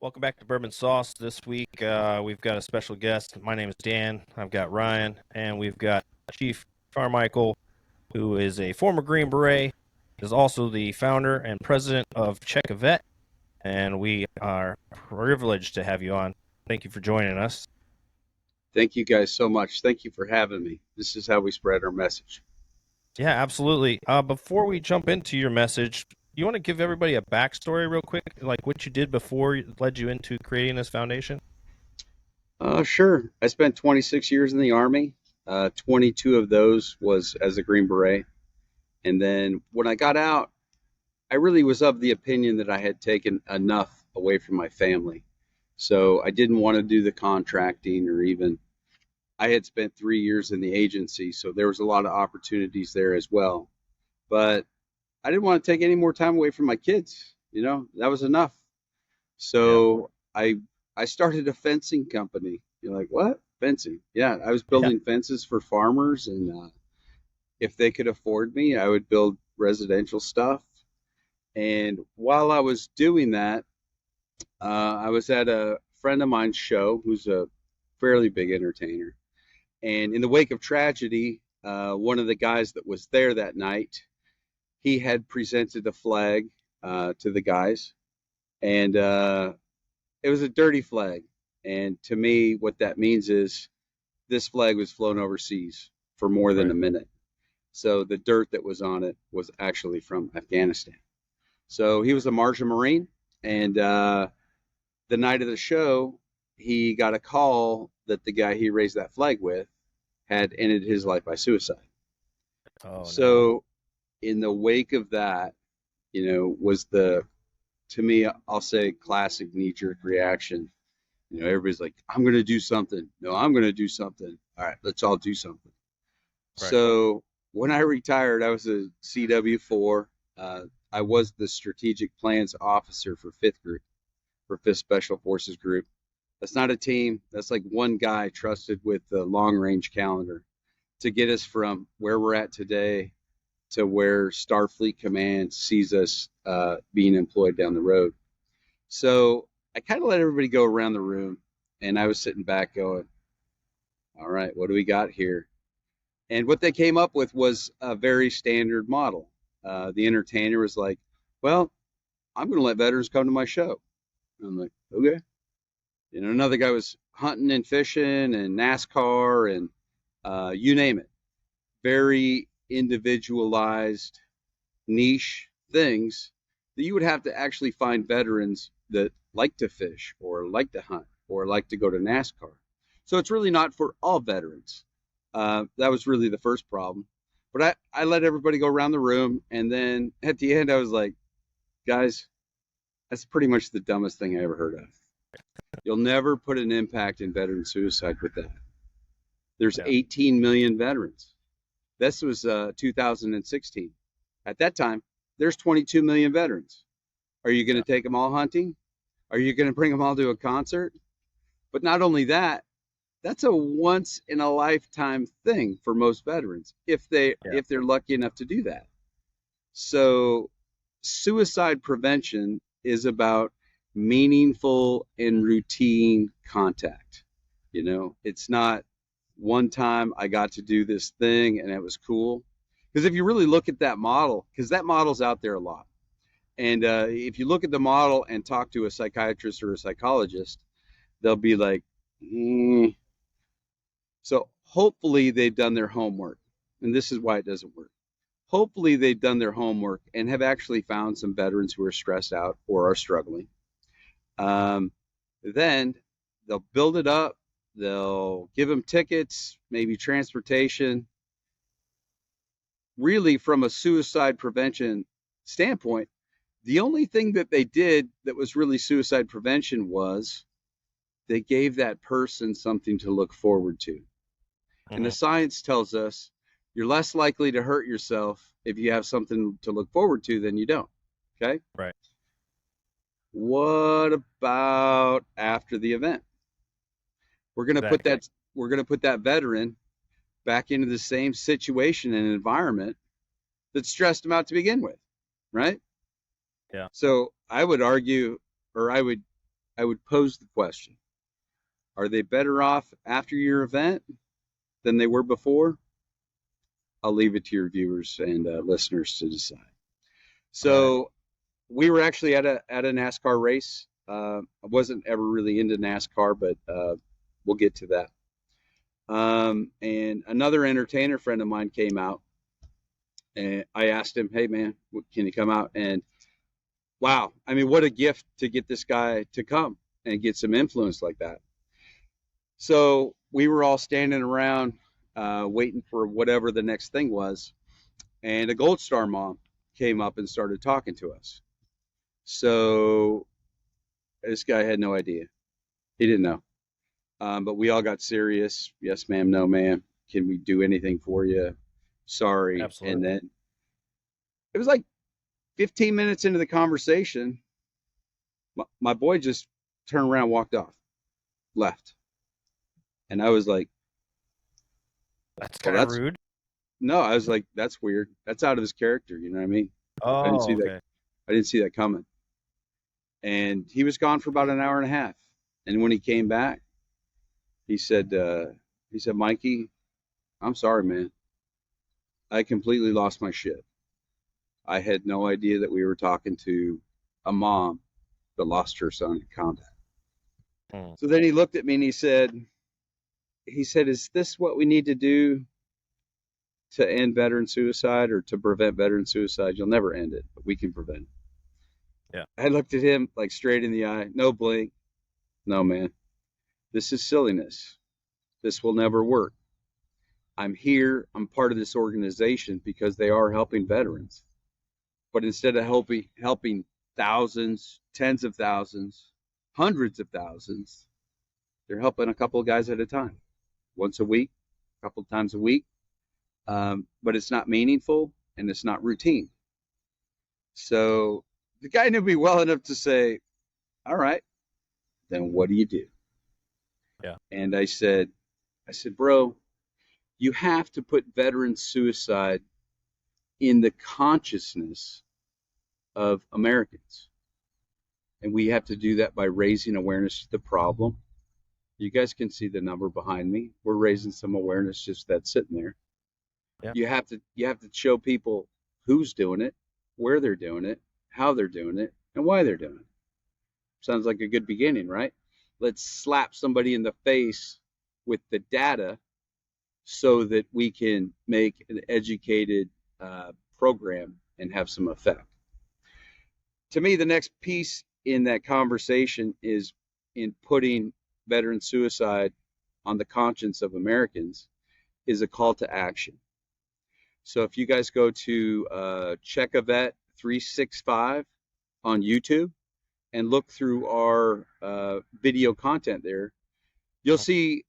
Welcome back to Bourbon Sauced. This week, we've got a special guest. My name is Dan. I've got Ryan, and we've got Chief Carmichael, who is a former Green Beret, is also the founder and president of Check a Vet, and we are privileged to have you on. Thank you for joining us. Thank you guys so much. Thank you for having me. This is how we spread our message. Yeah, absolutely. Before we jump into your message, you want to give everybody a backstory real quick, like what you did before led you into creating this foundation? Sure. I spent 26 years in the Army. 22 of those was as a Green Beret. And then when I got out, I really was of the opinion that I had taken enough away from my family. So I didn't want to do the contracting or even, I had spent 3 years in the agency. So there was a lot of opportunities there as well. But I didn't want to take any more time away from my kids. That was enough. Yeah, So I started a fencing company. You're like, what? Fencing? Yeah, I was yeah, building fences for farmers, and if they could afford me, I would build residential stuff. And while I was doing that, I was at a friend of mine's show who's a fairly big entertainer. And in the wake of tragedy, one of the guys that was there that night, he had presented a flag to the guys, and it was a dirty flag. And to me, what that means is this flag was flown overseas for more than right. a minute. So the dirt that was on it was actually from Afghanistan. So he was a Martian Marine. And the night of the show, he got a call that the guy he raised that flag with had ended his life by suicide. Oh no. So in the wake of that, was to me, I'll say classic knee jerk reaction. Everybody's like, I'm going to do something. No, I'm going to do something. All right, let's all do something. Right. So when I retired, I was a CW4. I was the strategic plans officer for 5th Group, for 5th Special Forces Group. That's not a team. That's like one guy trusted with the long range calendar to get us from where we're at today to where Starfleet Command sees us being employed down the road. So I kind of let everybody go around the room, and I was sitting back going, all right, what do we got here? And what they came up with was a very standard model. The entertainer was like, well, I'm going to let veterans come to my show. And I'm like, okay. Another guy was hunting and fishing and NASCAR and you name it. Very individualized niche things that you would have to actually find veterans that like to fish or like to hunt or like to go to NASCAR. So it's really not for all veterans. That was really the first problem. But I let everybody go around the room. And then at the end, I was like, guys, that's pretty much the dumbest thing I ever heard of. You'll never put an impact in veteran suicide with that. There's Yeah. 18 million veterans. This was 2016. At that time, there's 22 million veterans. Are you going Yeah. to take them all hunting? Are you going to bring them all to a concert? But not only that, that's a once in a lifetime thing for most veterans Yeah. if they're lucky enough to do that. So suicide prevention is about meaningful and routine contact. It's not one time I got to do this thing and it was cool. Because if you really look at that model, because that model's out there a lot, and if you look at the model and talk to a psychiatrist or a psychologist, they'll be like, mm. So hopefully they've done their homework. And this is why it doesn't work. Hopefully they've done their homework and have actually found some veterans who are stressed out or are struggling. Um, then they'll build it up. They'll give them tickets, maybe transportation. Really, from a suicide prevention standpoint, the only thing that they did that was really suicide prevention was they gave that person something to look forward to. And the Hmm. science tells us you're less likely to hurt yourself if you have something to look forward to than you don't. Okay. Right. What about after the event? We're going to put Exactly. that we're going to put that veteran back into the same situation and environment that stressed him out to begin with, right? Yeah. So I would argue, or I would pose the question: are they better off after your event than they were before? I'll leave it to your viewers and listeners to decide. Right. So we were actually at a NASCAR race. I wasn't ever really into NASCAR, but we'll get to that. And another entertainer friend of mine came out, and I asked him, "Hey man, can you come out?" And wow, I mean, what a gift to get this guy to come and get some influence like that. So we were all standing around waiting for whatever the next thing was, and a Gold Star mom came up and started talking to us. So this guy had no idea. He didn't know. But we all got serious. Yes, ma'am. No, ma'am. Can we do anything for you? Sorry. And Absolutely. then it was like 15 minutes into the conversation, my boy just turned around, walked off, left. And I was like, That's well, kind of that's rude. no, I was like, that's weird. That's out of his character. You know what I mean? I didn't Oh, see that. okay. I didn't see that coming. And he was gone for about an hour and a half. And when he came back, he said, Mikey, I'm sorry, man. I completely lost my shit. I had no idea that we were talking to a mom that lost her son in combat. Hmm. So then he looked at me and he said, is this what we need to do to end veteran suicide or to prevent veteran suicide? You'll never end it, but we can prevent it. Yeah. I looked at him like straight in the eye, no blink. No, man, this is silliness. This will never work. I'm here. I'm part of this organization because they are helping veterans. But instead of helping thousands, tens of thousands, hundreds of thousands, they're helping a couple of guys at a time, once a week, a couple of times a week. But it's not meaningful and it's not routine. So the guy knew me well enough to say, all right, then what do you do? Yeah. And I said, bro, you have to put veteran suicide in the consciousness of Americans. And we have to do that by raising awareness to the problem. You guys can see the number behind me. We're raising some awareness just that sitting there. Yeah. You have to show people who's doing it, where they're doing it, how they're doing it, and why they're doing it. Sounds like a good beginning, right? Let's slap somebody in the face with the data so that we can make an educated program and have some effect. To me, the next piece in that conversation is in putting veteran suicide on the conscience of Americans is a call to action. So if you guys go to Check a Vet 365 on YouTube and look through our video content there, you'll see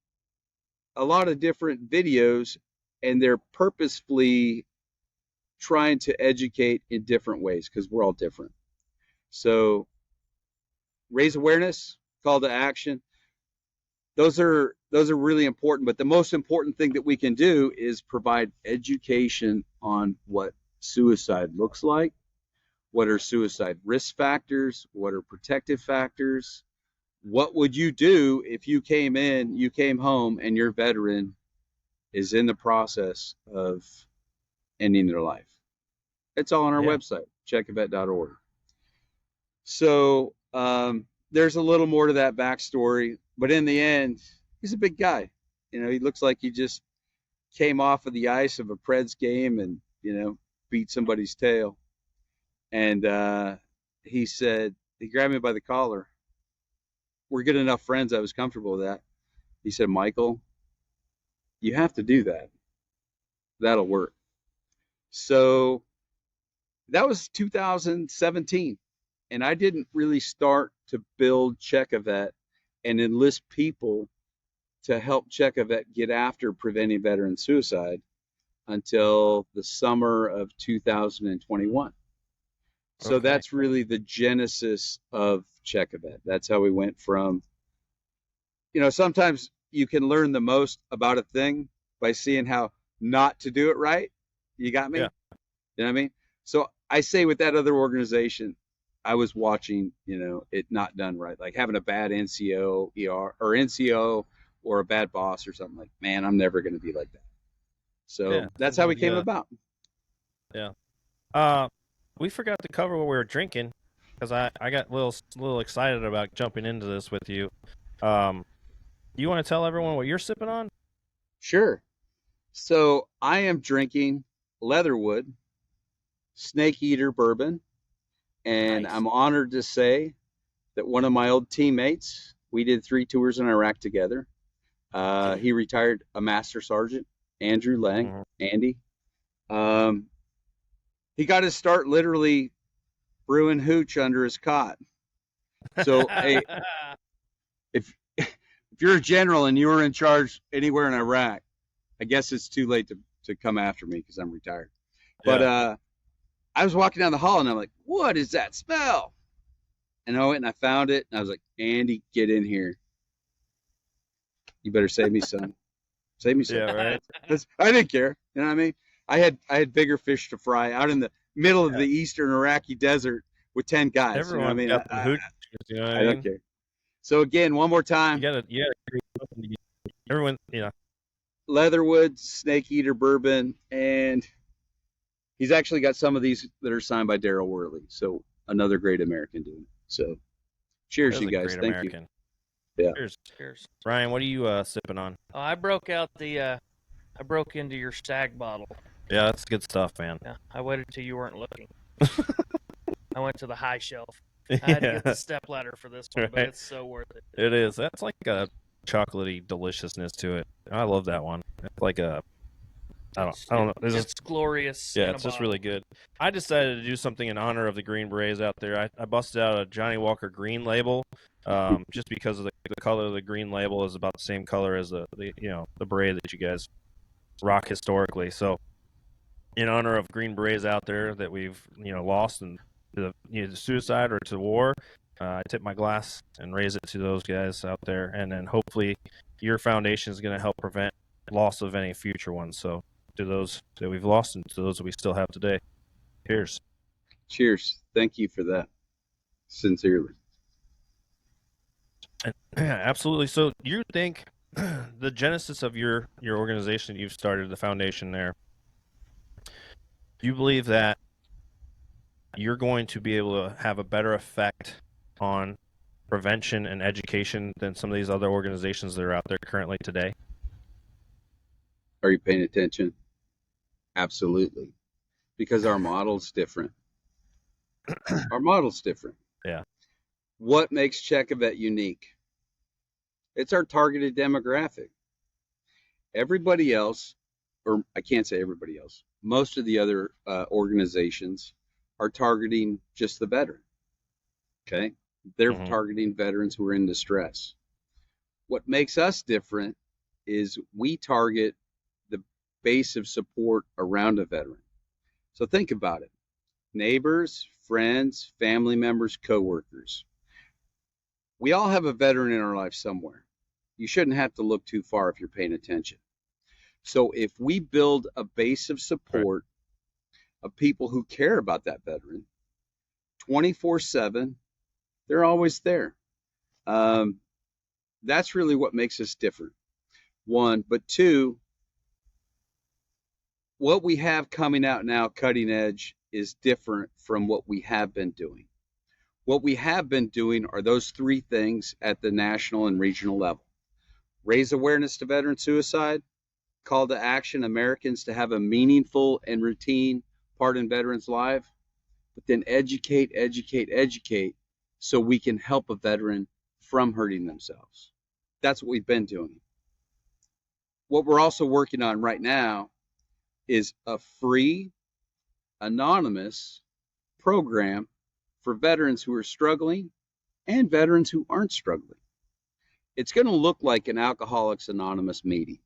a lot of different videos, and they're purposefully trying to educate in different ways because we're all different. So raise awareness, call to action. Those are really important, but the most important thing that we can do is provide education on what suicide looks like, what are suicide risk factors, what are protective factors, what would you do if you came home and your veteran is in the process of ending their life. It's all on our Yeah. website, checkavet.org. So there's a little more to that backstory, but in the end, he's a big guy. He looks like he just came off of the ice of a Preds game and beat somebody's tail. And he grabbed me by the collar. We're good enough friends. I was comfortable with that. He said, Michael, you have to do that. That'll work. So that was 2017. And I didn't really start to build Check a Vet and enlist people to help Check a Vet get after preventing veteran suicide until the summer of 2021. So Okay. that's really the genesis of Check a Vet. That's how we went from, sometimes you can learn the most about a thing by seeing how not to do it right. You got me? Yeah. You know what I mean? So I say with that other organization, I was watching, it not done right, like having a bad NCO, ER, or NCO, or a bad boss or something. Like, man, I'm never going to be like that. So Yeah, that's how we sometimes you came gotta. about. Yeah. Uh, we forgot to cover what we were drinking because I got a little excited about jumping into this with you. Um, you want to tell everyone what you're sipping on? Sure. So I am drinking Leatherwood Snake Eater bourbon, and Nice. I'm honored to say that one of my old teammates, we did 3 tours in Iraq together. He retired a master sergeant, Andrew Lang, Hmm. Andy. Um, he got his start literally brewing hooch under his cot. So, hey, if if you're a general and you were in charge anywhere in Iraq, I guess it's too late to come after me because I'm retired. But Yeah. I was walking down the hall and I'm like, what is that smell? And I went and I found it and I was like, Andy, get in here. You better save me, son. Save me, son. Yeah. Right. I didn't care. You know what I mean? I had bigger fish to fry out in the middle of Yeah. the eastern Iraqi desert with 10 guys. You know what I Everyone's mean? got them hooch. You know what I I don't mean? care. So again, one more You time, gotta. You gotta create something to get everyone. Leatherwood Snake Eater bourbon, and he's actually got some of these that are signed by Daryl Worley. So another great American doing it. So cheers, That's you a guys. great Thank you. American. Yeah. Cheers, Cheers. Ryan. What are you sipping on? I broke out I broke into your stag bottle. Yeah, that's good stuff, man. Yeah, I waited till you weren't looking. I went to the high shelf. I had to get the Yeah, step ladder for this one, but right. it's so worth it. It is. That's like a chocolatey deliciousness to it. I love that one. It's like a. I don't know. It's glorious. Yeah, in a it's just bottle. really good. I decided to do something in honor of the Green Berets out there. I busted out a Johnny Walker Green label, just because of the color of the green label is about the same color as the beret that you guys rock historically. So, in honor of Green Berets out there that we've lost in to suicide or to war, I tip my glass and raise it to those guys out there, and then hopefully your foundation is going to help prevent loss of any future ones. So, to those that we've lost and to those that we still have today. Cheers. Cheers. Thank you for that. Sincerely. Absolutely. So you think the genesis of your organization you've started, the foundation there, you believe that you're going to be able to have a better effect on prevention and education than some of these other organizations that are out there currently today? Are you paying attention? Absolutely. Because our model's different. Our model's different. Yeah. What makes Check-A-Vet unique? It's our targeted demographic. Everybody else, or I can't say everybody else, most of the other organizations are targeting just the veteran. Okay. They're Hmm. targeting veterans who are in distress. What makes us different is we target the base of support around a veteran. So think about it. Neighbors, friends, family members, coworkers. We all have a veteran in our life somewhere. You shouldn't have to look too far if you're paying attention. So if we build a base of Right. support of people who care about that veteran 24/7, they're always there. Um, that's really what makes us different. One, but two, what we have coming out now, cutting edge, is different from what we have been doing. What we have been doing are those three things at the national and regional level: raise awareness to veteran suicide, call to action Americans to have a meaningful and routine part in veterans' life, but then educate, educate, educate so we can help a veteran from hurting themselves. That's what we've been doing. What we're also working on right now is a free, anonymous program for veterans who are struggling and veterans who aren't struggling. It's going to look like an Alcoholics Anonymous meeting.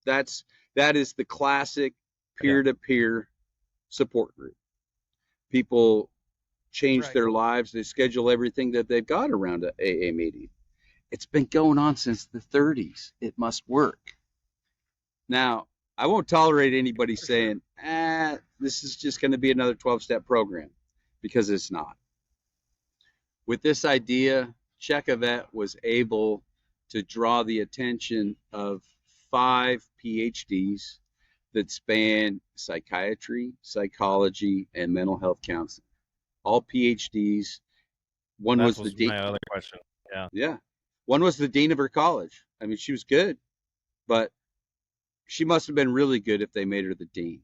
That is the classic Yeah. peer-to-peer support group. People change Right. their lives. They schedule everything that they've got around an AA meeting. It's been going on since the 30s. It must work. Now, I won't tolerate anybody saying, this is just going to be another 12-step program, because it's not. With this idea, Checovet was able to draw the attention of 5 PhDs that span psychiatry, psychology, and mental health counseling. All PhDs. One That was the was dean. my other question. Yeah. Yeah. One was the dean of her college. I mean, she was good, but she must have been really good if they made her the dean.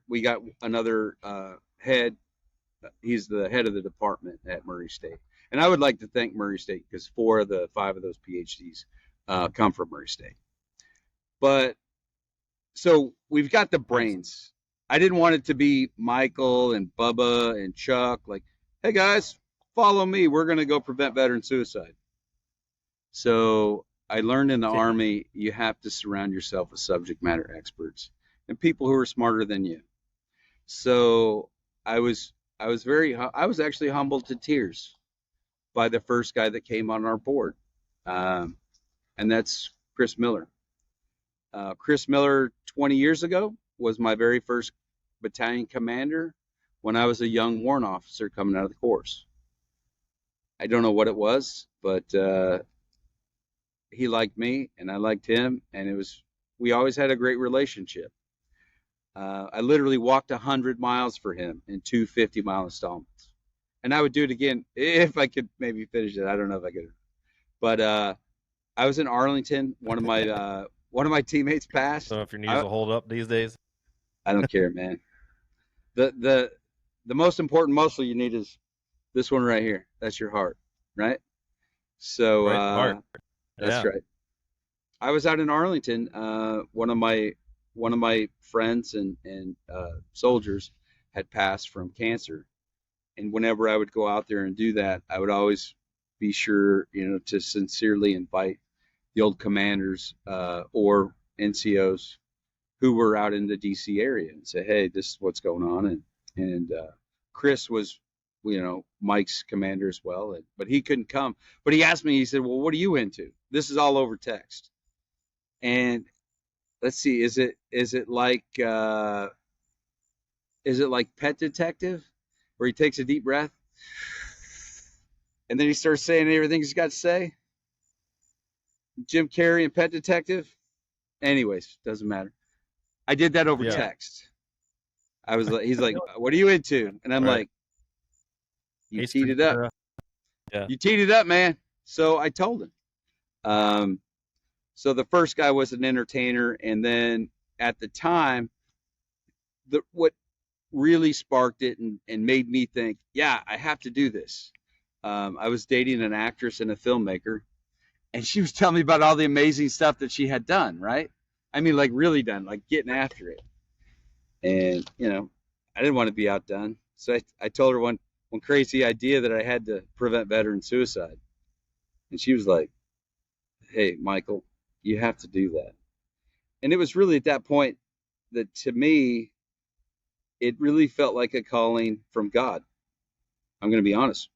We got another head. He's the head of the department at Murray State, and I would like to thank Murray State because 4 of the 5 of those PhDs come from Murray State. But so we've got the brains. I didn't want it to be Michael and Bubba and Chuck. Like, hey guys, follow me. We're going to go prevent veteran suicide. So I learned in the Army, you have to surround yourself with subject matter experts and people who are smarter than you. So I was actually humbled to tears by the first guy that came on our board, and that's Chris Miller. Chris Miller, 20 years ago, was my very first battalion commander when I was a young warrant officer coming out of the course. I don't know what it was, but he liked me and I liked him, and we always had a great relationship. I literally walked 100 miles for him in 2 50-mile installments, and I would do it again if I could maybe finish it. I don't know if I could, but I was in Arlington. One of my teammates passed. So if your knees will hold up these days, I don't care, man. The most important muscle you need is this one right here. That's your heart, right? So heart. That's right. I was out in Arlington. One of my friends and soldiers had passed from cancer, and whenever I would go out there and do that, I would always be sure, to sincerely invite the old commanders or NCOs who were out in the DC area and say, hey, this is what's going on. And Chris was, Mike's commander as well, but he couldn't come. But he asked me, he said, well, what are you into? This is all over text. And let's see, is it like Pet Detective, where he takes a deep breath and then he starts saying everything he's got to say? Jim Carrey and Pet Detective? Anyways, doesn't matter. I did that over text. He's like, what are you into? And I'm like, you teed it up. Yeah. You teed it up, man. So I told him. So the first guy was an entertainer, and then at the time, what really sparked it and made me think, yeah, I have to do this. I was dating an actress and a filmmaker, and she was telling me about all the amazing stuff that she had done, right? I mean, like really done, like getting after it. And, I didn't want to be outdone. So I told her one crazy idea that I had to prevent veteran suicide. And she was like, hey, Michael, you have to do that. And it was really at that point that, to me, it really felt like a calling from God. I'm going to be honest.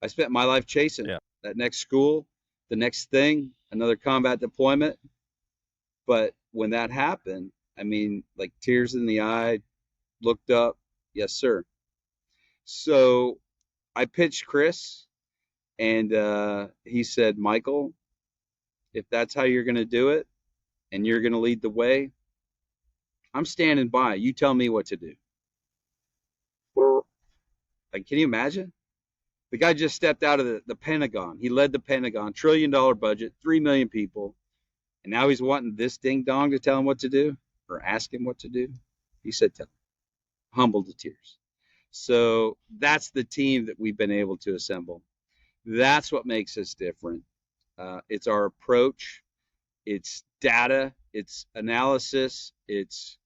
I spent my life chasing that next school, the next thing, another combat deployment. But when that happened, I mean, like tears in the eye, looked up, yes, sir. So I pitched Chris, and he said, Michael, if that's how you're going to do it and you're going to lead the way, I'm standing by. You tell me what to do. Like, can you imagine? The guy just stepped out of the Pentagon. He led the Pentagon, $1 trillion budget, 3 million people. And now he's wanting this ding dong to tell him what to do or ask him what to do. He said, tell him. Humbled to tears. So that's the team that we've been able to assemble. That's what makes us different. It's our approach. It's data. It's analysis. It's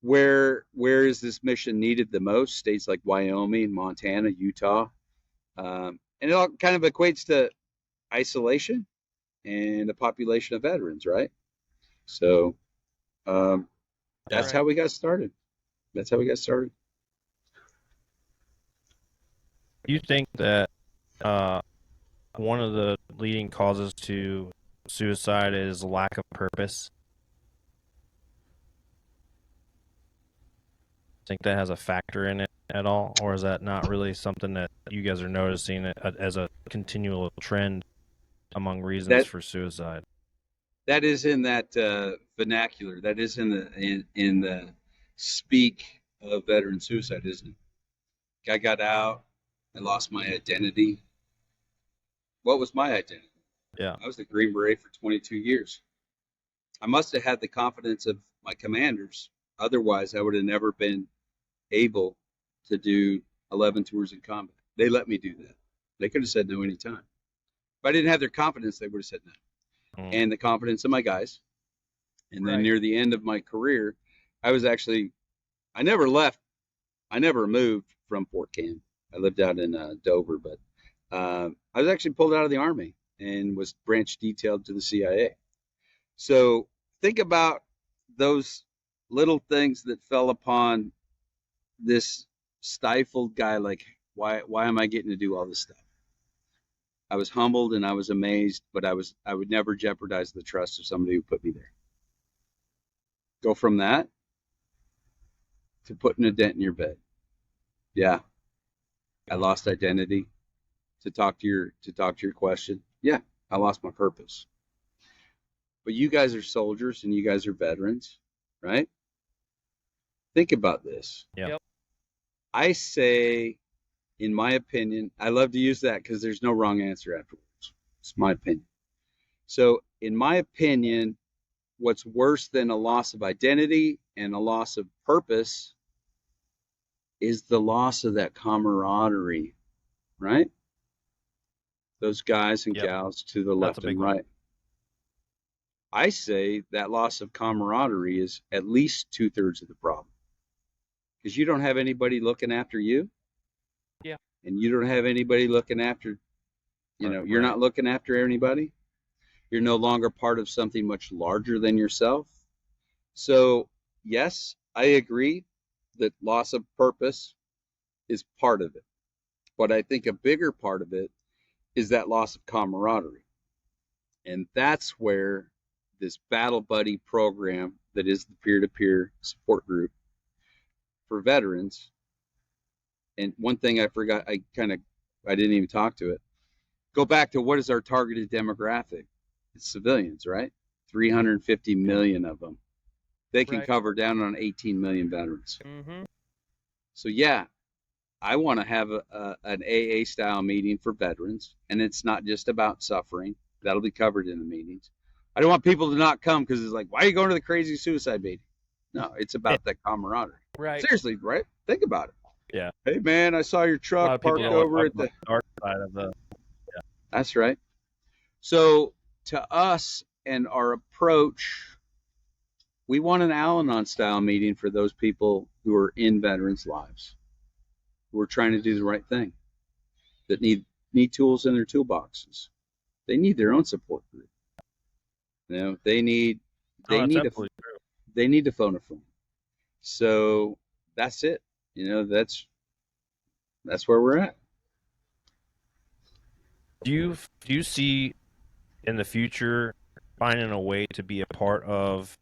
where is this mission needed the most? States like Wyoming, Montana, Utah. And it all kind of equates to isolation and a population of veterans, right? So that's how we got started. That's how we got started. Do you think that one of the leading causes to suicide is lack of purpose? think that has a factor in it at all, or is that not really something that you guys are noticing as a continual trend among reasons That for suicide? that is in that vernacular. That is in the speak of veteran suicide, isn't it? I got out. I lost my identity. What was my identity? Yeah. I was the Green Beret for 22 years. I must have had the confidence of my commanders. Otherwise, I would have never been able to do 11 tours in combat. They let me do that. They could have said no anytime. If I didn't have their confidence, they would have said no. Mm. And the confidence of my guys. And then Right. near the end of my career, I never left. I never moved from Fort Cam. I lived out in Dover, but I was actually pulled out of the Army and was branch detailed to the CIA. So think about those little things that fell upon this stifled guy. Like, why am I getting to do all this stuff? I was humbled and I was amazed, but I would never jeopardize the trust of somebody who put me there. Go from that to putting a dent in your bed. Yeah, I lost identity. To talk to your question, yeah, I lost my purpose. But you guys are soldiers and you guys are veterans, right? Think about this. Yeah. Yep. I say, in my opinion, I love to use that because there's no wrong answer afterwards. It's my opinion. So, in my opinion, what's worse than a loss of identity and a loss of purpose is the loss of that camaraderie, right? Those guys and Yep. gals to the That's left a big and one. right. I say that loss of camaraderie is at least 2/3 of the problem because you don't have anybody looking after you. Yeah. And you don't have anybody looking after, you're Right. not looking after anybody. You're no longer part of something much larger than yourself. So, yes, I agree that loss of purpose is part of it. But I think a bigger part of it is that loss of camaraderie. And that's where this Battle Buddy program, that is the peer-to-peer support group for veterans. And one thing I forgot, I didn't even talk to it. Go back to what is our targeted demographic? It's civilians, right? 350 million of them. They can Right. cover down on 18 million veterans. Mm-hmm. So yeah, I want to have an AA style meeting for veterans, and it's not just about suffering. That'll be covered in the meetings. I don't want people to not come because it's like, why are you going to the crazy suicide meeting? No, it's about that camaraderie. Right. Seriously, right? Think about it. Yeah. Hey man, I saw your A lot truck of people parked don't over talk at the. about the dark side of the. That's right. So to us and our approach, we want an Al-Anon style meeting for those people who are in veterans' lives, who are trying to do the right thing, that need tools in their toolboxes. They need their own support group. They need Oh, that's a absolutely true. they need to phone a friend. So that's it. That's where we're at. Do you see in the future finding a way to be a part of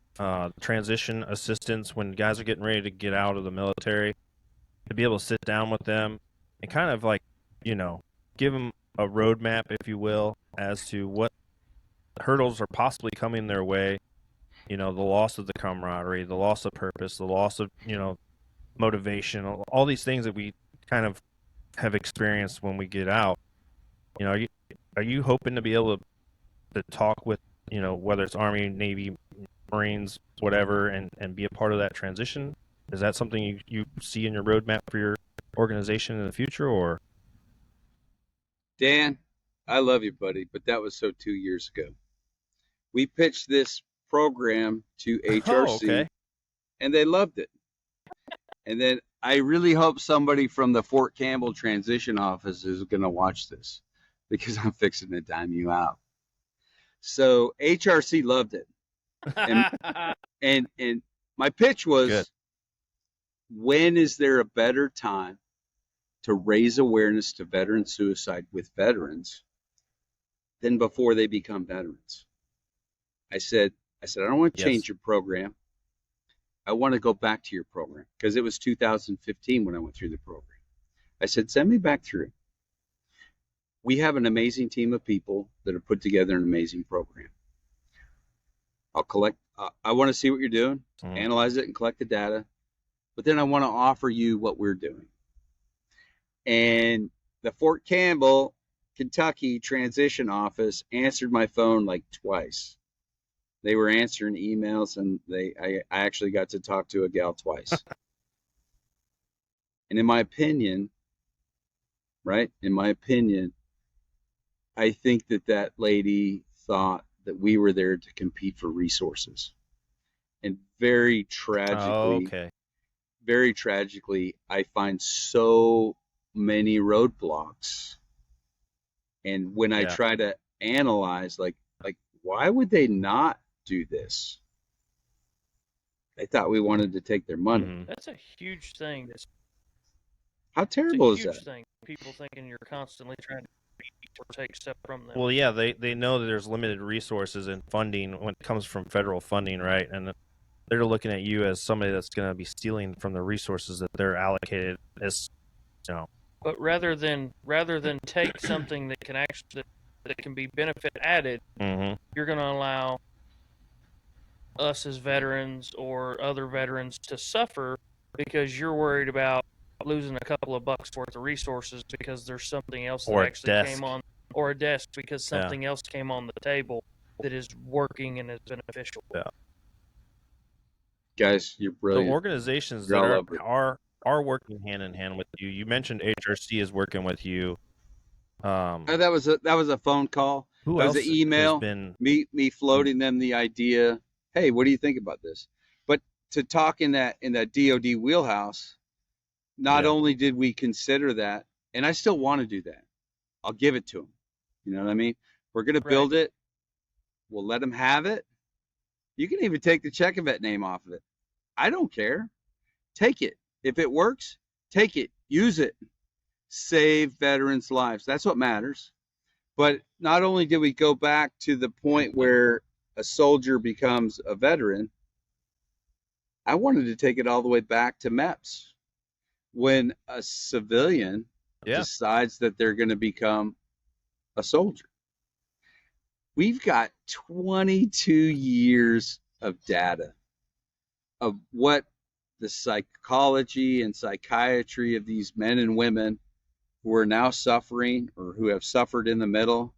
transition assistance when guys are getting ready to get out of the military, to be able to sit down with them and kind of like, give them a roadmap, if you will, as to what hurdles are possibly coming their way, the loss of the camaraderie, the loss of purpose, the loss of, motivation, all these things that we kind of have experienced when we get out. Are you hoping to be able to talk with, whether it's Army, Navy, Marines, whatever, and be a part of that transition? Is that something you see in your roadmap for your organization in the future, or? Dan, I love you, buddy, but that was so 2 years ago. We pitched this program to Oh, HRC, okay. and they loved it. And then I really hope somebody from the Fort Campbell transition office is going to watch this because I'm fixing to dime you out. So HRC loved it. And my pitch was, Good. when is there a better time to raise awareness to veteran suicide with veterans than before they become veterans? I said, I don't want to Yes. change your program. I want to go back to your program, because it was 2015 when I went through the program. I said, send me back through. We have an amazing team of people that have put together an amazing program. I'll collect, I want to see what you're doing, analyze it and collect the data, but then I want to offer you what we're doing. And the Fort Campbell, Kentucky transition office answered my phone like twice. They were answering emails, and I actually got to talk to a gal twice. And in my opinion, I think that lady thought that we were there to compete for resources. And very tragically, I find so many roadblocks. And when I try to analyze, like, why would they not do this? They thought we wanted to take their money. That's a huge thing. How terrible is that? It's a huge thing. People thinking you're constantly trying to take stuff from them. Well, yeah, they know that there's limited resources and funding when it comes from federal funding, right? And they're looking at you as somebody that's going to be stealing from the resources that they're allocated as, you know. But rather than take something that can actually that can be benefit added, you're going to allow us as veterans or other veterans to suffer because you're worried about losing a couple of bucks worth of resources because there's something else that actually came on, or a desk because something else came on the table that is working and is beneficial. Yeah. Guys, you're brilliant. The organizations that are working hand in hand with you. You mentioned HRC is working with you. That was a phone call. Who that else was an email. Me floating them the idea. Hey, what do you think about this? But to talk in that DoD wheelhouse, not only did we consider that, and I still want to do that. I'll give it to them. You know what I mean? We're going to build it. We'll let them have it. You can even take the Checovet name off of it. I don't care. Take it. If it works, take it. Use it. Save veterans' lives. That's what matters. But not only did we go back to the point where a soldier becomes a veteran, I wanted to take it all the way back to MEPS. When a civilian decides that they're going to become a soldier. We've got 22 years of data of what the psychology and psychiatry of these men and women who are now suffering or who have suffered in the middle.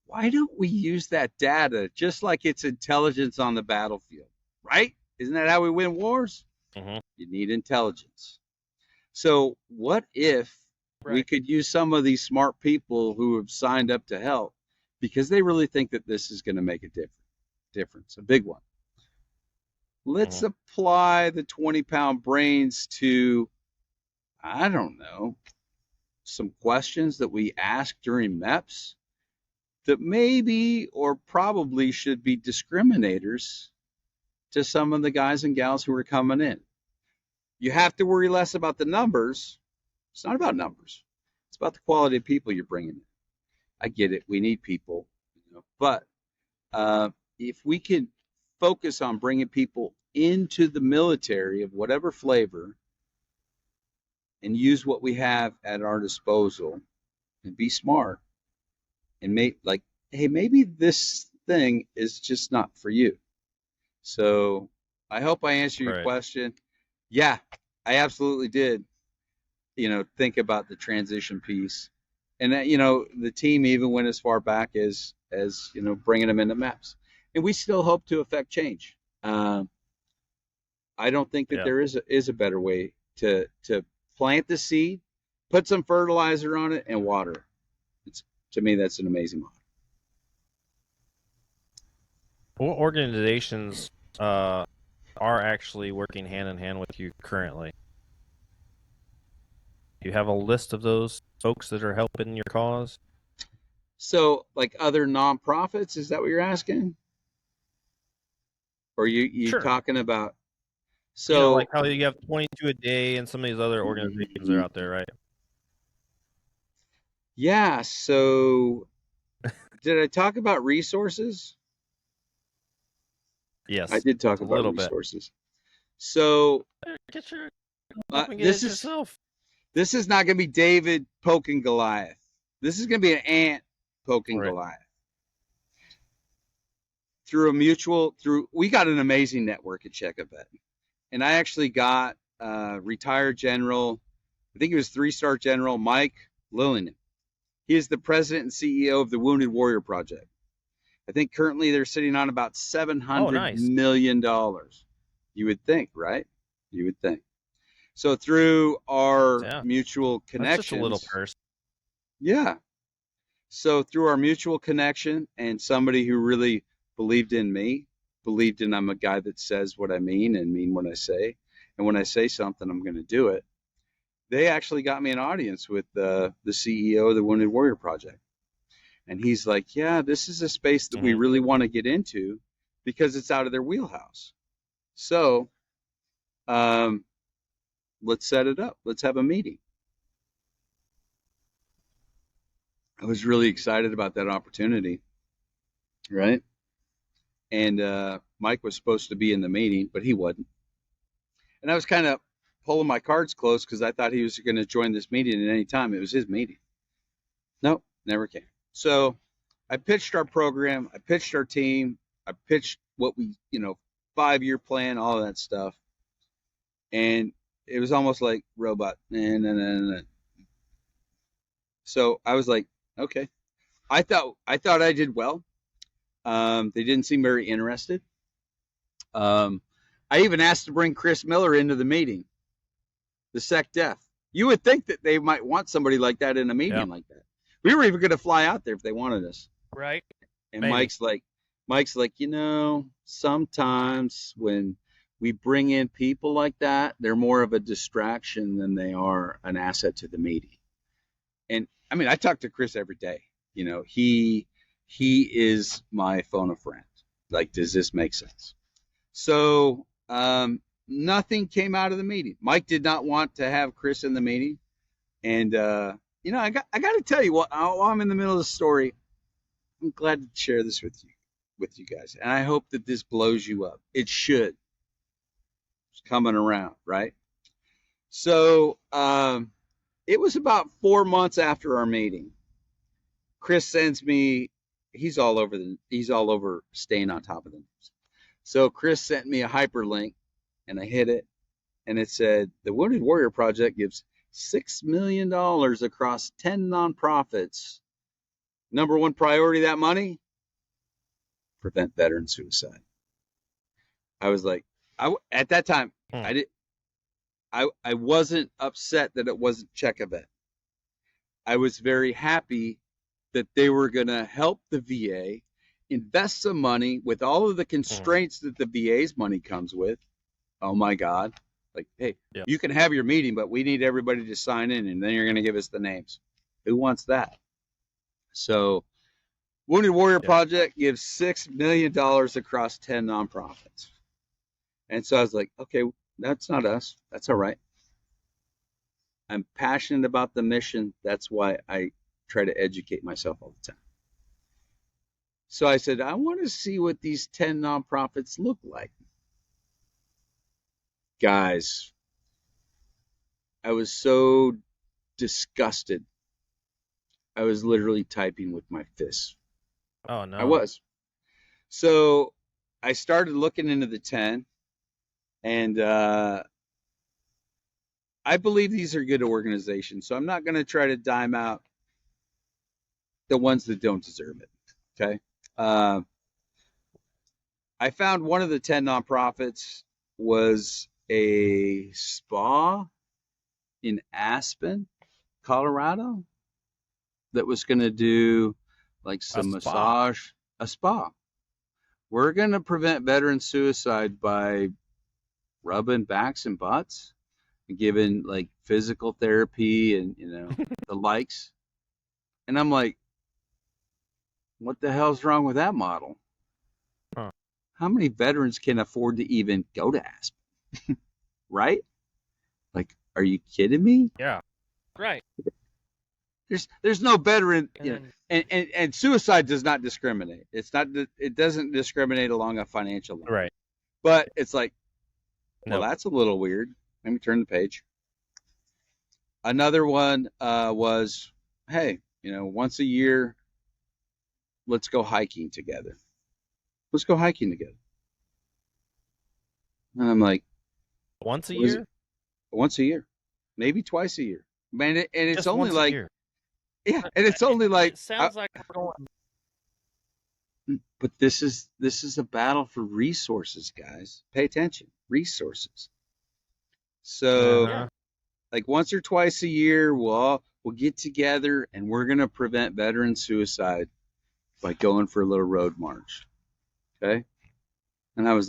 Why don't we use that data just like it's intelligence on the battlefield, right? Isn't that how we win wars? You need intelligence. So what if we could use some of these smart people who have signed up to help because they really think that this is going to make a difference, a big one. Let's apply the 20-pound brains to, I don't know, some questions that we ask during MEPS that maybe or probably should be discriminators to some of the guys and gals who are coming in. You have to worry less about the numbers. It's not about numbers. It's about the quality of people you're bringing in. I get it. We need people, but if we can focus on bringing people into the military of whatever flavor and use what we have at our disposal and be smart and hey, maybe this thing is just not for you. So I hope I answered your question. Yeah, I absolutely did. Think about the transition piece, and that, the team even went as far back as bringing them into MEPS, and we still hope to affect change. I don't think that there is a better way to plant the seed, put some fertilizer on it, and water. To me, that's an amazing model. What organizations are actually working hand in hand with you currently? Do you have a list of those folks that are helping your cause? So, like other nonprofits, is that what you're asking? Or you talking about? So, like how you have 22 a day and some of these other organizations are out there, right? Yeah. So, did I talk about resources? Yes. I did talk about resources. So Get your up and get this it is yourself. this is not going to be David poking Goliath. This is going to be an ant poking Right. Goliath. We got an amazing network at Check-A-Bet. And I actually got retired general, I think he was 3-star general, Mike Lillian. He is the president and CEO of the Wounded Warrior Project. I think currently they're sitting on about $700 million. You would think, right? You would think. So through our mutual connections. That's just a little purse. Yeah. So through our mutual connection and somebody who really believed in me, believed in I'm a guy that says what I mean and mean what I say. And when I say something, I'm going to do it. They actually got me an audience with the CEO of the Wounded Warrior Project. And he's like, yeah, this is a space that we really want to get into because it's out of their wheelhouse. So let's set it up. Let's have a meeting. I was really excited about that opportunity, right? And Mike was supposed to be in the meeting, but he wasn't. And I was kind of pulling my cards close because I thought he was going to join this meeting at any time. It was his meeting. Nope, never came. So I pitched our program. I pitched our team. I pitched what we, 5-year plan, all of that stuff. And it was almost like robot. Nah. So I was like, okay. I thought I did well. They didn't seem very interested. I even asked to bring Chris Miller into the meeting, the SecDef. You would think that they might want somebody like that in a meeting like that. We were even going to fly out there if they wanted us. Right. And maybe. Mike's like, sometimes when we bring in people like that, they're more of a distraction than they are an asset to the meeting. And I mean, I talk to Chris every day. He is my phone a friend. Like, does this make sense? So nothing came out of the meeting. Mike did not want to have Chris in the meeting. And, I got to tell you, while I'm in the middle of the story, I'm glad to share this with you guys. And I hope that this blows you up. It should. It's coming around, right? So it was about 4 months after our meeting. Chris sends me, he's all over staying on top of the news. So Chris sent me a hyperlink, and I hit it, and it said, the Wounded Warrior Project gives $6 million across 10 nonprofits. Number one priority of that money? Prevent veteran suicide. I was like, at that time, I wasn't upset that it wasn't Check-A-Bet. I was very happy that they were going to help the VA invest some money with all of the constraints that the VA's money comes with. Oh my God. Like, hey, you can have your meeting, but we need everybody to sign in, and then you're going to give us the names. Who wants that? So Wounded Warrior Project gives $6 million across 10 nonprofits. And so I was like, okay, that's not us. That's all right. I'm passionate about the mission. That's why I try to educate myself all the time. So I said, I want to see what these 10 nonprofits look like. Guys, I was so disgusted. I was literally typing with my fists. Oh, no. I was. So I started looking into the 10, and I believe these are good organizations. So I'm not going to try to dime out the ones that don't deserve it. Okay. I found one of the 10 nonprofits was a spa in Aspen, Colorado, that was going to do like some massage, a spa. We're going to prevent veteran suicide by rubbing backs and butts and giving like physical therapy and, the likes. And I'm like, what the hell's wrong with that model? Huh. How many veterans can afford to even go to Aspen? Right? Like, are you kidding me? Yeah. Right. There's no veteran, and suicide does not discriminate. It doesn't discriminate along a financial line. Right. But it's like, Well, Nope. that's a little weird. Let me turn the page. Another one was, hey, once a year, let's go hiking together. Let's go hiking together. And I'm like, Once a what is it? year? Once a year, maybe twice a year. Man, and it's Just only once a like, year. yeah, and it's only like, It sounds like we're going. but this is a battle for resources, guys. Pay attention, resources. So, Uh-huh. like once or twice a year, we'll get together and we're gonna prevent veteran suicide by going for a little road march. Okay, and I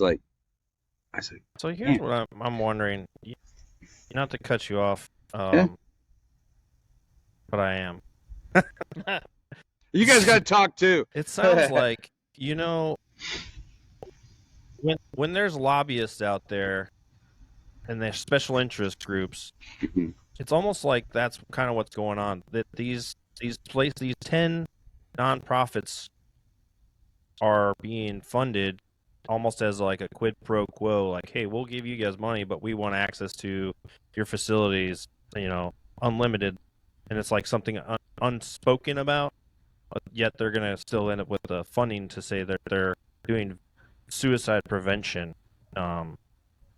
said, So here's man, what I'm wondering. Not to cut you off, yeah, but I am. you guys got to talk too. It sounds like, when there's lobbyists out there and there's special interest groups, it's almost like that's kind of what's going on. That these 10 nonprofits are being funded almost as like a quid pro quo, like, hey, we'll give you guys money, but we want access to your facilities, unlimited, and it's like something unspoken about, but yet they're gonna still end up with the funding to say that they're doing suicide prevention, and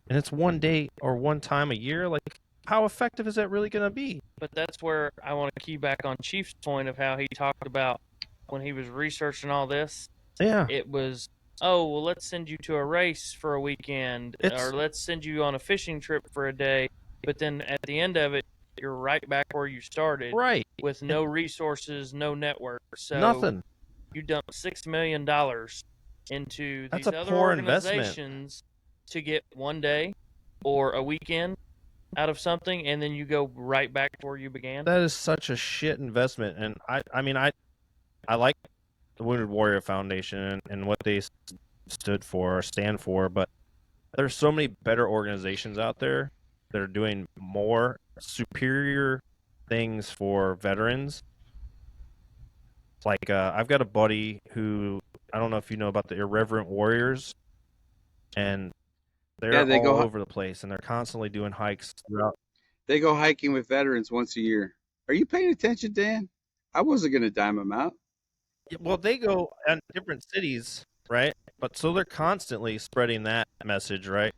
it's one day or one time a year. Like, how effective is that really gonna be? But that's where I want to key back on Chief's point of how he talked about when he was researching all this. Yeah, It was, oh, well, let's send you to a race for a weekend, or let's send you on a fishing trip for a day. But then at the end of it, you're right back where you started, right. with no resources, no network. So Nothing. you dump $6 million into That's these a other poor investment. organizations to get one day or a weekend out of something, and then you go right back to where you began. That is such a shit investment, and I like the Wounded Warrior Foundation and what they stood for or stand for, but there's so many better organizations out there that are doing more superior things for veterans. Like, I've got a buddy who, I don't know if you know about the Irreverent Warriors, and Yeah, they're all over the place, and they're constantly doing hikes throughout. they go hiking with veterans once a year. Are you paying attention, Dan? I wasn't gonna dime them out. Well, they go in different cities, right? But so they're constantly spreading that message, right?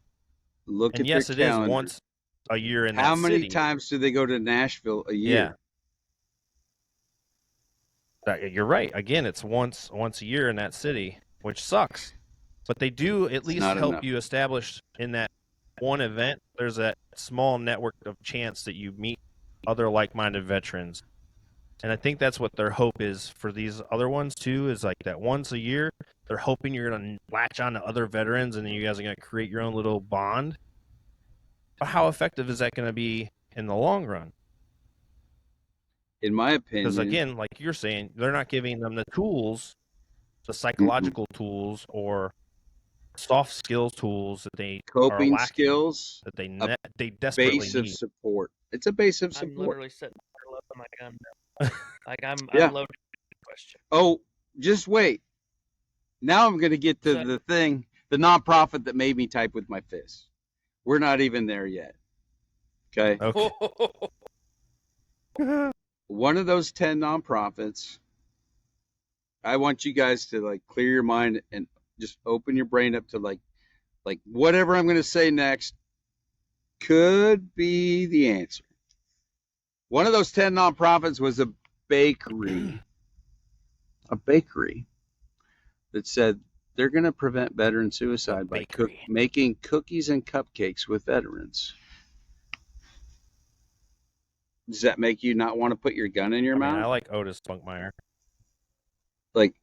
Look And at their yes, it is calendar. once a year in How that many city. times do they go to Nashville a year? Yeah, you're right. Again, it's once a year in that city, which sucks. But they do at least not help enough. you establish in that one event. There's that small network of chance that you meet other like-minded veterans. And I think that's what their hope is for these other ones too, is like that once a year, they're hoping you're going to latch on to other veterans and then you guys are going to create your own little bond. But how effective is that going to be in the long run? In my opinion, Because again, like you're saying, they're not giving them the tools, the psychological tools or soft skills tools that they are coping lacking, skills, that they a desperately base of need. support. It's a base of I'm support. literally sitting there loading my gun now. Like I'm Yeah. loading the question. Oh, just wait. Now I'm going to get to the thing, the nonprofit that made me type with my fists. We're not even there yet. Okay. Okay. One of those 10 nonprofits, I want you guys to like clear your mind and just open your brain up to like whatever I'm going to say next could be the answer. One of those 10 nonprofits was a bakery that said they're going to prevent veteran suicide by making cookies and cupcakes with veterans. Does that make you not want to put your gun in your mouth? I like Otis Spunkmeyer. Like,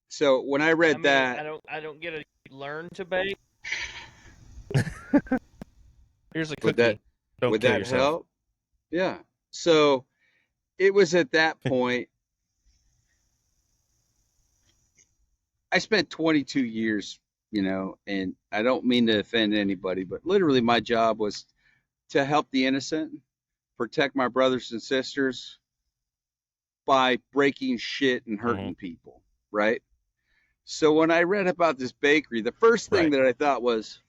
so when I read that, I don't get to learn to bake. Here's a cookie. Would that help? Yeah. So it was at that point. I spent 22 years, and I don't mean to offend anybody, but literally my job was to help the innocent, protect my brothers and sisters by breaking shit and hurting people, right? So when I read about this bakery, the first thing that I thought was,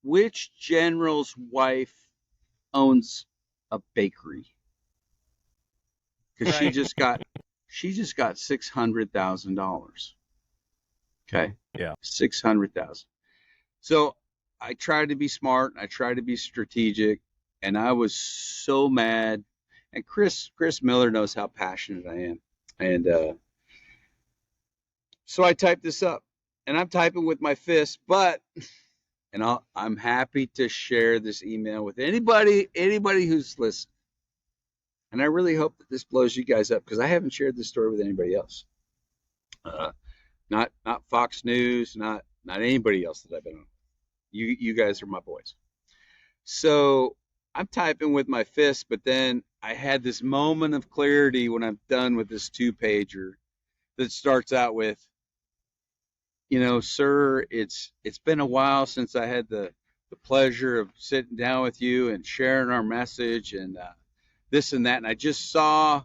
which general's wife owns a bakery? Because Right. she just got $600,000. Okay. Yeah. 600,000. So I tried to be smart. I tried to be strategic, and I was so mad. And Chris Miller knows how passionate I am, and so I typed this up, and I'm typing with my fist, and I'm happy to share this email with anybody who's listening. And I really hope that this blows you guys up, because I haven't shared this story with anybody else. Not Fox News, not anybody else that I've been on. You guys are my boys. So I'm typing with my fist, but then I had this moment of clarity when I'm done with this 2-pager that starts out with, sir, it's been a while since I had the pleasure of sitting down with you and sharing our message and this and that. And I just saw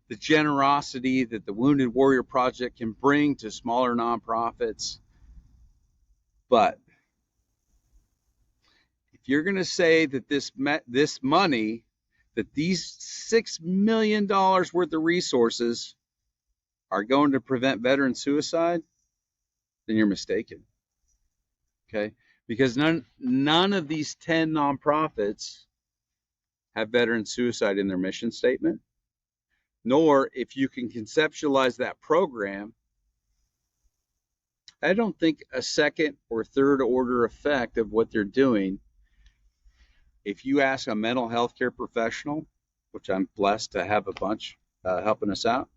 the generosity that the Wounded Warrior Project can bring to smaller nonprofits. But if you're going to say that this money, that these $6 million worth of resources are going to prevent veteran suicide, then you're mistaken. Okay? Because none of these 10 nonprofits have veteran suicide in their mission statement. Nor, if you can conceptualize that program, I don't think a second or third order effect of what they're doing. If you ask a mental health care professional, which I'm blessed to have a bunch helping us out,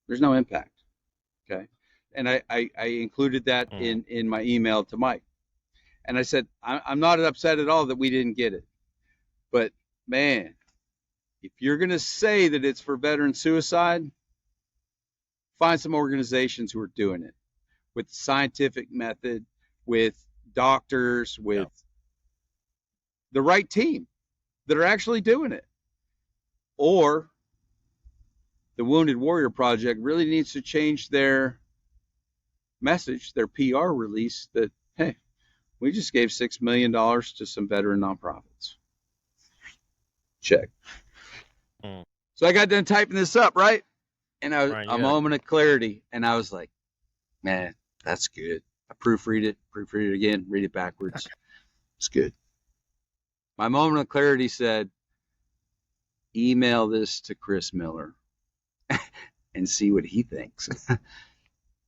there's no impact. Okay. And I included that in my email to Mike. And I said, I'm not upset at all that we didn't get it. But man, if you're going to say that it's for veteran suicide, find some organizations who are doing it with scientific method, with doctors, with the right team that are actually doing it. Or the Wounded Warrior Project really needs to change their message, their PR release, that, hey, we just gave $6 million to some veteran nonprofits. Check. So I got done typing this up, right? And I was a moment of clarity, and I was like, man, that's good. I proofread it again, read it backwards. It's good. My moment of clarity said, email this to Chris Miller and see what he thinks.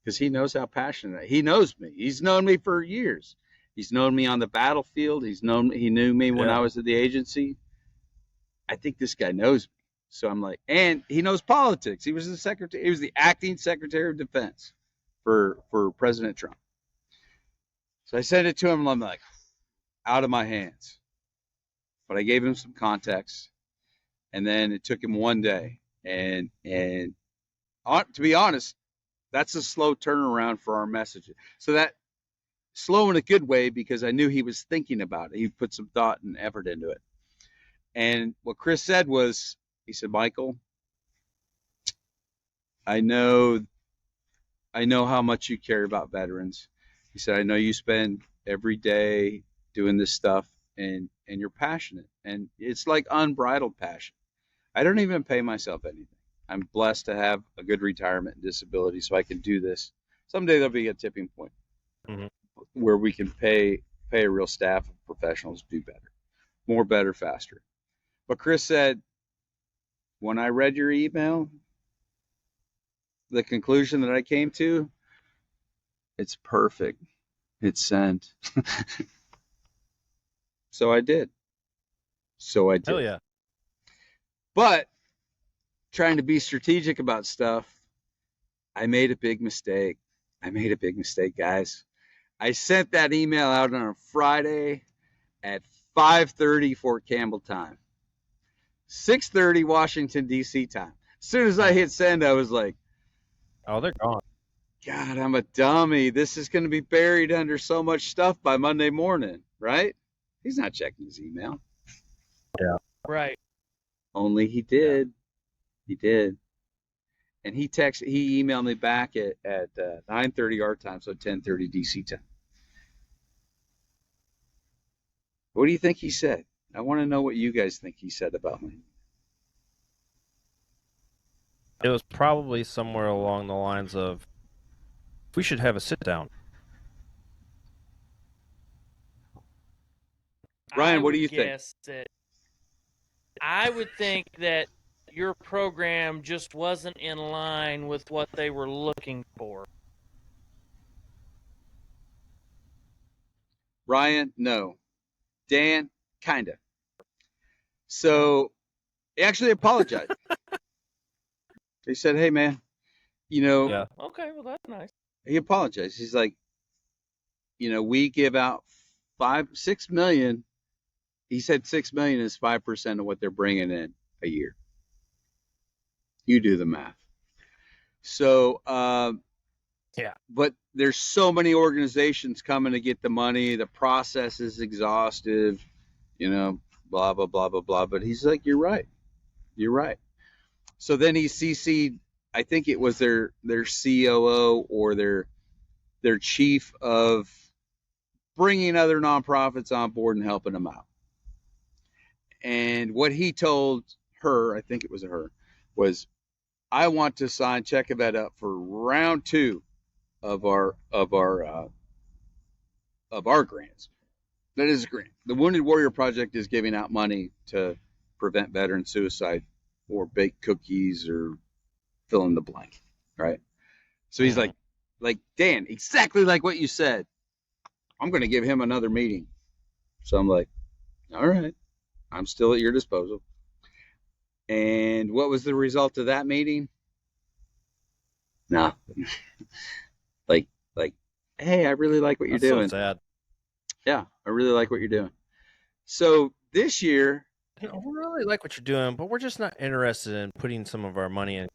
Because he knows how passionate he knows me. He's known me for years. He's known me on the battlefield. He knew me when I was at the agency. I think this guy knows me. So I'm like, and he knows politics. He was the acting Secretary of Defense for President Trump. So I sent it to him, and I'm like, out of my hands. But I gave him some context, and then it took him one day. And to be honest, that's a slow turnaround for our message. So that slow in a good way, because I knew he was thinking about it. He put some thought and effort into it. And what Chris said was, he said, Michael, I know how much you care about veterans. He said, I know you spend every day doing this stuff, and you're passionate. And it's like unbridled passion. I don't even pay myself anything. I'm blessed to have a good retirement and disability, so I can do this. Someday there'll be a tipping point where we can pay a real staff of professionals to do better, more, better, faster. But Chris said, when I read your email, the conclusion that I came to, it's perfect. It's sent. So I did. Hell yeah. But trying to be strategic about stuff, I made a big mistake. Guys. I sent that email out on a Friday at 5:30 Fort Campbell time. 6:30 Washington, D.C. time. As soon as I hit send, I was like, oh, they're gone. God, I'm a dummy. This is going to be buried under so much stuff by Monday morning, right? He's not checking his email. Yeah. Right. Only he did. Yeah. He did. And he emailed me back at 9:30 our time, so 10:30 DC time. What do you think he said? I want to know what you guys think he said about me. It was probably somewhere along the lines of, we should have a sit down. Ryan, what do you think? I would think that your program just wasn't in line with what they were looking for. Ryan, no. Dan, kinda. So he actually apologized. He said, "Hey, man, Yeah. Okay, well that's nice. he apologized. He's like, we give out 6 million. He said 6 million is 5% of what they're bringing in a year. You do the math. So, Yeah. but there's so many organizations coming to get the money. The process is exhaustive, blah, blah, blah, blah, blah. But he's like, you're right. You're right. So then he CC'd, I think it was their COO or their chief of bringing other nonprofits on board and helping them out. And what he told her, I think it was her, was, I want to sign Chekovett up for round 2 of our grants. That is a grant. The Wounded Warrior Project is giving out money to prevent veteran suicide or bake cookies or fill in the blank, right? So he's like Dan, exactly like what you said. I'm going to give him another meeting. So I'm like, all right, I'm still at your disposal. And what was the result of that meeting? No. like, hey, I really like what you're doing. So sad. Yeah, I really like what you're doing. So this year, we really like what you're doing, but we're just not interested in putting some of our money in.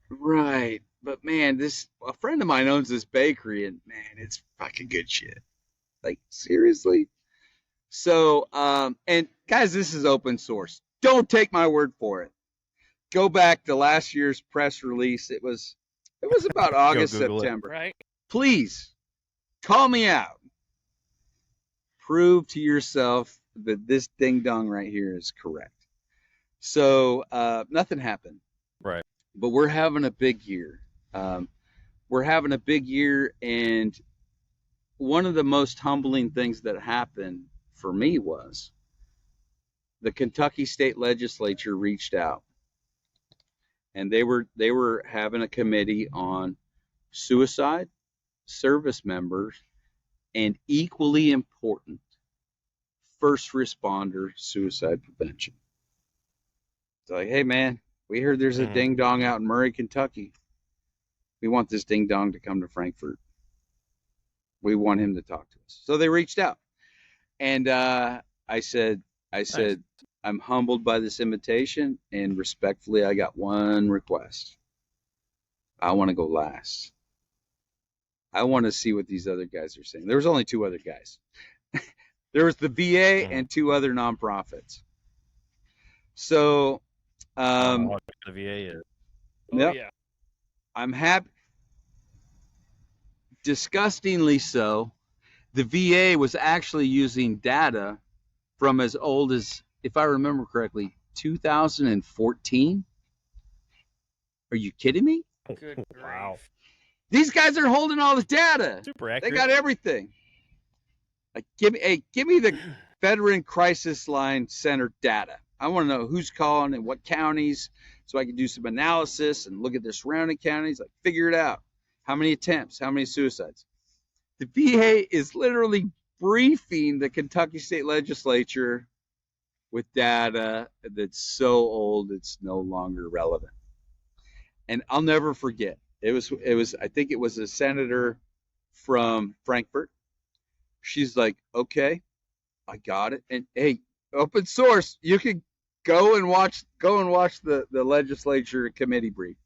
Right. But man, a friend of mine owns this bakery, and man, it's fucking good shit. Like, seriously. So, and guys, this is open source. Don't take my word for it. Go back to last year's press release. It was about August, September. Right. Please call me out. Prove to yourself that this ding dong right here is correct. So nothing happened. Right. But we're having a big year. We're having a big year, and one of the most humbling things that happened for me was the Kentucky State Legislature reached out, and they were having a committee on suicide, service members, and equally important, first responder suicide prevention. It's like, hey man, we heard there's a ding dong out in Murray, Kentucky. We want this ding dong to come to Frankfurt. We want him to talk to us. So they reached out, and I said, nice. I'm humbled by this invitation, and respectfully, I got one request. I want to go last. I want to see what these other guys are saying. There was only 2 other guys. There was the VA and 2 other nonprofits. So, the VA is. Yep. Yeah. I'm happy. Disgustingly so, the VA was actually using data from as old as, if I remember correctly, 2014. Are you kidding me? Good Wow. These guys are holding all the data. Super accurate. They got everything. Like, give me the Veteran Crisis Line Center data. I want to know who's calling and what counties, so I can do some analysis and look at the surrounding counties, like figure it out. How many attempts? How many suicides? The VA is literally briefing the Kentucky State Legislature with data that's so old it's no longer relevant. And I'll never forget. It was I think it was a senator from Frankfurt. She's like, okay, I got it. And hey, open source, you can go and watch the legislature committee brief.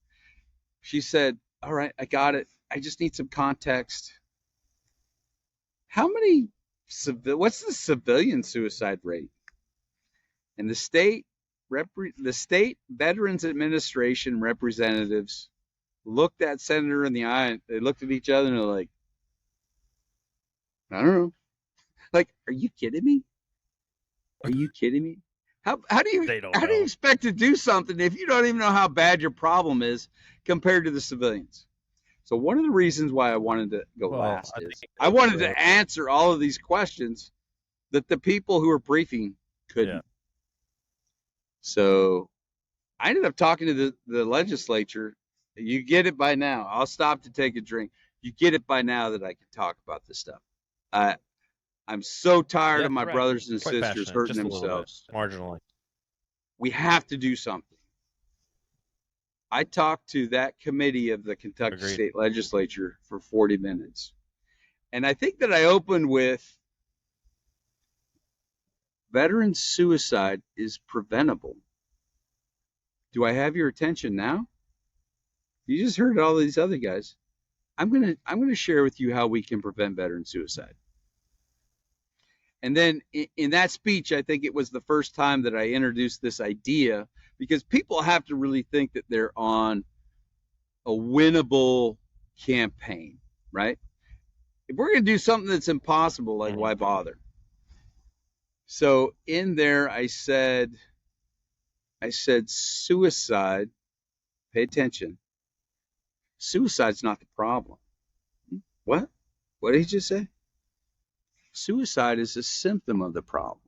She said, all right, I got it. I just need some context. What's the civilian suicide rate? And the state Veterans Administration representatives looked that senator in the eye, and they looked at each other and they're like, I don't know. Like, are you kidding me? Are you kidding me? How do you They don't how do you know. expect to do something if you don't even know how bad your problem is compared to the civilians? So one of the reasons why I wanted to go Well, last I is think I wanted to answer all of these questions that the people who were briefing couldn't. Yeah. So I ended up talking to the legislature. You get it by now. I'll stop to take a drink. You get it by now that I can talk about this stuff. I'm so tired Yeah, of my right. brothers and quite sisters passionate, hurting just a little bit, themselves. marginally. We have to do something. I talked to that committee of the Kentucky Agreed. State Legislature for 40 minutes. And I think that I opened with veteran suicide is preventable. Do I have your attention now? You just heard all these other guys. I'm gonna share with you how we can prevent veteran suicide. And then in that speech, I think it was the first time that I introduced this idea, because people have to really think that they're on a winnable campaign, right? If we're going to do something that's impossible, like why bother? So in there, I said suicide. Pay attention. Suicide's not the problem. What? What did he just say? Suicide is a symptom of the problem.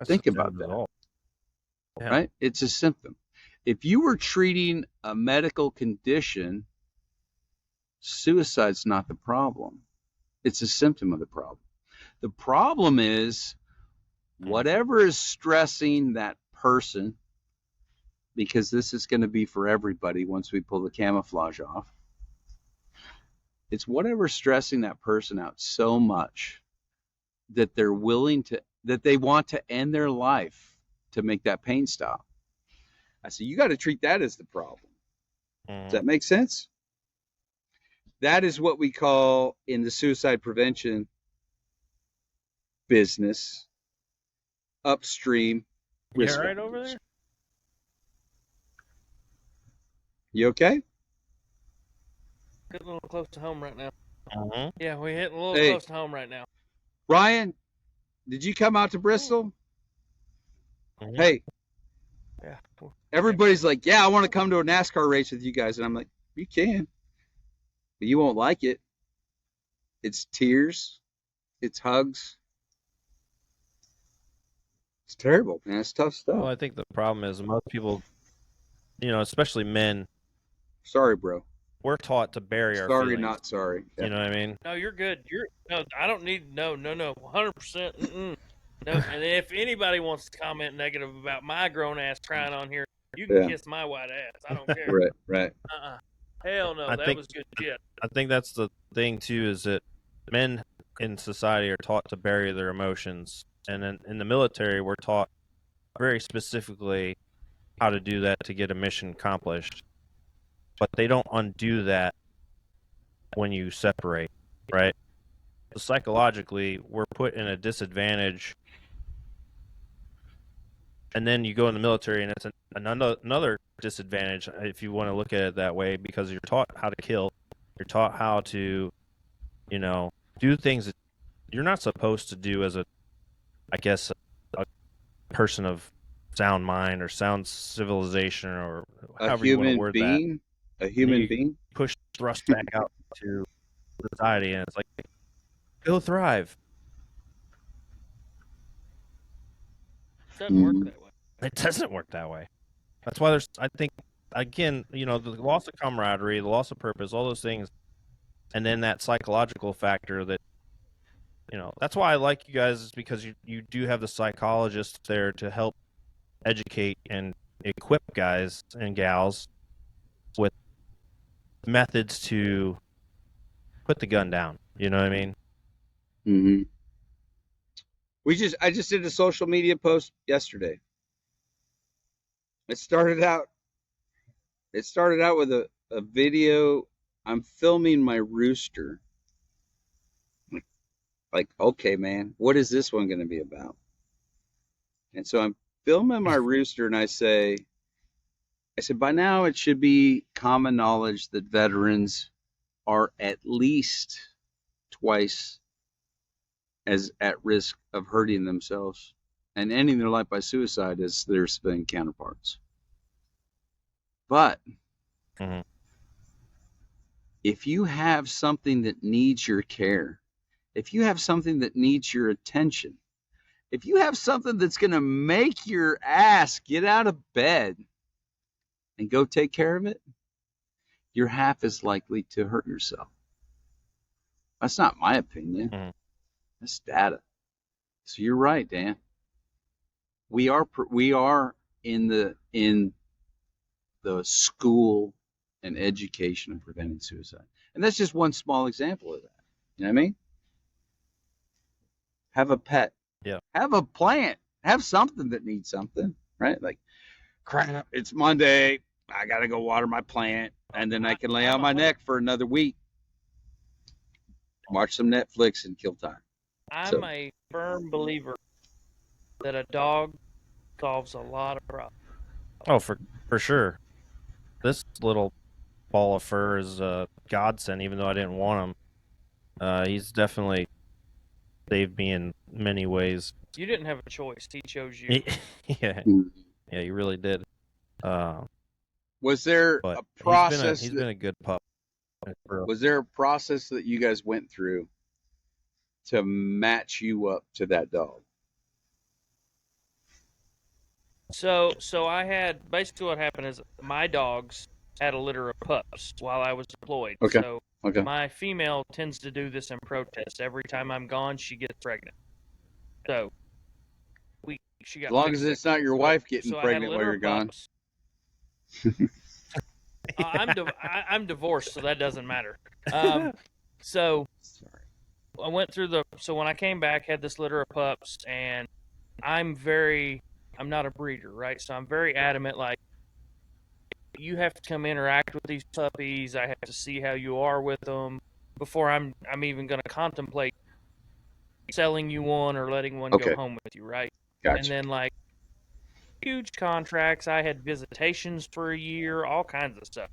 Think about that. Yeah. Right? It's a symptom. If you were treating a medical condition, suicide's not the problem. It's a symptom of the problem. The problem is whatever is stressing that person, because this is going to be for everybody once we pull the camouflage off. It's whatever's stressing that person out so much that they're willing to, that they want to end their life to make that pain stop. I said, you got to treat that as the problem. Does that make sense? That is what we call in the suicide prevention business upstream risk. You all right over there? You okay? Getting a little close to home right now. Mm-hmm. Yeah, we're hitting a little Hey. close to home right now. Ryan, did you come out to Bristol? Mhm. Hey, Yeah. everybody's like, yeah, I want to come to a NASCAR race with you guys. And I'm like, you can, but you won't like it. It's tears. It's hugs. It's terrible, man. It's tough stuff. Well, I think the problem is most people, especially men, Sorry, bro. we're taught to bury our Sorry, feelings. not sorry. You know what I mean? No, you're good. No. I don't need. No. 100%. No. And if anybody wants to comment negative about my grown ass crying on here, you can kiss my white ass. I don't care. Right. Hell no. That was good shit. I think that's the thing too, is that men in society are taught to bury their emotions, and in the military, we're taught very specifically how to do that to get a mission accomplished. But they don't undo that when you separate, right? So psychologically, we're put in a disadvantage, and then you go in the military, and it's another disadvantage if you want to look at it that way, because you're taught how to kill, you're taught how to, do things that you're not supposed to do as a person of sound mind or sound civilization, or however you want to word that. A human being. Push thrust back out to society, and it's like, go thrive. It doesn't work that way. It doesn't work that way. That's why I think, again, the loss of camaraderie, the loss of purpose, all those things, and then that psychological factor that, that's why I like you guys, is because you do have the psychologists there to help educate and equip guys and gals with methods to put the gun down. You know what I mean? Mm-hmm. I just did a social media post yesterday. It started out with a video. I'm filming my rooster. Like, okay, man, what is this one going to be about? And so I'm filming my rooster, and I said, by now it should be common knowledge that veterans are at least twice as at risk of hurting themselves and ending their life by suicide as their civilian counterparts. But Mhm. if you have something that needs your care, if you have something that needs your attention, if you have something that's going to make your ass get out of bed and go take care of it, you're half as likely to hurt yourself. That's not my opinion. Mhm. That's data. So you're right, Dan. We are in the school and education of preventing suicide, and that's just one small example of that. You know what I mean? Have a pet. Yeah. Have a plant. Have something that needs something, right? Like, crap, it's Monday. I got to go water my plant, and then I can lay on my neck for another week, watch some Netflix, and kill time. I'm a firm believer that a dog solves a lot of problems. Oh, for sure. This little ball of fur is a godsend, even though I didn't want him. He's definitely saved me in many ways. You didn't have a choice. He chose you. Yeah, he really did. Was there But a process? He's been a good pup. Was there a process that you guys went through to match you up to that dog? So I had basically what happened is my dogs had a litter of pups while I was deployed. Okay. So Okay. my female tends to do this in protest. Every time I'm gone, she gets pregnant. So she got. As long as it's not your wife getting so I had a pregnant while litter you're of gone. pups. I'm divorced, so that doesn't matter. So Sorry. I went through so when I came back, had this litter of pups, and I'm not a breeder, right? So I'm very adamant, like, you have to come interact with these puppies. I have to see how you are with them before I'm even going to contemplate selling you one or letting one Okay. go home with you, right? Gotcha. And then, like, huge contracts. I had visitations for a year, all kinds of stuff,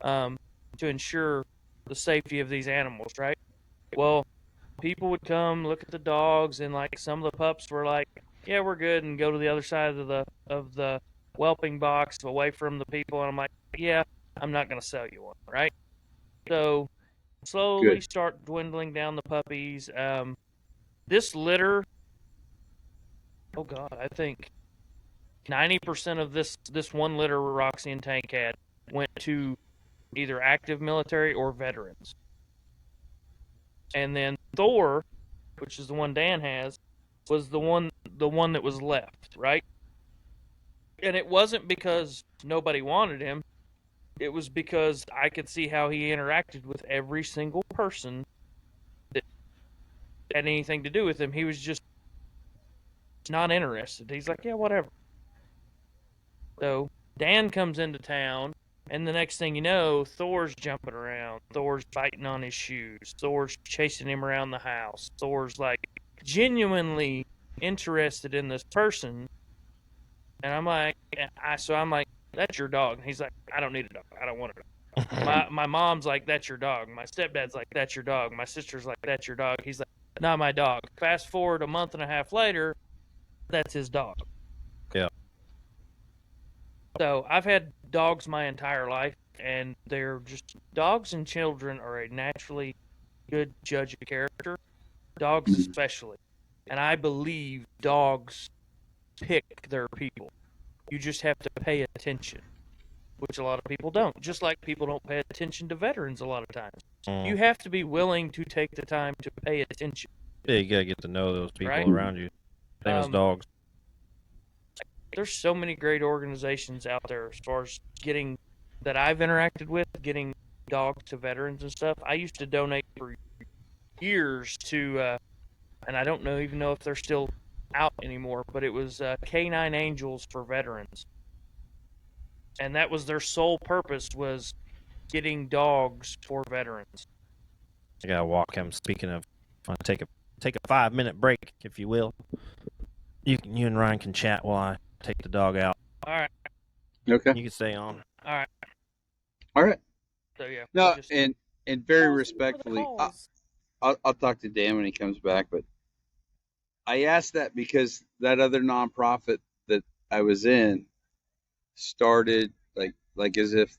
to ensure the safety of these animals, right? Well, people would come look at the dogs, and like some of the pups were like, "Yeah, we're good," and go to the other side of the whelping box, away from the people. And I'm like, "Yeah, I'm not gonna sell you one, right?" So slowly Good. start dwindling down the puppies. This litter, oh God, I think 90% of this one litter Roxy and Tank had went to either active military or veterans. And then Thor, which is the one Dan has, was the one that was left, right? And it wasn't because nobody wanted him. It was because I could see how he interacted with every single person that had anything to do with him. He was just not interested. He's like, yeah, whatever. So Dan comes into town, and the next thing you know, Thor's jumping around. Thor's biting on his shoes. Thor's chasing him around the house. Thor's like genuinely interested in this person. And I'm like, that's your dog. And he's like, I don't need a dog. I don't want a dog. My mom's like, that's your dog. My stepdad's like, that's your dog. My sister's like, that's your dog. He's like, not my dog. Fast forward a month and a half later, that's his dog. Yeah. So I've had dogs my entire life, and they're just, dogs and children are a naturally good judge of character. Dogs especially. And I believe dogs pick their people. You just have to pay attention, which a lot of people don't. Just like people don't pay attention to veterans a lot of times. You have to be willing to take the time to pay attention. Yeah, you gotta get to know those people Right? around you. Same as dogs. There's so many great organizations out there as far as that I've interacted with, getting dogs to veterans and stuff. I used to donate for years to, and I don't even know if they're still out anymore, but it was Canine Angels for Veterans. And that was their sole purpose, was getting dogs for veterans. I gotta walk him. Speaking of, I'll take a 5-minute break, if you will. You and Ryan can chat while I take the dog out. All right. Okay. You can stay on. All right. All right. So yeah. No, and very respectfully, I'll talk to Dan when he comes back, but I asked that because that other nonprofit that I was in started like as if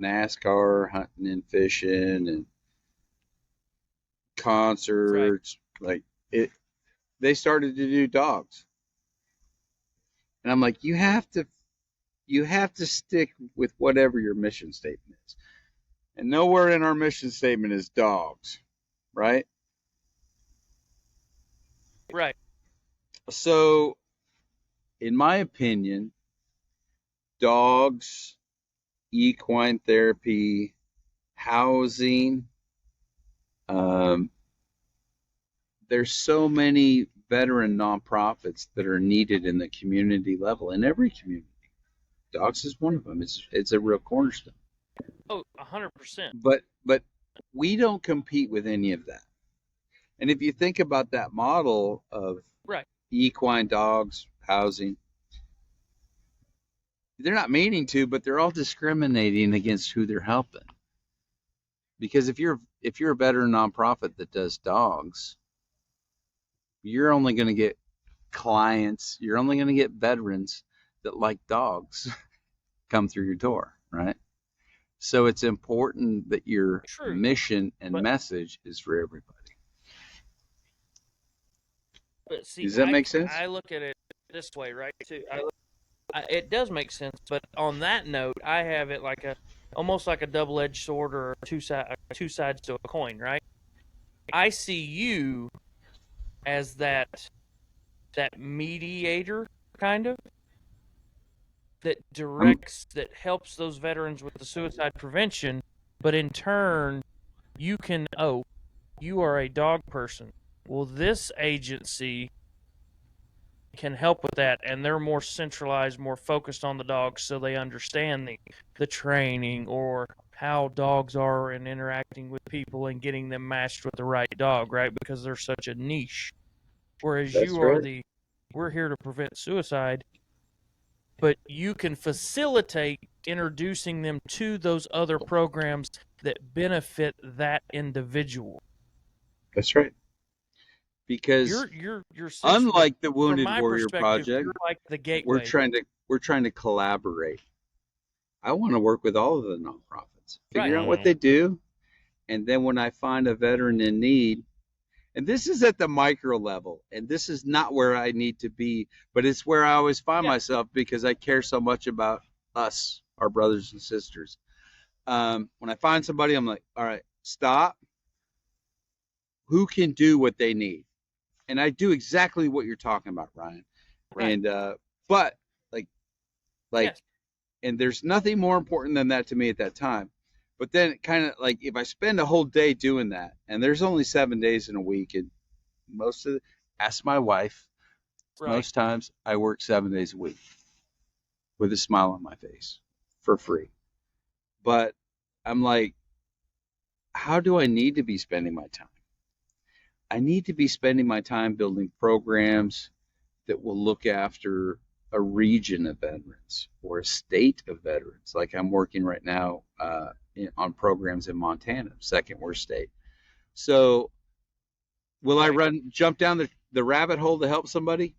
NASCAR, hunting and fishing and Right. concerts, like it. They started to do dogs, and I'm like, you have to stick with whatever your mission statement is, and nowhere in our mission statement is dogs, right? Right. So, in my opinion, dogs, equine therapy, housing. Um, there's so many veteran nonprofits that are needed in the community level, in every community. Dogs is one of them. It's a real cornerstone. Oh, 100%. But we don't compete with any of that. And if you think about that model of Right. equine dogs housing, they're not meaning to, but they're all discriminating against who they're helping. Because if you're a veteran nonprofit that does dogs, you're only going to get clients, you're only going to get veterans that like dogs come through your door, right? So it's important that your True. mission and But message is for everybody. see, Does that make sense? I look at it this way, right? Too. It does make sense, but on that note, I have it like almost like a double-edged sword or two sides to a coin, right? I see you as that mediator, kind of, that I'm directs, that helps those veterans with the suicide prevention, but in turn, you are a dog person. Well, this agency can help with that, and they're more centralized, more focused on the dogs, so they understand the training or how dogs are and interacting with people and getting them matched with the right dog, right? Because they're such a niche. Whereas That's you are right. we're here to prevent suicide, but you can facilitate introducing them to those other programs that benefit that individual. That's right. Because You're essentially, unlike the from Wounded my Warrior perspective, Project, you're like the we're gateway. trying to we're trying to collaborate. I want to work with all of the nonprofits, Right. figure out what they do, and then when I find a veteran in need, and this is at the micro level, and this is not where I need to be, but it's where I always find Yeah. myself because I care so much about us, our brothers and sisters. When I find somebody, I'm like, all right, stop. Who can do what they need? And I do exactly what you're talking about, Ryan. Right. And but like like Yes. and there's nothing more important than that to me at that time. But then kind of like if I spend a whole day doing that, and there's only 7 days in a week, and most of the, ask my wife, Right. most times I work 7 days a week with a smile on my face for free. But I'm like, how do I need to be spending my time? I need to be spending my time building programs that will look after a region of veterans or a state of veterans. Like I'm working right now on programs in Montana, second worst state. So will I Right. jump down the rabbit hole to help somebody?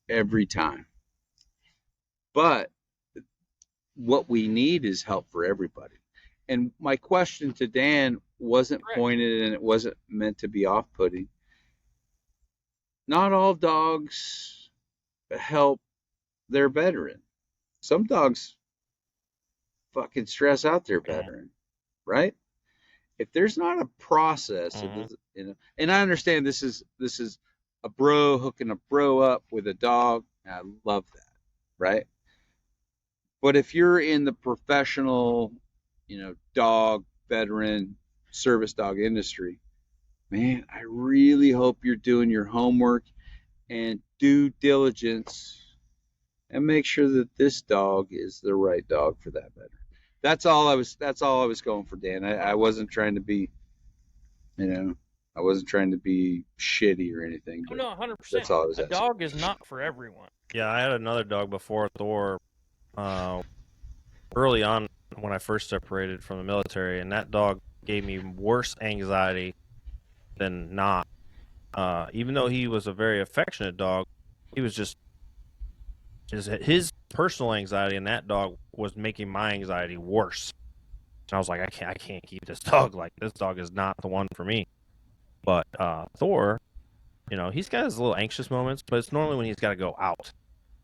Every time. But what we need is help for everybody. And my question to Dan wasn't Correct. pointed and it wasn't meant to be off putting. Not all dogs help their veteran. Some dogs fucking stress out their veteran, right? If there's not a process, Mm-hmm. and I understand this is a bro hooking a bro up with a dog. I love that, right? But if you're in the professional, dog veteran service dog industry, man, I really hope you're doing your homework and due diligence and make sure that this dog is the right dog for that veteran. That's all I was going for, Dan. I wasn't trying to be, you know, I wasn't trying to be shitty or anything, Oh but no, that's 100%. all I was A asking. dog is not for everyone. Yeah, I had another dog before Thor. Uh, Early on when I first separated from the military, and that dog gave me worse anxiety than not. even though he was a very affectionate dog, he was just his personal anxiety in that dog was making my anxiety worse. And I was like, I can't keep this dog. Like, this dog is not the one for me. But Thor, he's got his little anxious moments, but it's normally when he's got to go out.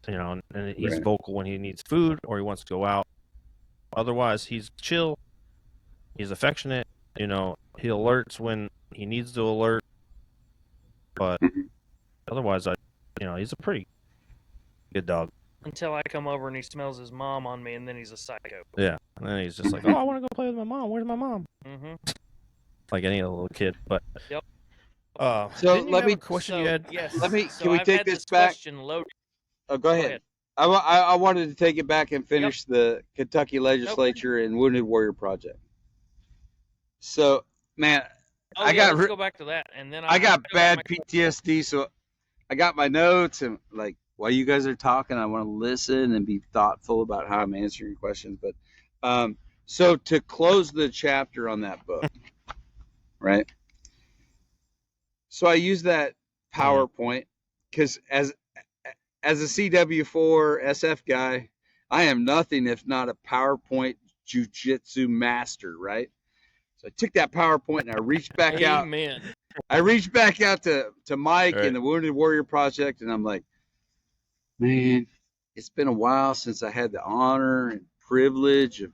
And he's Right. vocal when he needs food or he wants to go out. Otherwise, he's chill. He's affectionate. He alerts when he needs to alert. But otherwise, he's a pretty good dog. Until I come over and he smells his mom on me, and then he's a psycho. Yeah, and then he's just like, "Oh, I want to go play with my mom. Where's my mom?" Mm-hmm. Like any other little kid. But Yep. So didn't you let have me- a question So, you had? yes. Let me- So can we I've take had this back? question loaded. Oh, go ahead. I wanted to take it back and finish the Kentucky legislature and Wounded Warrior Project. So, man, Oh, I yeah, got let's go back to that, and then I got bad my- PTSD, so I got my notes, and like while you guys are talking, I want to listen and be thoughtful about how I'm answering questions. But so to close the chapter on that book, right? So I use that PowerPoint because as a CW4 SF guy, I am nothing if not a PowerPoint jujitsu master, right? So I took that PowerPoint and I reached back out. Amen. I reached back out to Mike Right. and the Wounded Warrior Project, and I'm like, man, it's been a while since I had the honor and privilege of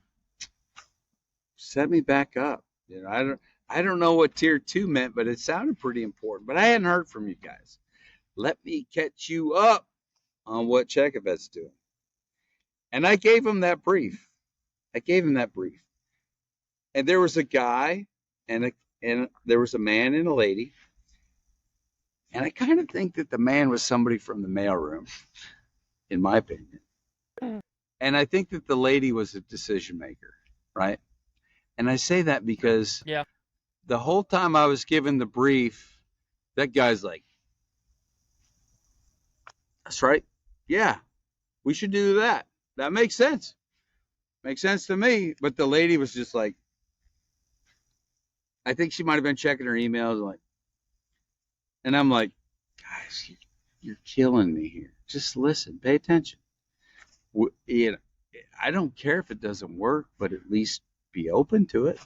set me back up. I don't know what tier 2 meant, but it sounded pretty important. But I hadn't heard from you guys. Let me catch you up on what Chekovet's doing. And I gave him that brief. And there was a guy and there was a man and a lady. And I kind of think that the man was somebody from the mailroom, in my opinion. And I think that the lady was a decision maker, right? And I say that because the whole time I was given the brief, that guy's like, that's right. Yeah, we should do that. That makes sense. Makes sense to me. But the lady was just like, I think she might have been checking her emails. And I'm like, guys, you're killing me here. Just listen, pay attention. I don't care if it doesn't work, but at least be open to it.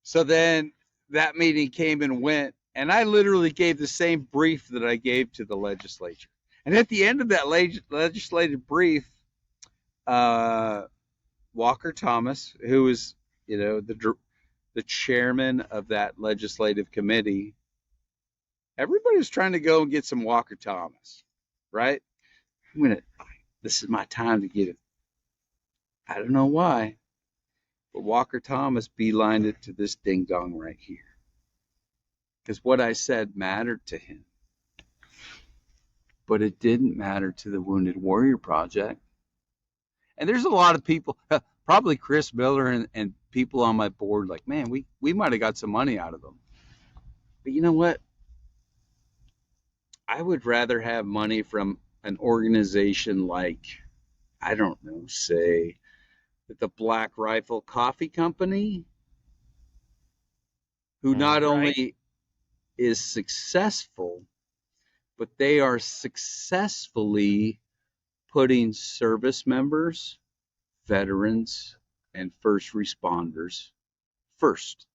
So then that meeting came and went, and I literally gave the same brief that I gave to the legislature. And at the end of that legislative brief, Walker Thomas, who was, the chairman of that legislative committee, everybody was trying to go and get some Walker Thomas, right? This is my time to get it. I don't know why, but Walker Thomas beelined it to this ding dong right here. Because what I said mattered to him. But it didn't matter to the Wounded Warrior Project. And there's a lot of people, probably Chris Miller and people on my board, like, man, we might have got some money out of them. But you know what? I would rather have money from an organization like, I don't know, say, the Black Rifle Coffee Company, who not only is successful, but they are successfully putting service members, veterans, and first responders first.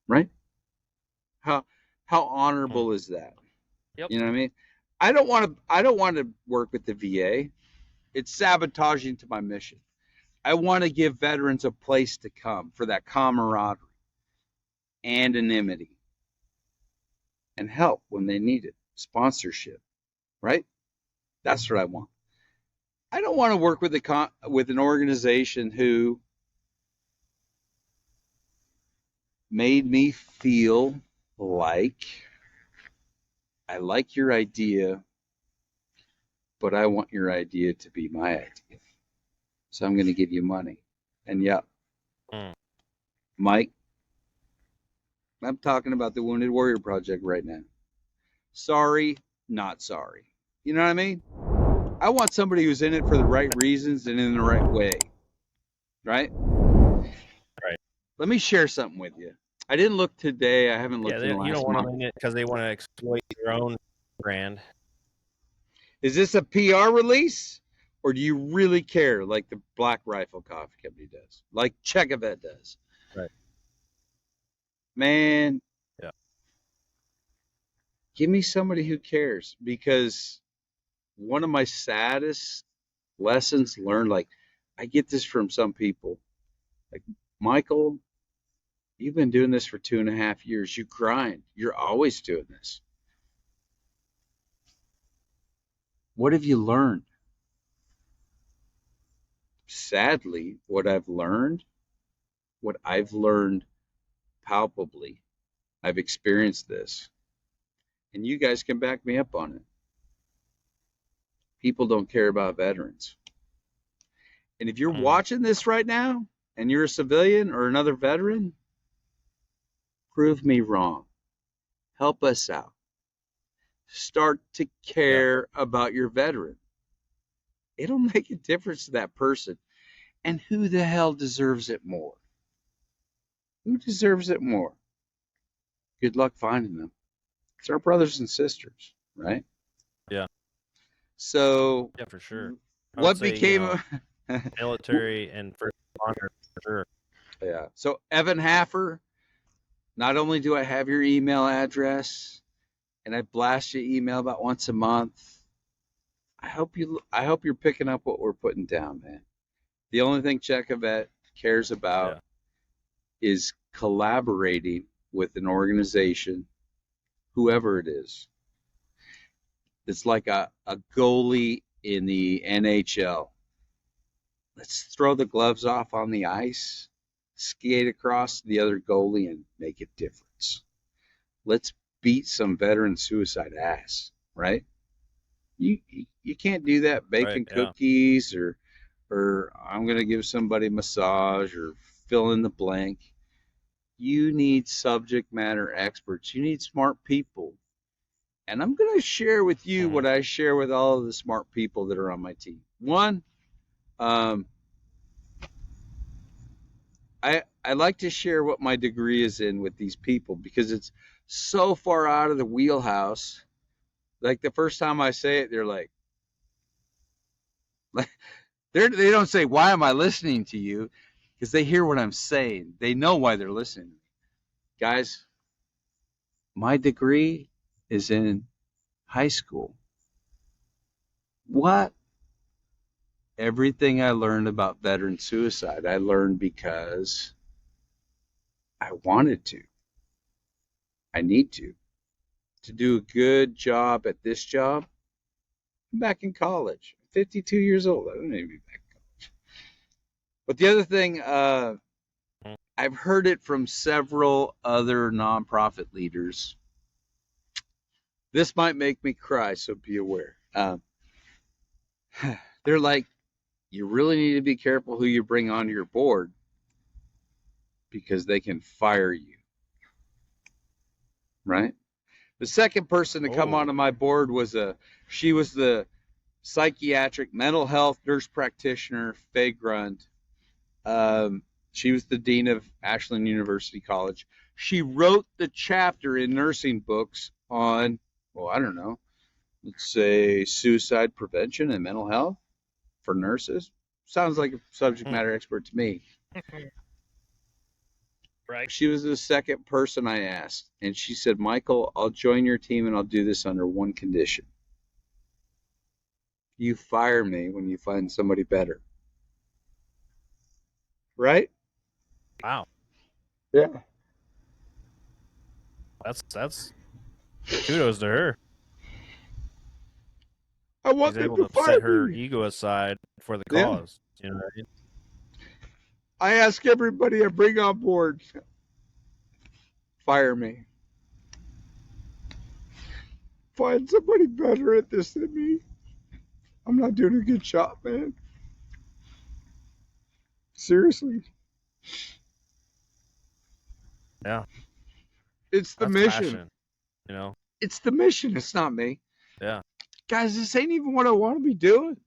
Right? How honorable is that? Yep. You know what I mean? I don't want to work with the VA. It's sabotaging to my mission. I want to give veterans a place to come for that camaraderie, anonymity, and help when they need it. Sponsorship, right? That's what I want. I don't want to work with an organization who made me feel like I like your idea, but I want your idea to be my idea. So I'm going to give you money. And Mike, I'm talking about the Wounded Warrior Project right now. Sorry, not sorry. You know what I mean? I want somebody who's in it for the right reasons and in the right way. Right? Right. Let me share something with you. I didn't look today. I haven't looked Yeah, in the you last don't want month. them in it because they want to exploit their own brand. Is this a PR release, or do you really care like the Black Rifle Coffee Company does, like Checovet does? Right. Man, Yeah. give me somebody who cares, because one of my saddest lessons learned, like I get this from some people, like, Michael, you've been doing this for 2.5 years. You grind. You're always doing this. What have you learned? Sadly, what I've learned palpably, I've experienced this, and you guys can back me up on it. People don't care about veterans. And if you're watching this right now and you're a civilian or another veteran, prove me wrong. Help us out. Start to care about your veteran. It'll make a difference to that person. And who the hell deserves it more? Who deserves it more? Good luck finding them. It's our brothers and sisters, right? Yeah. So, Yeah, for sure. What became military and first responder, for sure. Yeah. So, Evan Haffer, not only do I have your email address, and I blast you email about once a month, I hope you're picking up what we're putting down, man. The only thing Checovet cares about is collaborating with an organization, whoever it is. It's like a goalie in the NHL. Let's throw the gloves off on the ice, skate across the other goalie, and make a difference. Let's beat some veteran suicide ass, right? You can't do that baking cookies or I'm going to give somebody a massage or fill in the blank. You need subject matter experts. You need smart people. And I'm going to share with you what I share with all of the smart people that are on my team. One, I like to share what my degree is in with these people because it's so far out of the wheelhouse. Like the first time I say it, they're like they don't say, why am I listening to you? Because they hear what I'm saying. They know why they're listening. Guys, my degree is in high school. What? Everything I learned about veteran suicide, I learned because I wanted to. I need to. To do a good job at this job, I'm back in college. I'm 52 years old. I don't need to be back in college. But the other thing, I've heard it from several other nonprofit leaders. This might make me cry, so be aware. They're like, you really need to be careful who you bring onto your board because they can fire you. Right? The second person to come onto my board she was the psychiatric mental health nurse practitioner, Faye Grund. She was the dean of Ashland University College. She wrote the chapter in nursing books on, I don't know, let's say suicide prevention and mental health for nurses. Sounds like a subject matter expert to me. Right. She was the second person I asked, and she said, Michael, I'll join your team and I'll do this under one condition. You fire me when you find somebody better. Right? Wow. Yeah. That's kudos to her. I want She's them able to to set fire her me. ego aside for the cause. You know what I mean? I ask everybody I bring on board, fire me. Find somebody better at this than me. I'm not doing a good job, man. Seriously. Yeah. It's the That's mission. Passion, you know? It's the mission. It's not me. Yeah. Guys, this ain't even what I want to be doing.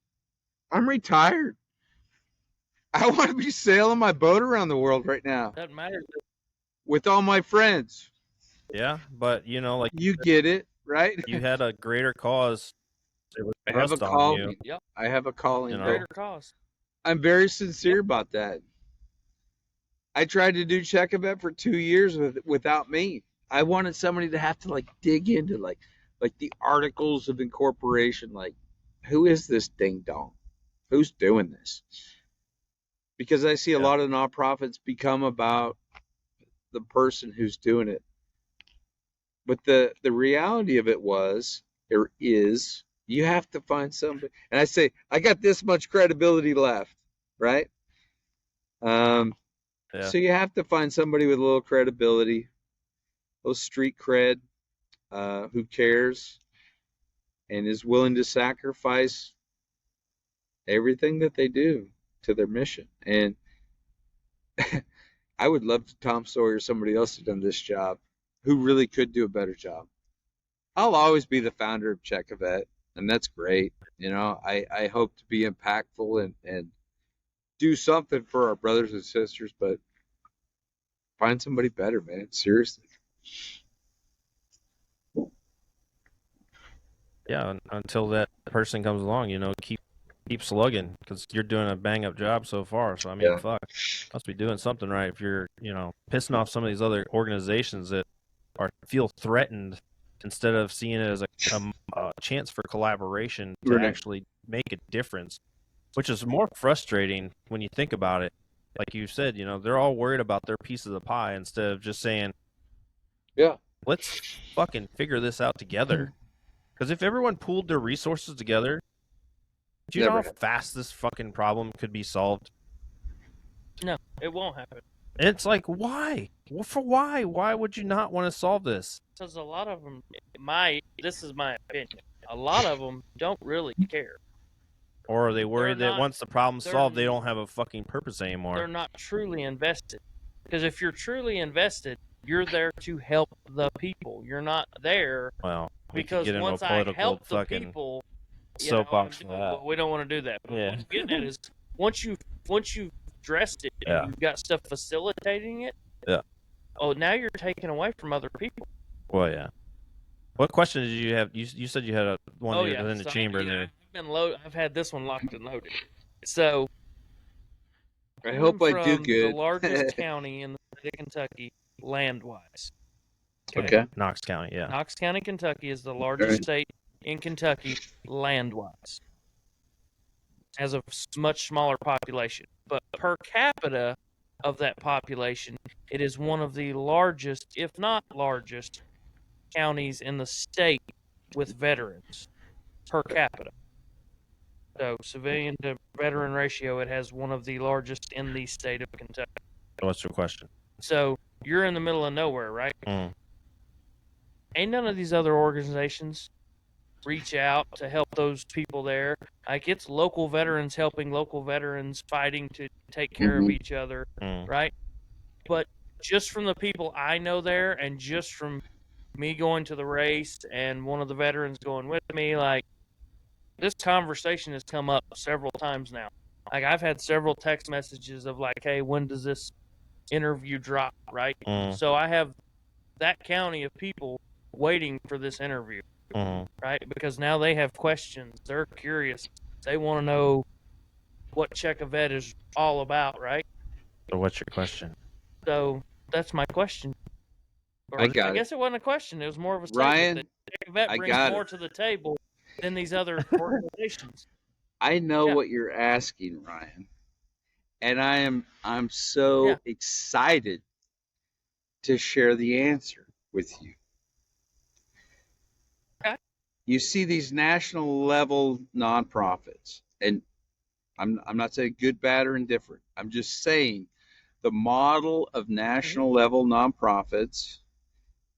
I'm retired. I want to be sailing my boat around the world right now. Doesn't matter. with all my friends. Yeah, but like You get it, right? you had a greater cause. It was I have a thrust on you. calling. Yep. I have a calling. Greater cause. I'm very sincere about that. I tried to do Checovet for 2 years without me. I wanted somebody to have to like dig into like the articles of incorporation. Like, who is this ding dong? Who's doing this? Because I see a lot of nonprofits become about the person who's doing it. But the reality of it is you have to find somebody. And I say I got this much credibility left, right? So you have to find somebody with a little credibility, a little street cred, who cares and is willing to sacrifice everything that they do to their mission. And I would love to Tom Sawyer somebody else had done this job who really could do a better job. I'll always be the founder of Checovet, and that's great. I hope to be impactful and do something for our brothers and sisters, but find somebody better, man. Seriously. Yeah, until that person comes along, keep slugging because you're doing a bang up job so far. So I mean, fuck, must be doing something right if you're pissing off some of these other organizations that feel threatened instead of seeing it as a chance for collaboration to actually make a difference, which is more frustrating when you think about it. Like you said, they're all worried about their piece of the pie instead of just saying, yeah, let's fucking figure this out together. Because if everyone pooled their resources together, do you know how fast this fucking problem could be solved? No, it won't happen. And it's like, why? Well, for why? Why would you not want to solve this? Because a lot of them, this is my opinion, a lot of them don't really care. Or are they worried that once the problem's solved, they don't have a fucking purpose anymore? They're not truly invested. Because if you're truly invested, you're there to help the people. You're not there. Well, because once I help the people, soapbox for that. We don't want to do that. But what I'm getting at is once you've addressed it, and you've got stuff facilitating it. Yeah. Oh, now you're taking away from other people. Well, yeah. What question did you have? You said you had one in the chamber there. I've had this one locked and loaded. So I hope I do good. The largest county in the state of Kentucky, land-wise. Okay. Knox County, yeah. Knox County, Kentucky is the largest state in Kentucky, land-wise. Has a much smaller population. But per capita of that population, it is one of the largest, if not largest, counties in the state with veterans per capita. So, civilian to veteran ratio, it has one of the largest in the state of Kentucky. What's your question? So, you're in the middle of nowhere, right? Mm. Ain't none of these other organizations reach out to help those people there. Like, it's local veterans helping local veterans fighting to take care of each other, right? But just from the people I know there and just from me going to the race and one of the veterans going with me, like, this conversation has come up several times now. Like, I've had several text messages of like, hey, when does this interview drop, right? So I have that county of people waiting for this interview, right? Because now they have questions. They're curious. They want to know what Checovet is all about, right? So what's your question? So that's my question. Or I guess it wasn't a question. It was more of a statement. Ryan, Checovet brings more to the table than these other organizations. I know what you're asking, Ryan. And I'm so excited to share the answer with you. Okay. You see these national level nonprofits, and I'm not saying good, bad, or indifferent. I'm just saying the model of national level nonprofits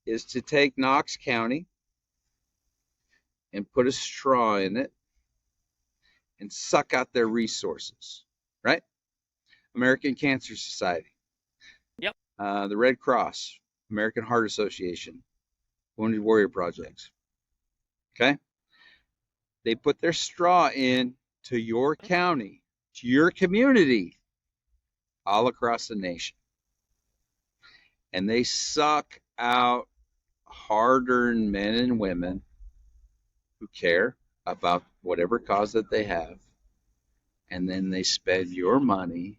is to take Knox County and put a straw in it and suck out their resources, right? American Cancer Society. Yep. The Red Cross, American Heart Association, Wounded Warrior Projects. Okay? They put their straw in to your county, to your community, all across the nation. and they suck out hard-earned men and women who care about whatever cause that they have, and then they spend your money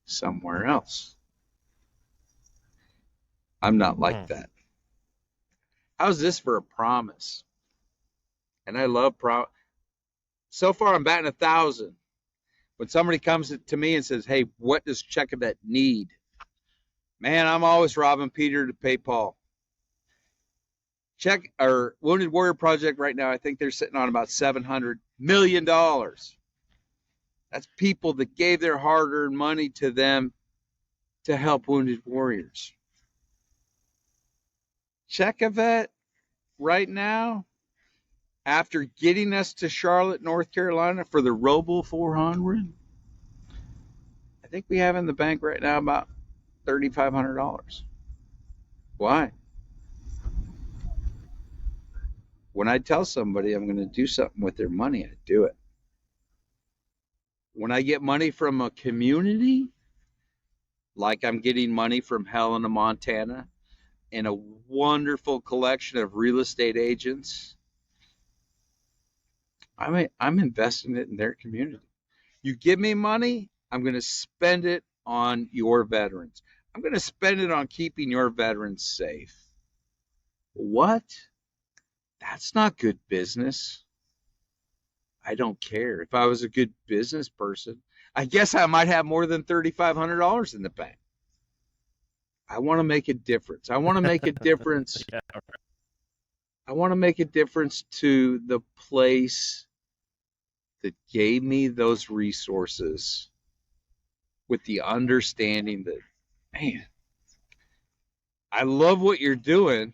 somewhere else. I'm not like that. How's this for a promise? And I love so far I'm batting 1,000. When somebody comes to me and says, hey, what does Check a Vet need? Man, I'm always robbing Peter to pay Paul. Wounded Warrior Project right now, I think they're sitting on about $700 million. That's people that gave their hard-earned money to them to help wounded warriors. Check a Vet right now, after getting us to Charlotte, North Carolina for the Robo 400, I think we have in the bank right now about $3,500. Why? When I tell somebody I'm going to do something with their money, I do it. When I get money from a community, like I'm getting money from Helena, Montana, and a wonderful collection of real estate agents, I'm investing it in their community. You give me money, I'm going to spend it on your veterans. I'm going to spend it on keeping your veterans safe. What? That's not good business. I don't care. If I was a good business person, I guess I might have more than $3,500 in the bank. I want to make a difference. I want to make a difference. Yeah. I want to make a difference to the place that gave me those resources with the understanding that, man, I love what you're doing.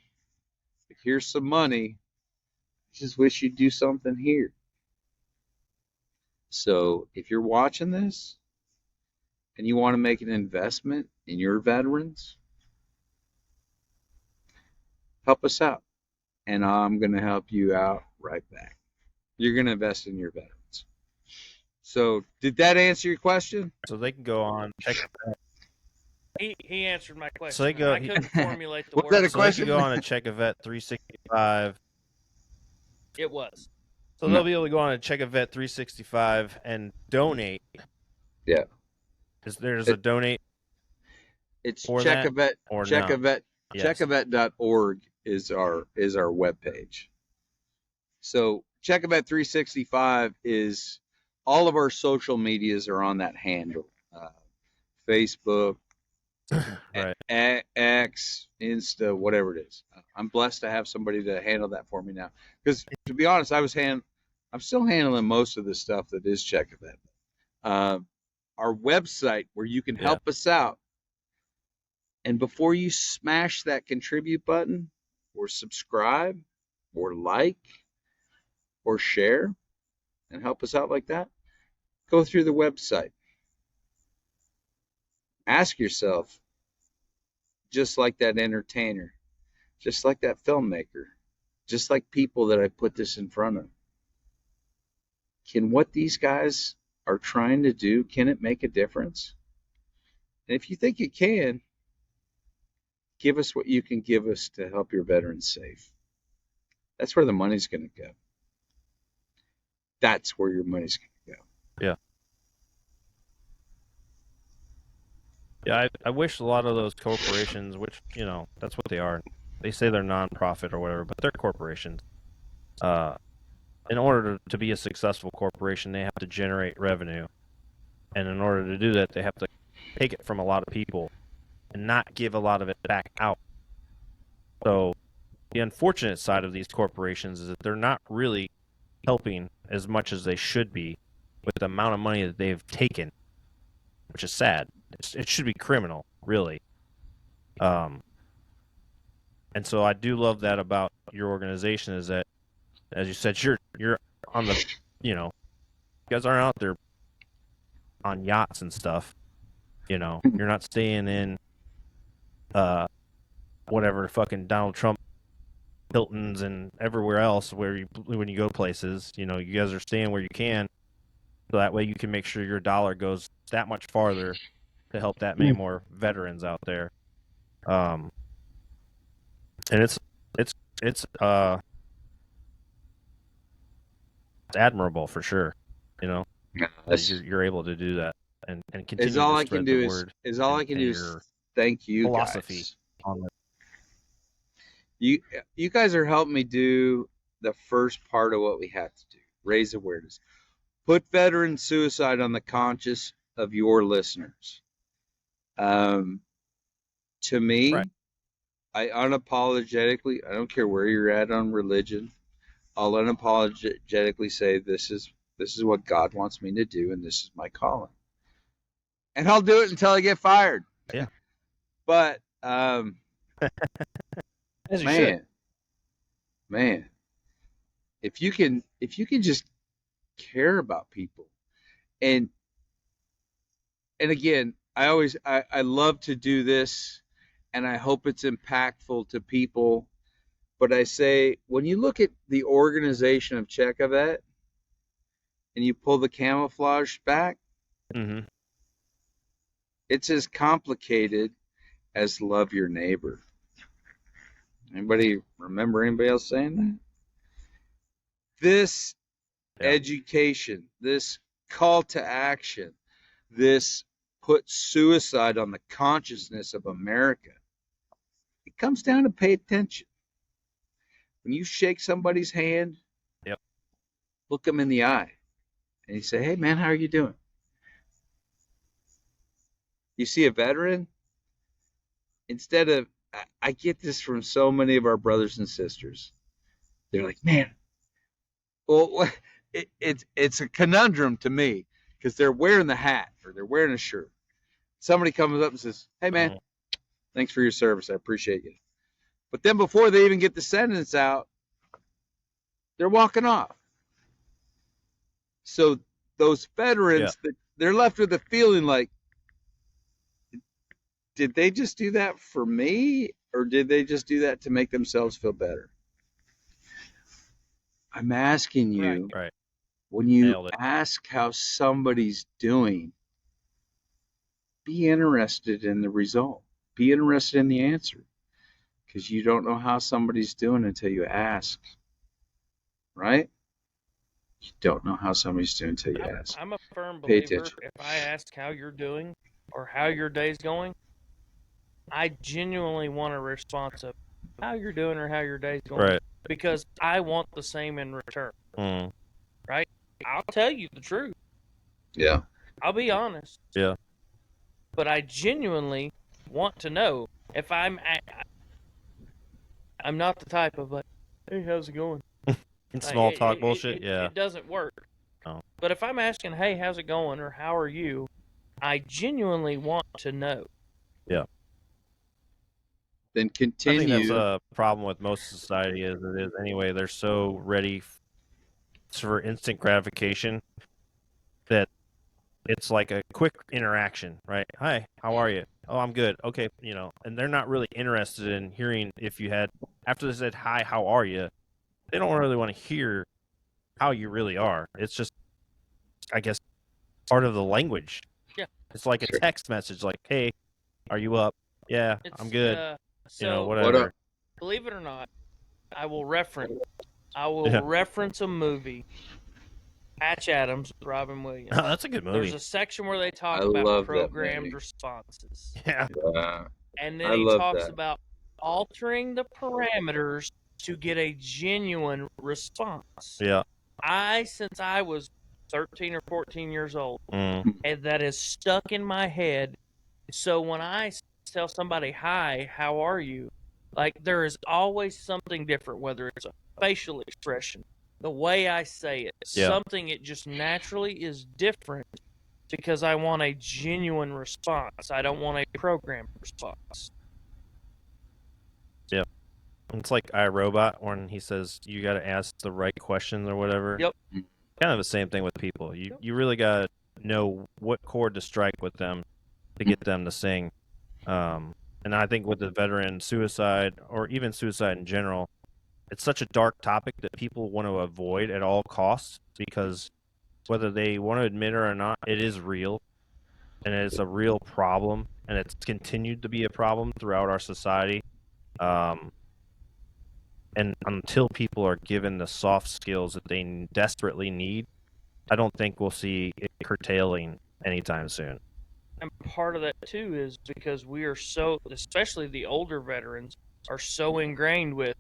Here's some money. I just wish you'd do something here. So if you're watching this and you want to make an investment in your veterans, help us out. And I'm going to help you out right back. You're going to invest in your veterans. So did that answer your question? So they can go on check. He answered my question. So they go. I couldn't formulate the Was word. that a So they question? can go on and check a vet 365. It was. So they'll be able to go on and check a vet 365 and donate. Yeah. There's a donate. It's for Check a that Vet. or Check no? a Vet. Yes. Checkavet.org is our webpage. So Check a Vet 365 is all of our social medias are on that handle. Facebook, Right. X, Insta, whatever it is. I'm blessed to have somebody to handle that for me now. Because to be honest, I'm still handling most of the stuff that is Check a Vet. Our website where you can help us out. And before you smash that contribute button or subscribe or like or share and help us out like that, go through the website. Ask yourself, just like that entertainer, just like that filmmaker, just like people that I put this in front of, can what these guys are trying to do, can it make a difference? And if you think it can, give us what you can give us to help your veterans safe. That's where the money's going to go. That's where your money's going to go. Yeah. Yeah, I wish a lot of those corporations, which, that's what they are. They say they're non-profit or whatever, but they're corporations. In order to be a successful corporation, they have to generate revenue. And in order to do that, they have to take it from a lot of people and not give a lot of it back out. So the unfortunate side of these corporations is that they're not really helping as much as they should be with the amount of money that they've taken, which is sad. It should be criminal, really. And so I do love that about your organization is that, as you said, you're on the, you guys aren't out there on yachts and stuff. You're not staying in whatever fucking Donald Trump Hiltons and everywhere else when you go places. You guys are staying where you can, so that way you can make sure your dollar goes that much farther to help that many more veterans out there. And it's admirable for sure. You know, that you're able to do that and continue to spread the word. All I can do is your thank you philosophy guys. on it. You guys are helping me do the first part of what we have to do: raise awareness, put veteran suicide on the conscience of your listeners. To me, Right. I unapologetically, I don't care where you're at on religion, I'll unapologetically say this is what God wants me to do, and this is my calling, and I'll do it until I get fired. Yeah. But As you man, should. if you can just care about people, and again, I love to do this, and I hope it's impactful to people. But I say, when you look at the organization of Checavet and you pull the camouflage back, Mm-hmm. it's as complicated as love your neighbor. Anybody remember anybody else saying that? This education, this call to action, this put suicide on the consciousness of America, it comes down to pay attention. When you shake somebody's hand, look them in the eye, and you say, "Hey, man, how are you doing?" You see a veteran, instead of, I get this from so many of our brothers and sisters. They're like, "Man, well, it's a conundrum to me because they're wearing the hat or they're wearing a shirt. Somebody comes up and says, 'Hey, man, thanks for your service. I appreciate you.' But then before they even get the sentence out, they're walking off. So those veterans, they're left with a feeling like, did they just do that for me, or did they just do that to make themselves feel better? I'm asking you, when you ask how somebody's doing, be interested in the result. Be interested in the answer, because you don't know how somebody's doing until you ask, right? You don't know how somebody's doing until you ask. I'm a firm believer. If I ask how you're doing or how your day's going, I genuinely want a response of how you're doing or how your day's going, because I want the same in return. Right? I'll tell you the truth. Yeah. I'll be honest. Yeah. But I genuinely want to know if I'm not the type of like, "Hey, how's it going?" It's small talk bullshit. It doesn't work. No. But if I'm asking, "Hey, how's it going?" or "How are you?" I genuinely want to know. Yeah. Then continue. I think that's a problem with most society as it is anyway. They're so ready for instant gratification that it's like a quick interaction, right? "Hi, how are you?" "Oh, I'm good." "Okay," and they're not really interested in hearing if you had, after they said, "Hi, how are you?" They don't really want to hear how you really are. It's just, I guess, part of the language. Yeah. It's like a text message, like, "Hey, are you up?" "Yeah, I'm good." Whatever. Believe it or not, I will reference a movie, Patch Adams with Robin Williams. Oh, that's a good movie. There's a section where they talk about programmed responses. Yeah. And then he talks about altering the parameters to get a genuine response. Yeah. Since I was 13 or 14 years old, and that is stuck in my head. So when I tell somebody, "Hi, how are you?" like, there is always something different, whether it's a facial expression, the way I say it, something, it just naturally is different, because I want a genuine response. I don't want a programmed response. Yeah. It's like iRobot when he says you got to ask the right questions or whatever. Yep. Kind of the same thing with people. You really got to know what chord to strike with them to get them to sing. And I think with the veteran suicide, or even suicide in general, it's such a dark topic that people want to avoid at all costs, because whether they want to admit it or not, it is real, and it's a real problem, and it's continued to be a problem throughout our society. And until people are given the soft skills that they desperately need, I don't think we'll see it curtailing anytime soon. And part of that too is because we are so, especially the older veterans, are so ingrained with,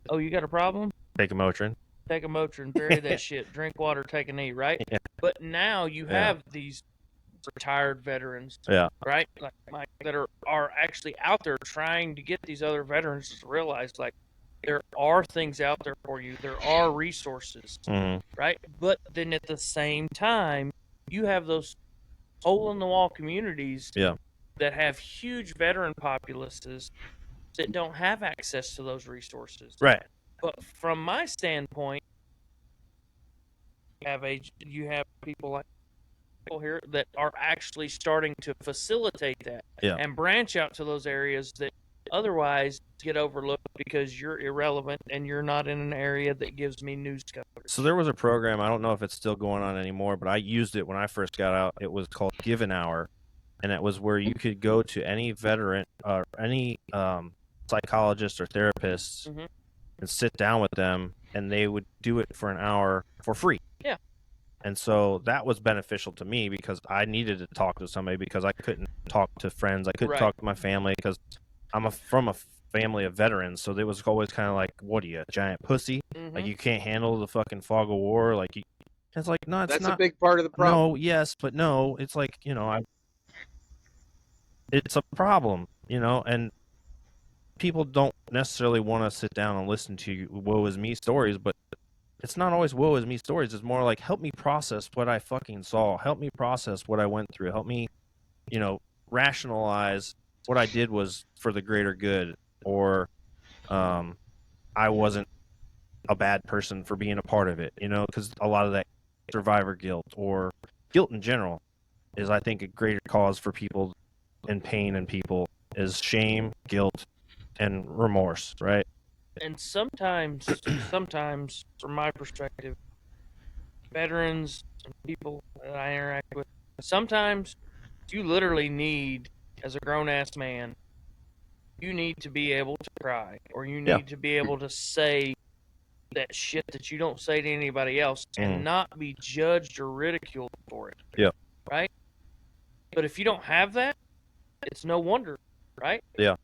oh, you got a problem? Take a Motrin. Take a Motrin, bury that shit, drink water, take a knee, right? Yeah. But now you have these retired veterans, right? Like Mike, that are actually out there trying to get these other veterans to realize, like, there are things out there for you. There are resources, right? But then at the same time, you have those hole-in-the-wall communities that have huge veteran populaces that don't have access to those resources. Right. But from my standpoint, you have people like people here that are actually starting to facilitate that and branch out to those areas that otherwise get overlooked because you're irrelevant and you're not in an area that gives me news coverage. So there was a program, I don't know if it's still going on anymore, but I used it when I first got out. It was called Give an Hour, and it was where you could go to any veteran or any psychologist or therapist and sit down with them, and they would do it for an hour for free. Yeah. And so that was beneficial to me because I needed to talk to somebody because I couldn't talk to friends. I couldn't talk to my family because I'm from a family of veterans. So it was always kind of like, what are you, a giant pussy? Like you can't handle the fucking fog of war? Like it's like, no, it's That's not. a big part of the problem. No, yes, but no. It's like, it's a problem, and people don't necessarily want to sit down and listen to woe is me stories, but it's not always woe is me stories. It's more like, help me process what I fucking saw. Help me process what I went through. Help me, rationalize what I did was for the greater good, or I wasn't a bad person for being a part of it, because a lot of that survivor guilt or guilt in general is, I think, a greater cause for people and pain in people is shame, guilt, and remorse, right? And sometimes, from my perspective, veterans and people that I interact with, sometimes you literally need, as a grown-ass man, you need to be able to cry, or you need to be able to say that shit that you don't say to anybody else and not be judged or ridiculed for it. Yeah. Right? But if you don't have that, it's no wonder, right? Yeah.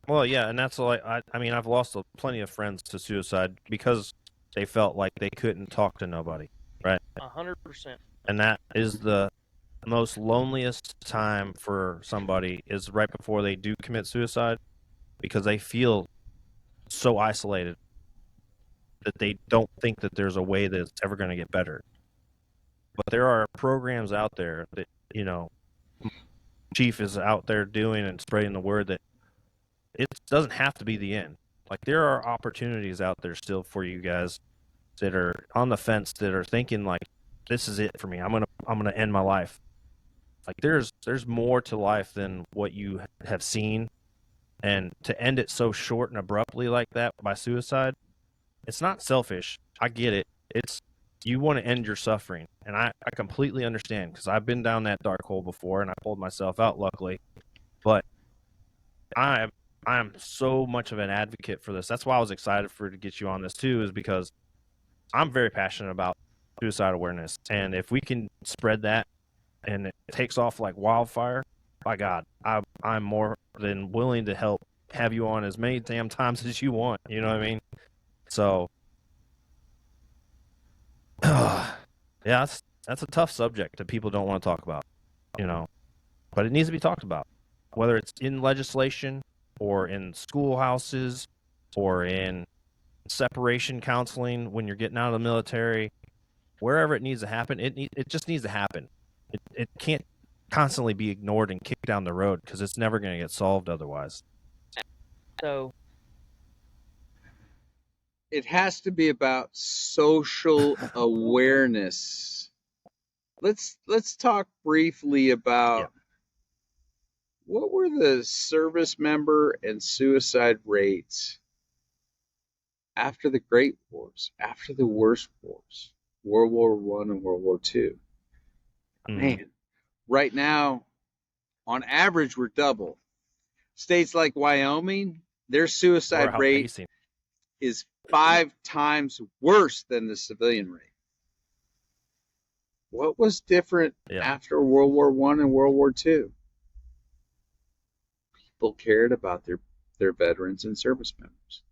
Well, yeah, and that's like, I mean, I've lost plenty of friends to suicide because they felt like they couldn't talk to nobody, right? 100%. And that is the most loneliest time for somebody, is right before they do commit suicide, because they feel so isolated that they don't think that there's a way that it's ever going to get better. But there are programs out there that, Chief is out there doing and spreading the word that it doesn't have to be the end. Like, there are opportunities out there still for you guys that are on the fence, that are thinking like, this is it for me. I'm gonna end my life. Like, there's more to life than what you have seen, and to end it so short and abruptly like that by suicide, it's not selfish. I get it. It's, you want to end your suffering, and I completely understand, because I've been down that dark hole before and I pulled myself out, luckily. But I'm so much of an advocate for this. That's why I was excited to get you on this too, is because I'm very passionate about suicide awareness, and if we can spread that and it takes off like wildfire, by God, I'm more than willing to help have you on as many damn times as you want. You know what I mean? So, yeah, that's a tough subject that people don't want to talk about, but it needs to be talked about, whether it's in legislation or in schoolhouses or in separation counseling when you're getting out of the military, wherever it needs to happen. It just needs to happen. It can't constantly be ignored and kicked down the road, because it's never going to get solved otherwise. So it has to be about social awareness. Let's talk briefly about what were the service member and suicide rates after the Great Wars, after the worst wars, World War I and World War II. Man, right now, on average were double. States like Wyoming, their suicide rate is 5 times worse than the civilian rate. What was different after World War I and World War II? People cared about their veterans and service members.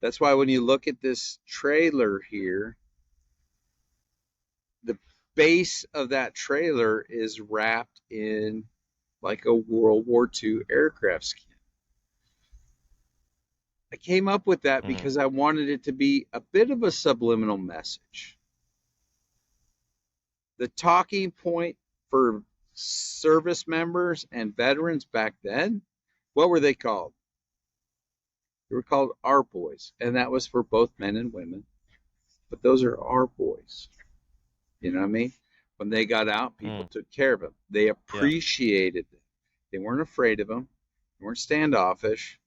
That's why when you look at this trailer here, the base of that trailer is wrapped in like a World War II aircraft skin. I came up with that because I wanted it to be a bit of a subliminal message. The talking point for service members and veterans back then, what were they called? They were called our boys, and that was for both men and women. But those are our boys. You know what I mean? When they got out, people took care of them. They appreciated them. They weren't afraid of them. They weren't standoffish.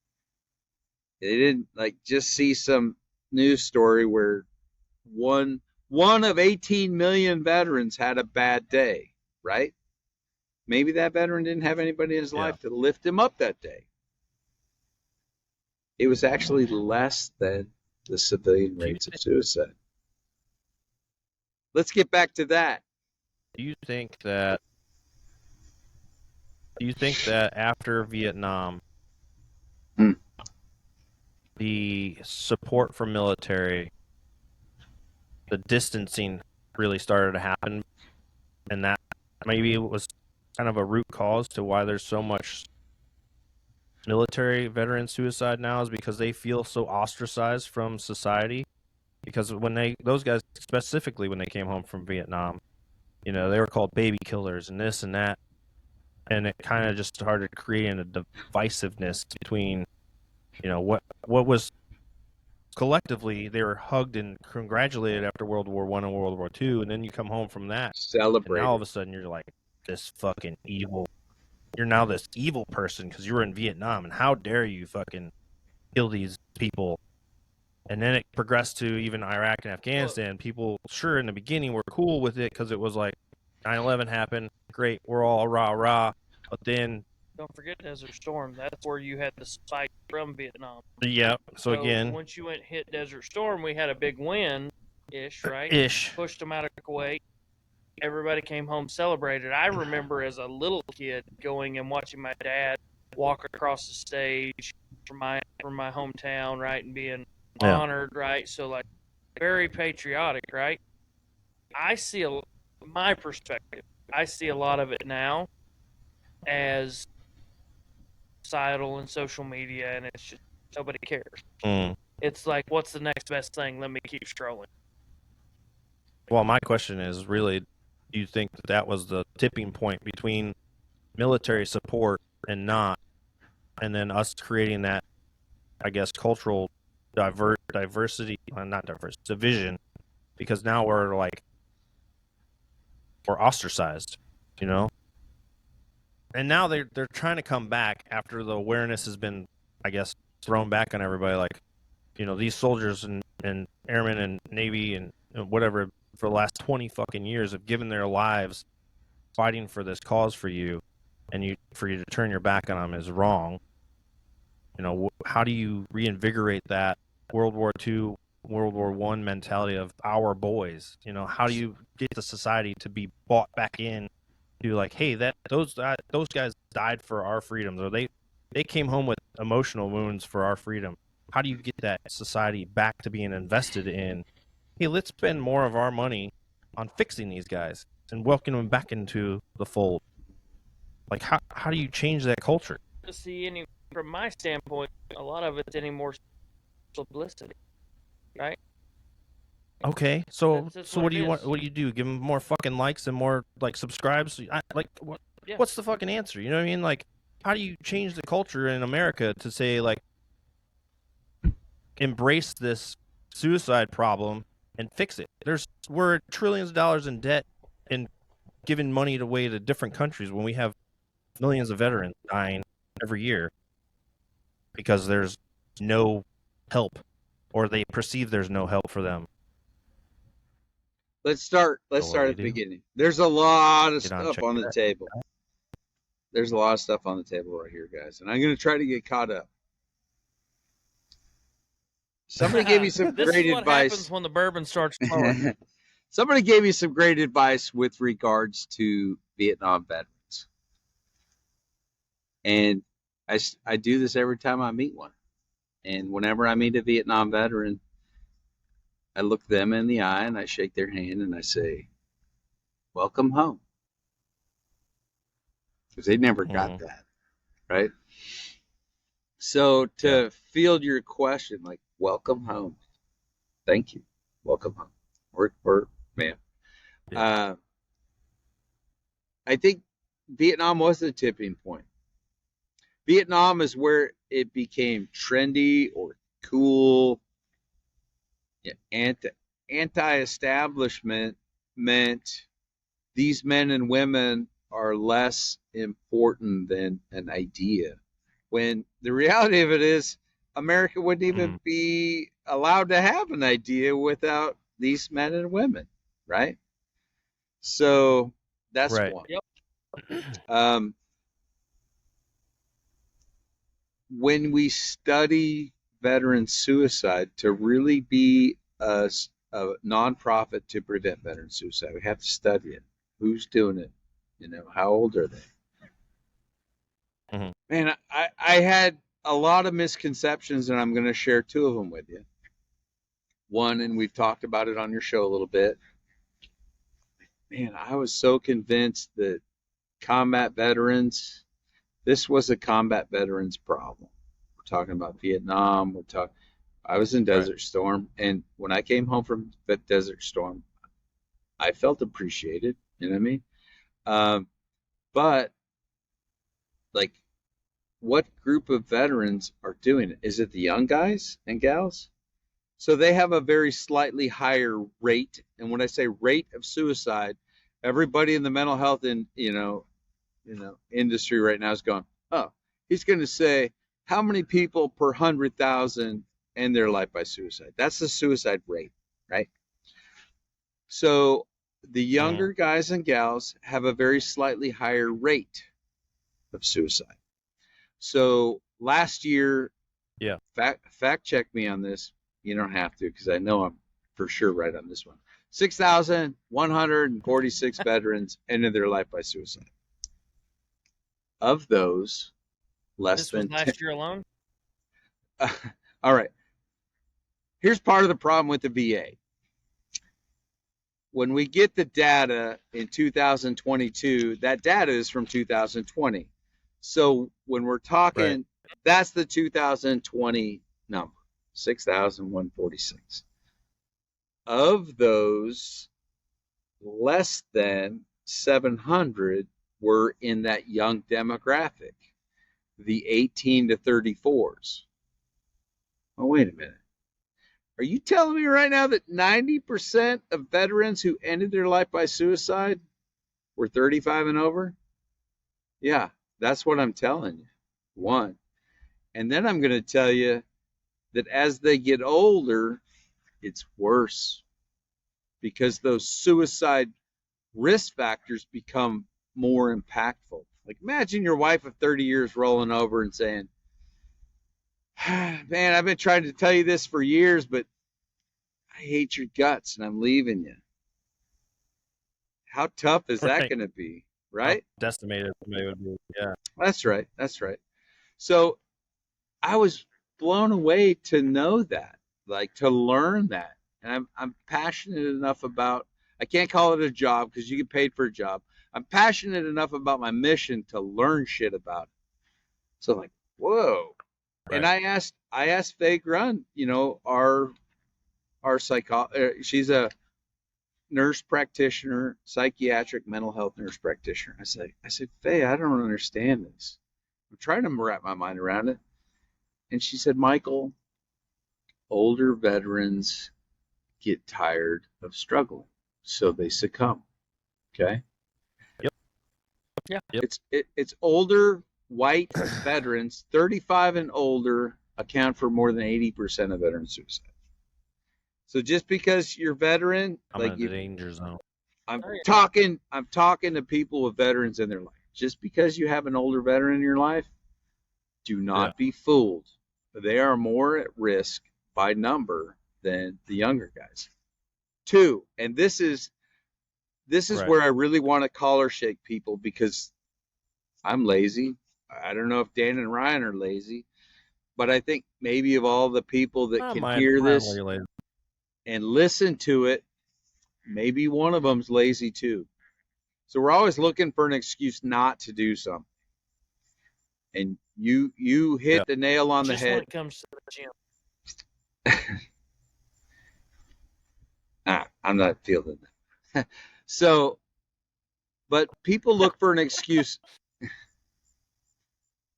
They didn't like just see some news story where one of 18 million veterans had a bad day, right? Maybe that veteran didn't have anybody in his life to lift him up that day. It was actually less than the civilian rates of suicide. Let's get back to that. Do you think that after Vietnam, the support for military, the distancing really started to happen, and that maybe it was kind of a root cause to why there's so much military veteran suicide now, is because they feel so ostracized from society? Because when those guys, specifically when they came home from Vietnam, they were called baby killers and this and that, and it kind of just started creating a divisiveness between, what was collectively they were hugged and congratulated after World War I and World War II, and then you come home from that, celebrate. And now all of a sudden you're like this fucking evil. You're now this evil person because you were in Vietnam, and how dare you fucking kill these people? And then it progressed to even Iraq and Afghanistan. People, sure, in the beginning were cool with it because it was like 9/11 happened. Great, we're all rah-rah. But then... Don't forget Desert Storm. That's where you had the spike from Vietnam. Yeah, so again... Once you hit Desert Storm, we had a big win-ish, right? Ish. Pushed them out of Kuwait. Everybody came home, celebrated. I remember as a little kid going and watching my dad walk across the stage from my hometown, right, and being... honored, right? So, like, very patriotic, right? My perspective, I see a lot of it now as societal and social media, and it's just nobody cares. It's like, what's the next best thing? Let me keep strolling. Well, my question is really, do you think that was the tipping point between military support and not, and then us creating that, I guess, cultural diversity, not diversity, division, because now we're ostracized, and now they're trying to come back after the awareness has been, I guess, thrown back on everybody, like, these soldiers and airmen and Navy and whatever for the last 20 fucking years have given their lives fighting for this cause for you, and for you to turn your back on them is wrong. How do you reinvigorate that World War II, World War I mentality of our boys? How do you get the society to be bought back in to, like, hey, those guys died for our freedoms, or they came home with emotional wounds for our freedom? How do you get that society back to being invested in, hey, let's spend more of our money on fixing these guys and welcoming them back into the fold? Like, how do you change that culture? See, from my standpoint, a lot of it's any more publicity, right? Okay, so that's what do you want? What do you do? Give them more fucking likes and more subscribes? What? Yeah. What's the fucking answer? You know what I mean? Like, how do you change the culture in America to say, like, embrace this suicide problem and fix it? We're trillions of dollars in debt and giving money away to different countries when we have millions of veterans dying every year because there's no help, or they perceive there's no help for them. Let's start at the beginning. There's a lot of stuff on the table. there's a lot of stuff on the table right here, guys, and I'm going to try to get caught up. Somebody gave me some This great is what advice. happens when the bourbon starts flowing. Somebody gave me some great advice with regards to Vietnam veterans. And I do this every time I meet one. And whenever I meet a Vietnam veteran, I look them in the eye and I shake their hand and I say, welcome home. Because they never got that, right? So to field your question, like, welcome home. Thank you. Welcome home. We're man. Yeah. I think Vietnam was the tipping point. Vietnam is where it became trendy or cool. Yeah, anti-establishment meant these men and women are less important than an idea. When the reality of it is, America wouldn't even be allowed to have an idea without these men and women, right? So that's one. Yep. When we study veteran suicide, to really be a nonprofit to prevent veteran suicide, we have to study it. Who's doing it? How old are they? Man, I had a lot of misconceptions, and I'm going to share two of them with you. One, and we've talked about it on your show a little bit. Man, I was so convinced that combat veterans, this was a combat veterans problem. We're talking about Vietnam. I was in Desert Storm, and when I came home from Desert Storm, I felt appreciated. You know what I mean? But like, what group of veterans are doing it? Is it the young guys and gals? So they have a very slightly higher rate. And when I say rate of suicide, everybody in the mental health industry right now is going, oh, he's going to say how many people per 100,000 end their life by suicide. That's the suicide rate, right? So the younger guys and gals have a very slightly higher rate of suicide. So last year, fact check me on this. You don't have to, because I know I'm for sure right on this one. 6,146 veterans ended their life by suicide. Of those, less than 10. This was last year alone? All right. Here's part of the problem with the VA. When we get the data in 2022, that data is from 2020. So when we're talking, that's the 2020 number, 6,146. Of those, less than 700 were in that young demographic, the 18 to 34s. Oh, wait a minute. Are you telling me right now that 90% of veterans who ended their life by suicide were 35 and over? Yeah, that's what I'm telling you. One. And then I'm going to tell you that as they get older, it's worse, because those suicide risk factors become more impactful. Like, imagine your wife of 30 years rolling over and saying, man, I've been trying to tell you this for years, but I hate your guts and I'm leaving you. How tough is that going to be, right? Decimated somebody would be, yeah. That's right. So I was blown away to know that, like, to learn that. And I'm passionate enough about, I can't call it a job because you get paid for a job. I'm passionate enough about my mission to learn shit about it. So I'm like, whoa. Right. And I asked Faye Grun, our she's a nurse practitioner, psychiatric mental health nurse practitioner. I said, Faye, I don't understand this. I'm trying to wrap my mind around it. And she said, Michael, older veterans get tired of struggling, so they succumb. Okay. Yep. It's older white veterans, 35 and older, account for more than 80% of veteran suicide. So just because you're veteran, I'm in the danger zone. I'm talking to people with veterans in their life. just because you have an older veteran in your life, do not be fooled. They are more at risk by number than the younger guys. Two, and this is Right. where I really want to collar shake people, because I'm lazy. I don't know if Dan and Ryan are lazy, but I think maybe of all the people that can hear this Mildly lazy. and listen to it, maybe one of them's lazy too. So we're always looking for an excuse not to do something. And you hit the nail on the Just head. when it comes to the gym. I'm not feeling that. So, but people look for an excuse.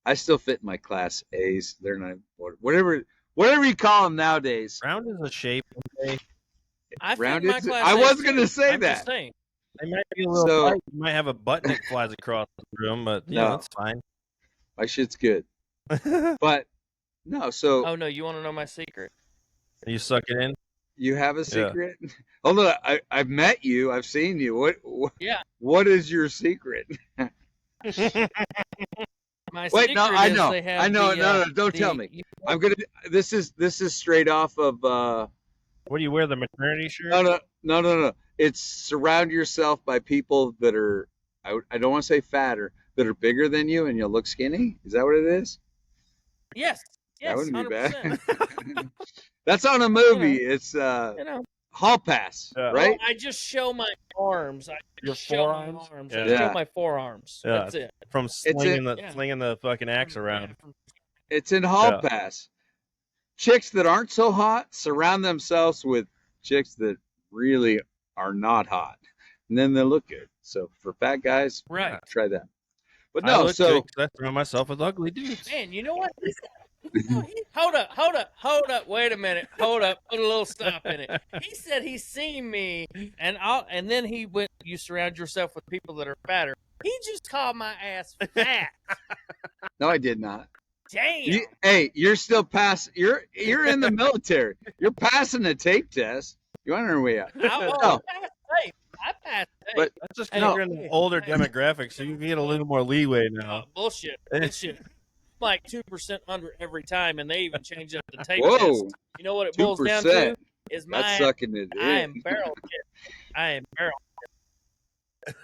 I still fit in my class A's. They're not whatever you call them nowadays. Round is a shape. I Round fit my is- class I A's was too. gonna say I'm that. just saying. They might be a little So- tight. You might have a button that flies across the room, but No. that's fine. My shit's good. But no, so Oh no, you want to know my secret? You suck it in. you have a secret? Hold on, I've met you. I've seen you. Yeah. What is your secret? My Wait, secret no, I is know. they have No, don't tell me. I'm gonna. This is straight off of. What do you wear, the maternity shirt? No. It's surround yourself by people that are. I don't want to say fatter, that are bigger than you, and you'll look skinny. Is that what it is? Yes, That wouldn't be 100%. bad. That's on a movie. It's You know, Hall Pass, Yeah. right? I just show my arms. I Your just show forearms? my arms. Yeah. I Yeah. show my forearms. Yeah. That's it. From slinging Yeah. slinging the fucking axe around. It's in Hall Yeah. Pass. Chicks that aren't so hot surround themselves with chicks that really are not hot, and then they look good. So for fat guys, Right. try that. But I no, look so good 'cause I surround myself with ugly dudes. Man, you know what? Hold up. Wait a minute. Hold up. Put a little stop in it. He said he's seen me, and then he went. You surround yourself with people that are fatter. He just called my ass fat. no, I did not. Damn. Hey, you're still pass. You're in the military. You're passing the tape test. You want to know where we at? No. I passed. But- That's just Hey, because you're in the hey, older hey. demographic, so you get a little more leeway now. Bullshit. Like 2% under every time, and they even change up the tape Whoa, test. You know what it boils down to? 2%. Is my That's sucking it in. I am barrel shit. I am barrel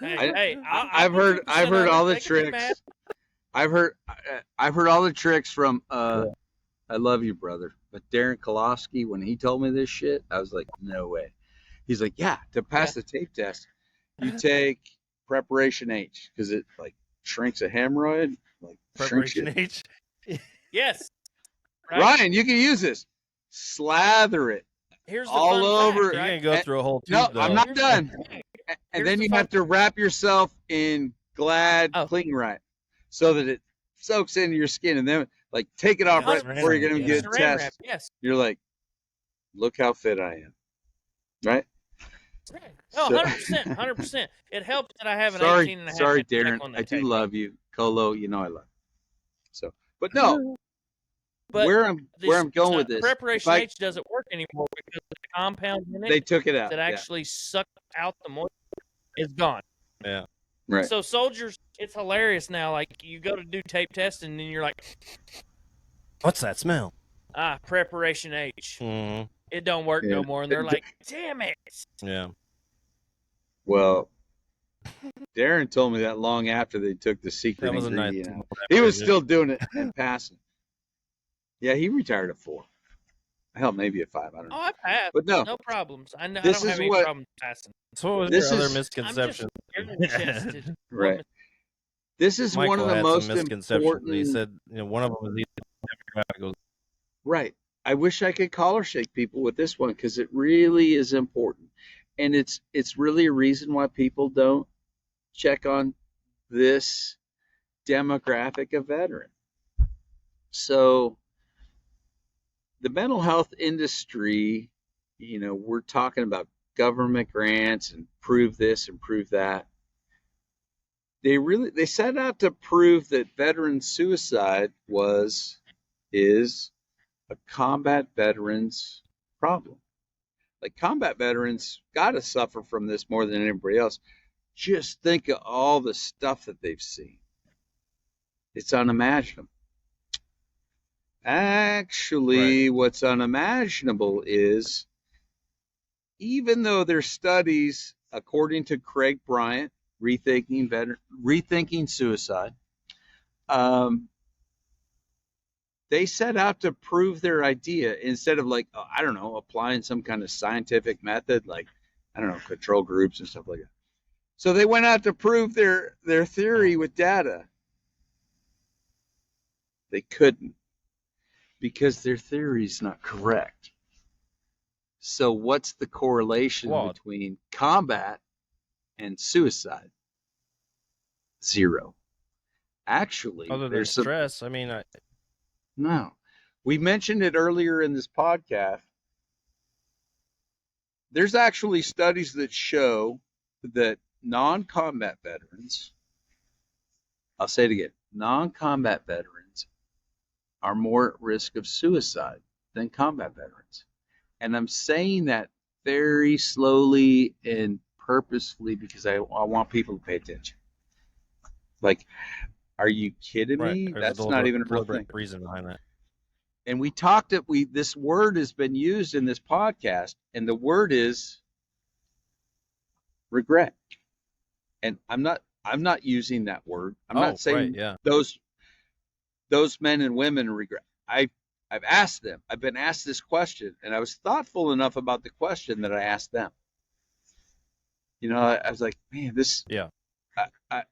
shit. Hey, I've heard all the tricks. I've heard all the tricks from I love you, brother. But Darren Kolofsky, when he told me this shit, I was like, no way. He's like, yeah, to pass the tape test, you take preparation H, because it like shrinks a hemorrhoid, like shrinks Preparation it. H. Yes. Right? Ryan, you can use this. Slather it. Here's the all fun over- fact, You're right? gonna go through a whole tube. No, though. I'm not Here's the done. fun fact. And Here's then the you fun have to wrap yourself in Glad Oh. Cling Wrap so that it soaks into your skin, and then like take it off right 100%. before you're gonna Yeah. get a Saran test. wrap, yes. You're like, look how fit I am, right? No, So- 100%. 100%. It helps that I have an 18 and a half Sorry, inch dick Darren. on the I do tape. love you, Colo. You know I love you. So, but no, But where I'm going with this, Preparation if I- H doesn't work anymore because the compound in they it took it out. that actually suck out the moisture is gone. Yeah. Right. So soldiers, it's hilarious now. Like you go to do tape testing and then you're like, What's that smell? Preparation H. Mm-hmm. It don't work no Yeah. more. And they're like, damn it. Yeah. Well, Darren told me that long after they took the secret That was a nice. ingredient out. He was still doing it and passing. Yeah, he retired at 4. Hell, maybe at 5. I don't know. Oh, I passed. But no, No problems. I This don't is have any what- problems passing. So what was This your other is- misconception? I'm just chested. right. This is Michael one of the had most some misconceptions. important. He said, one of them was demographic. Right. I wish I could collar shake people with this one because it really is important, and it's really a reason why people don't check on this demographic of veteran. So the mental health industry, we're talking about government grants and prove this and prove that. They set out to prove that veteran suicide is a combat veterans problem. Like combat veterans got to suffer from this more than anybody else. Just think of all the stuff that they've seen. It's unimaginable. Actually, what's unimaginable is even though there's studies, according to Craig Bryant, Rethinking Suicide, um, they set out to prove their idea instead of like, I don't know, applying some kind of scientific method, like, I don't know, control groups and stuff like that. So they went out to prove their theory with data. They couldn't because their theory is not correct. So what's the correlation between combat and suicide? Zero. Actually, other than stress, I mean, no. We mentioned it earlier in this podcast. There's actually studies that show that non-combat veterans, I'll say it again, non-combat veterans are more at risk of suicide than combat veterans. And I'm saying that very slowly and purposefully because I want people to pay attention. Like, are you kidding me? That's not even a real thing. Reason behind that. And this word has been used in this podcast, and the word is regret. And I'm not using that word. I'm not saying those men and women regret. I've asked them. I've been asked this question, and I was thoughtful enough about the question that I asked them. You know, I was like, man, this. Yeah.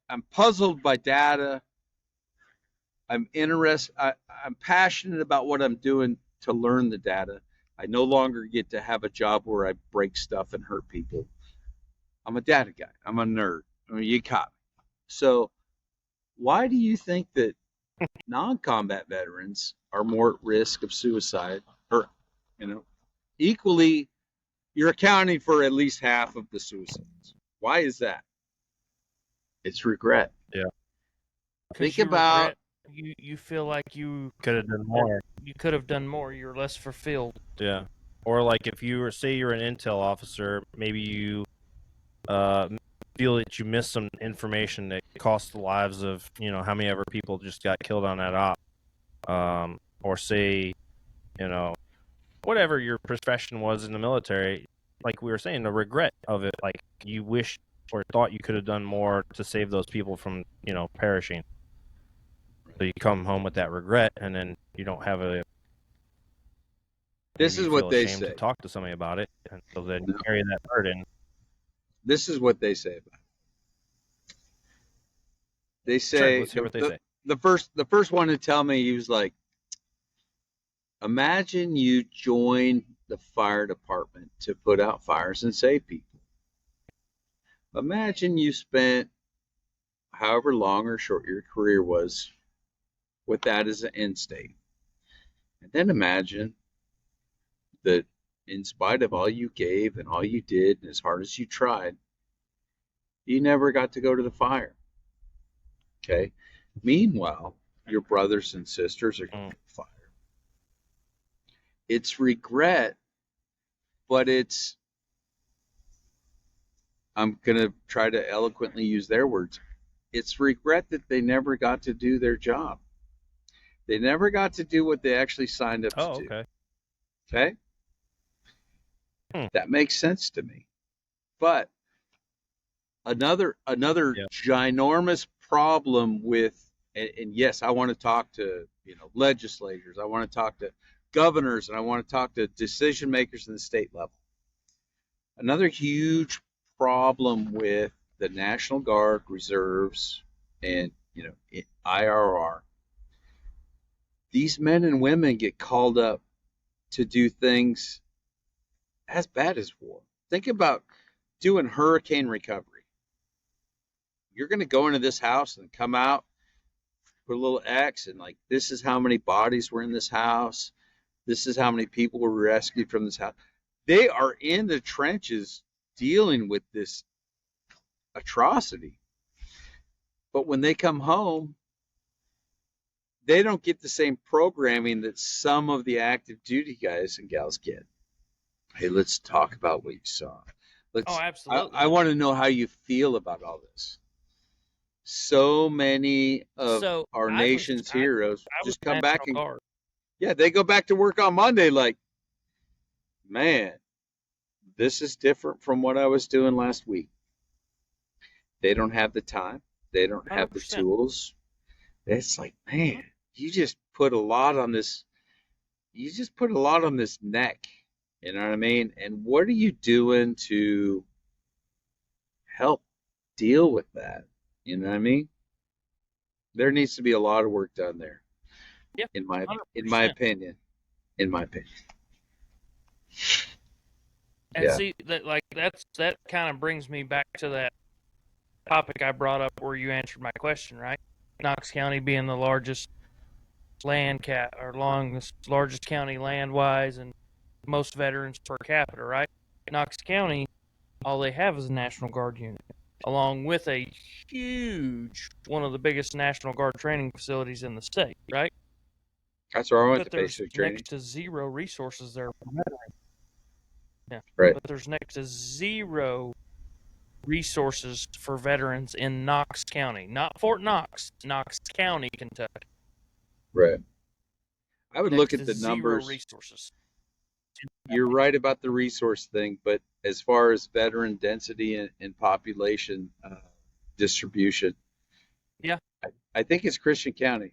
I'm puzzled by data. I'm interested. I'm passionate about what I'm doing to learn the data. I no longer get to have a job where I break stuff and hurt people. I'm a data guy. I'm a nerd. I mean, you caught me. So why do you think that non-combat veterans are more at risk of suicide? Or, you know, equally, you're accounting for at least half of the suicides. Why is that? It's regret. Yeah. Think about. You feel like you could have done more. You could have done more. You're less fulfilled. Yeah. Or like if you were, say you're an intel officer, maybe you feel that you missed some information that cost the lives of, you know, how many ever people just got killed on that op. Or say, you know, whatever your profession was in the military, like we were saying, the regret of it, like you wish or thought you could have done more to save those people from, you know, perishing. So you come home with that regret, and then you don't have a. This is what they say. To talk to somebody about it, and so then you carry that burden. This is what they say about it. They say. Sure, let's hear what they say. The first one to tell me, he was like, "Imagine you joined the fire department to put out fires and save people. Imagine you spent however long or short your career was with that as an end state. And then imagine that in spite of all you gave and all you did and as hard as you tried, you never got to go to the fire. Okay? Meanwhile, your brothers and sisters are going to the fire. It's regret, but it's, I'm going to try to eloquently use their words. It's regret that they never got to do their job. They never got to do what they actually signed up to do. Okay? That makes sense to me. But another ginormous problem with, and yes, I want to talk to, you know, legislators. I want to talk to governors, and I want to talk to decision makers in the state level. Another huge problem with the National Guard, reserves, and, you know, IRR. These men and women get called up to do things as bad as war. Think about doing hurricane recovery. You're going to go into this house and come out, put a little X, and like, this is how many bodies were in this house. This is how many people were rescued from this house. They are in the trenches dealing with this atrocity. But when they come home, they don't get the same programming that some of the active duty guys and gals get. Hey, let's talk about what you saw. Absolutely. I want to know how you feel about all this. so many of So our I was nation's heroes I was just come back National and Guard. they go back to work on Monday like, man, this is different from what I was doing last week. They don't have the time. They don't have the 100%. tools. It's like, man, you just put a lot on this. You just put a lot on this neck. You know what I mean? And what are you doing to help deal with that? You know what I mean? There needs to be a lot of work done there. Yeah, in my 100%. opinion. In my opinion. And Yeah. see that kind of brings me back to that topic I brought up where you answered my question, right? Knox County being the largest largest county land wise and most veterans per capita, right? Knox County, all they have is a National Guard unit, along with a huge one of the biggest National Guard training facilities in the state, right? That's where I went But to there's basic training. next to zero resources there for veterans. Yeah. Right. But there's next to zero resources for veterans in Knox County, not Fort Knox, Knox County, Kentucky. Right. I would look Next at to the zero numbers. resources. You're right about the resource thing, but as far as veteran density and population distribution, Yeah. I think it's Christian County.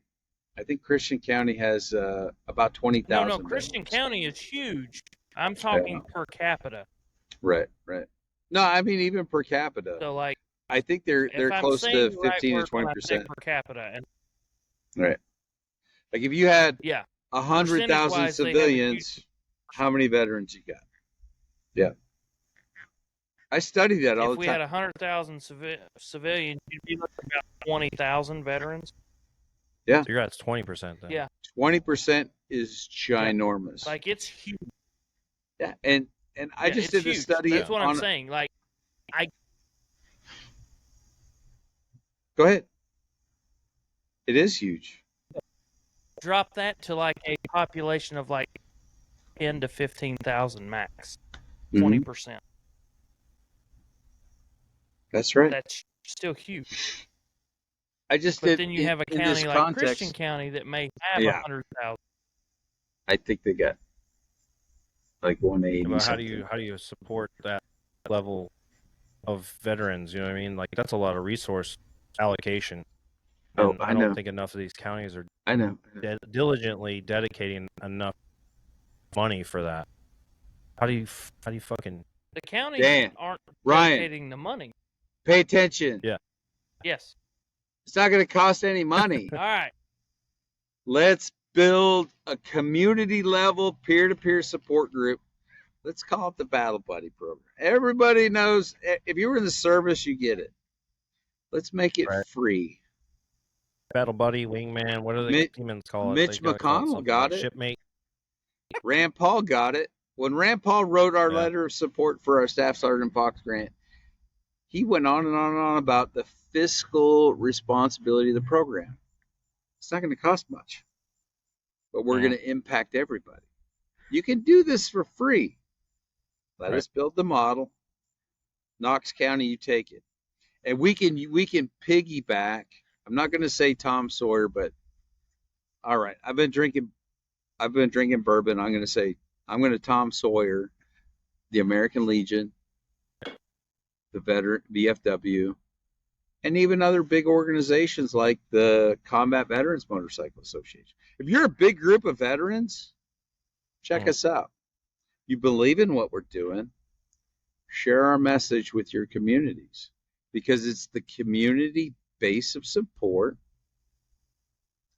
I think Christian County has about 20,000. No, Christian veterans. County is huge. I'm talking per capita. Right. No, I mean even per capita. So like, I think they're if I'm close to saying the right 15 to word when I say 20%. per capita, and Right. Like if you had yeah, 100,000 percentage-wise, they have a civilians, how many veterans you got? Yeah. I study that all if the we time. had 100,000 civilians, you'd be looking at about 20,000 veterans. Yeah. So you're at 20% then. Yeah. 20% is ginormous. Like it's huge. Yeah, and I just did a huge. study That's what I'm on. saying. Like, Go ahead. It is huge. drop that to like a population of like 10 to 15,000 max. 20%. That's right. That's still huge. I just But did. then you have a in this county like context, Christian County that may have Yeah. 100,000. I think they got like 180. But how something. do you support that level of veterans? You know what I mean? Like that's a lot of resource allocation. Oh, And I I don't know. think enough of these counties are I know. diligently dedicating enough money for that. How do you fucking The counties Dan, aren't Ryan. dedicating the money. Pay attention. Yeah. Yes. It's not going to cost any money. All right. Let's build a community level peer-to-peer support group. Let's call it the Battle Buddy program. Everybody knows if you were in the service, you get it. Let's make it free. battle buddy, wingman, what are the demons call it? Mitch They gotta call McConnell something got like it. Shipmate. Rand Paul got it. When Rand Paul wrote our letter of support for our Staff Sergeant Fox grant, he went on and on and on about the fiscal responsibility of the program. It's not going to cost much, but we're going to impact everybody. You can do this for free. Let us build the model. Knox County, you take it. And we can piggyback. I'm not going to say Tom Sawyer, but all right. I've been drinking bourbon. I'm going to Tom Sawyer, the American Legion, the veteran VFW, and even other big organizations like the Combat Veterans Motorcycle Association. If you're a big group of veterans, check us out. You believe in what we're doing, share our message with your communities, because it's the community base of support.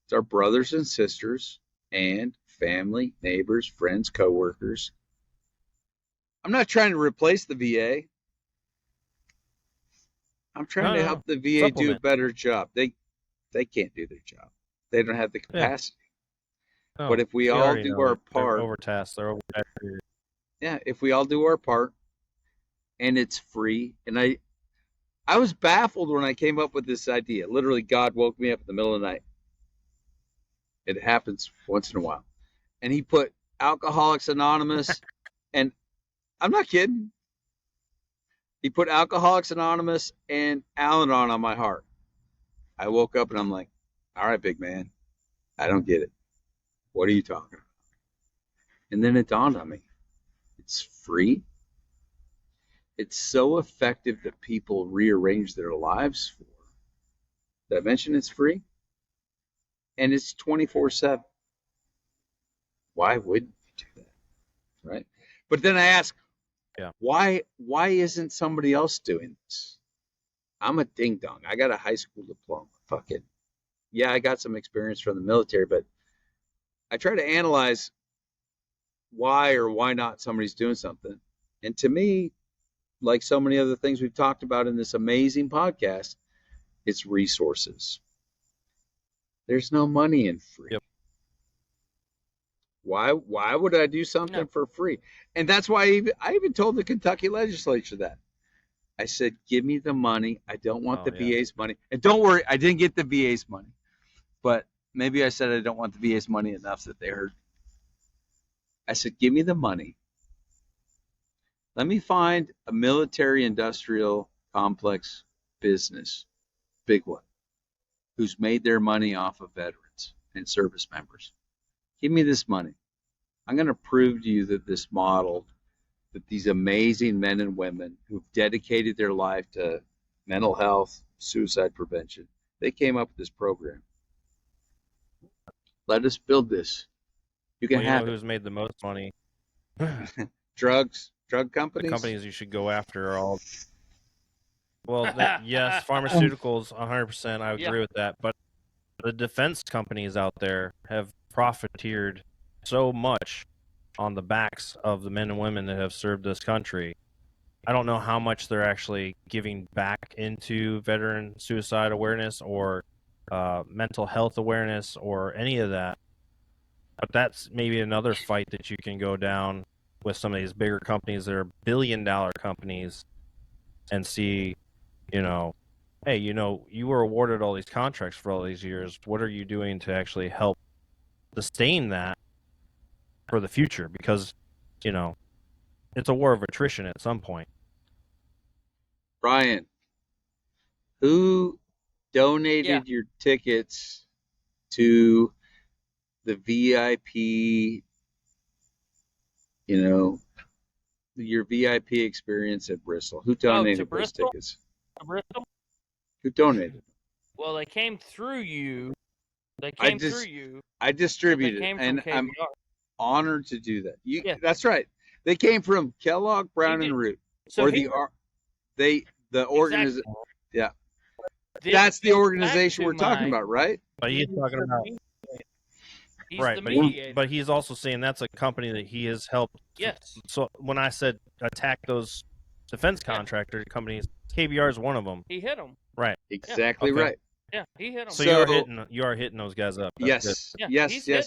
It's our brothers and sisters and family, neighbors, friends, coworkers. I'm not trying to replace the VA. I'm trying to help the VA do a better job. They can't do their job. They don't have the capacity. No, but if we all do our part, they're overtasked. They're overtasked. Yeah, if we all do our part, and it's free. And I was baffled when I came up with this idea. Literally, God woke me up in the middle of the night. It happens once in a while. And he put Alcoholics Anonymous, and I'm not kidding. He put Alcoholics Anonymous and Al-Anon on my heart. I woke up and I'm like, all right, big man, I don't get it. What are you talking about? And then it dawned on me. It's free. It's so effective that people rearrange their lives for. Did I mention it's free? And it's 24/7. Why wouldn't you do that? Right? But then I ask, Yeah. why isn't somebody else doing this? I'm a ding dong. I got a high school diploma. Fuck it. Yeah, I got some experience from the military, but I try to analyze why or why not somebody's doing something. And to me, like so many other things we've talked about in this amazing podcast, it's resources. There's no money in free. Yep. Why would I do something for free? And that's why I even told the Kentucky legislature that. I said, give me the money. I don't want the VA's money. And don't worry, I didn't get the VA's money. But maybe I said I don't want the VA's money enough that they heard. I said, give me the money. Let me find a military industrial complex business, big one, who's made their money off of veterans and service members. Give me this money. I'm going to prove to you that this model, that these amazing men and women who've dedicated their life to mental health, suicide prevention, they came up with this program. Let us build this. You can have who's made the most money? drug The companies. companies you should go after are all. Well, yes, pharmaceuticals, 100%. I agree with that. But the defense companies out there have profiteered so much on the backs of the men and women that have served this country. I don't know how much they're actually giving back into veteran suicide awareness or mental health awareness or any of that. But that's maybe another fight that you can go down with some of these bigger companies that are billion-dollar companies and see, hey, you were awarded all these contracts for all these years. What are you doing to actually help sustain that for the future? Because, it's a war of attrition at some point. Brian, who donated your tickets to the VIP, your VIP experience at Bristol? Who donated those tickets? Bristol? Who donated? Well, they came through you. I distributed, and I'm honored to do that. That's right. They came from Kellogg, Brown and Root, so or the organization. Exactly. Yeah, that's the organization we're talking about, right? But he's talking about. He's right, the mediator. but he's also saying that's a company that he has helped. Yes. So when I said attack those defense contractor companies, KBR is one of them. He hit them. Right. Exactly right. Yeah, he hit them. So you are hitting those guys up. That's yes. Yeah.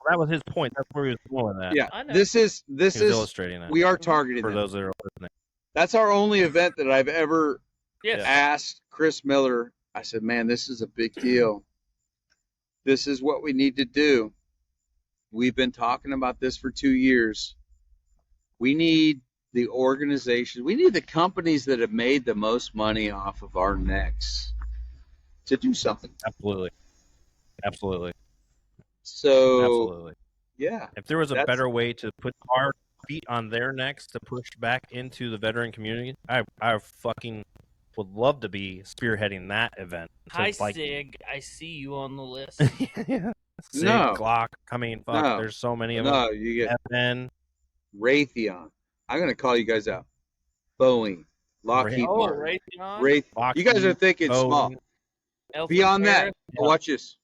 That was his point. That's where he was going with that. Yeah. This is illustrating that. We are targeting for those that are listening. That's our only event that I've ever asked Chris Miller. I said, man, this is a big deal. This is what we need to do. We've been talking about this for 2 years. We need the organizations. We need the companies that have made the most money off of our necks to do something. Absolutely. So, absolutely. Yeah. If there was a better way to put our feet on their necks to push back into the veteran community, I fucking would love to be spearheading that event. Hi, Sig. I see you on the list. Yeah. Sig, Glock. I mean, fuck, there's so many of them. No, you get FN. Raytheon. I'm going to call you guys out. Boeing. Lockheed Martin. Raytheon? You guys are thinking Boeing. Small. Beyond that, watch this.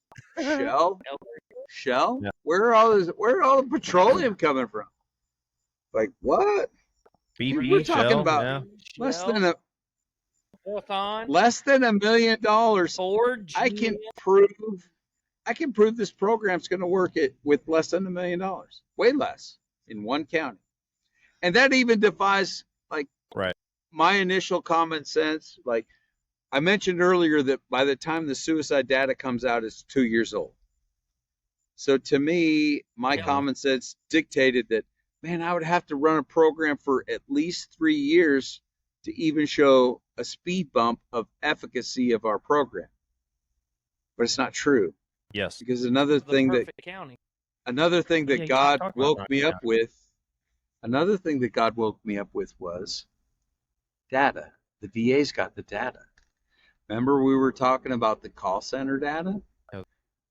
Shell? Yeah. Where are all the petroleum coming from? Like what? BP, We're talking Shell, about less than $1 million. Ford, I can prove this program's going to work with less than $1 million. Way less in one county. And that even defies my initial common sense. Like I mentioned earlier that by the time the suicide data comes out, it's 2 years old. So to me, my common sense dictated that, man, I would have to run a program for at least 3 years to even show a speed bump of efficacy of our program. But it's not true. Yes. Because another thing that God woke me up with, was data. The VA's got the data. Remember we were talking about the call center data? Yep.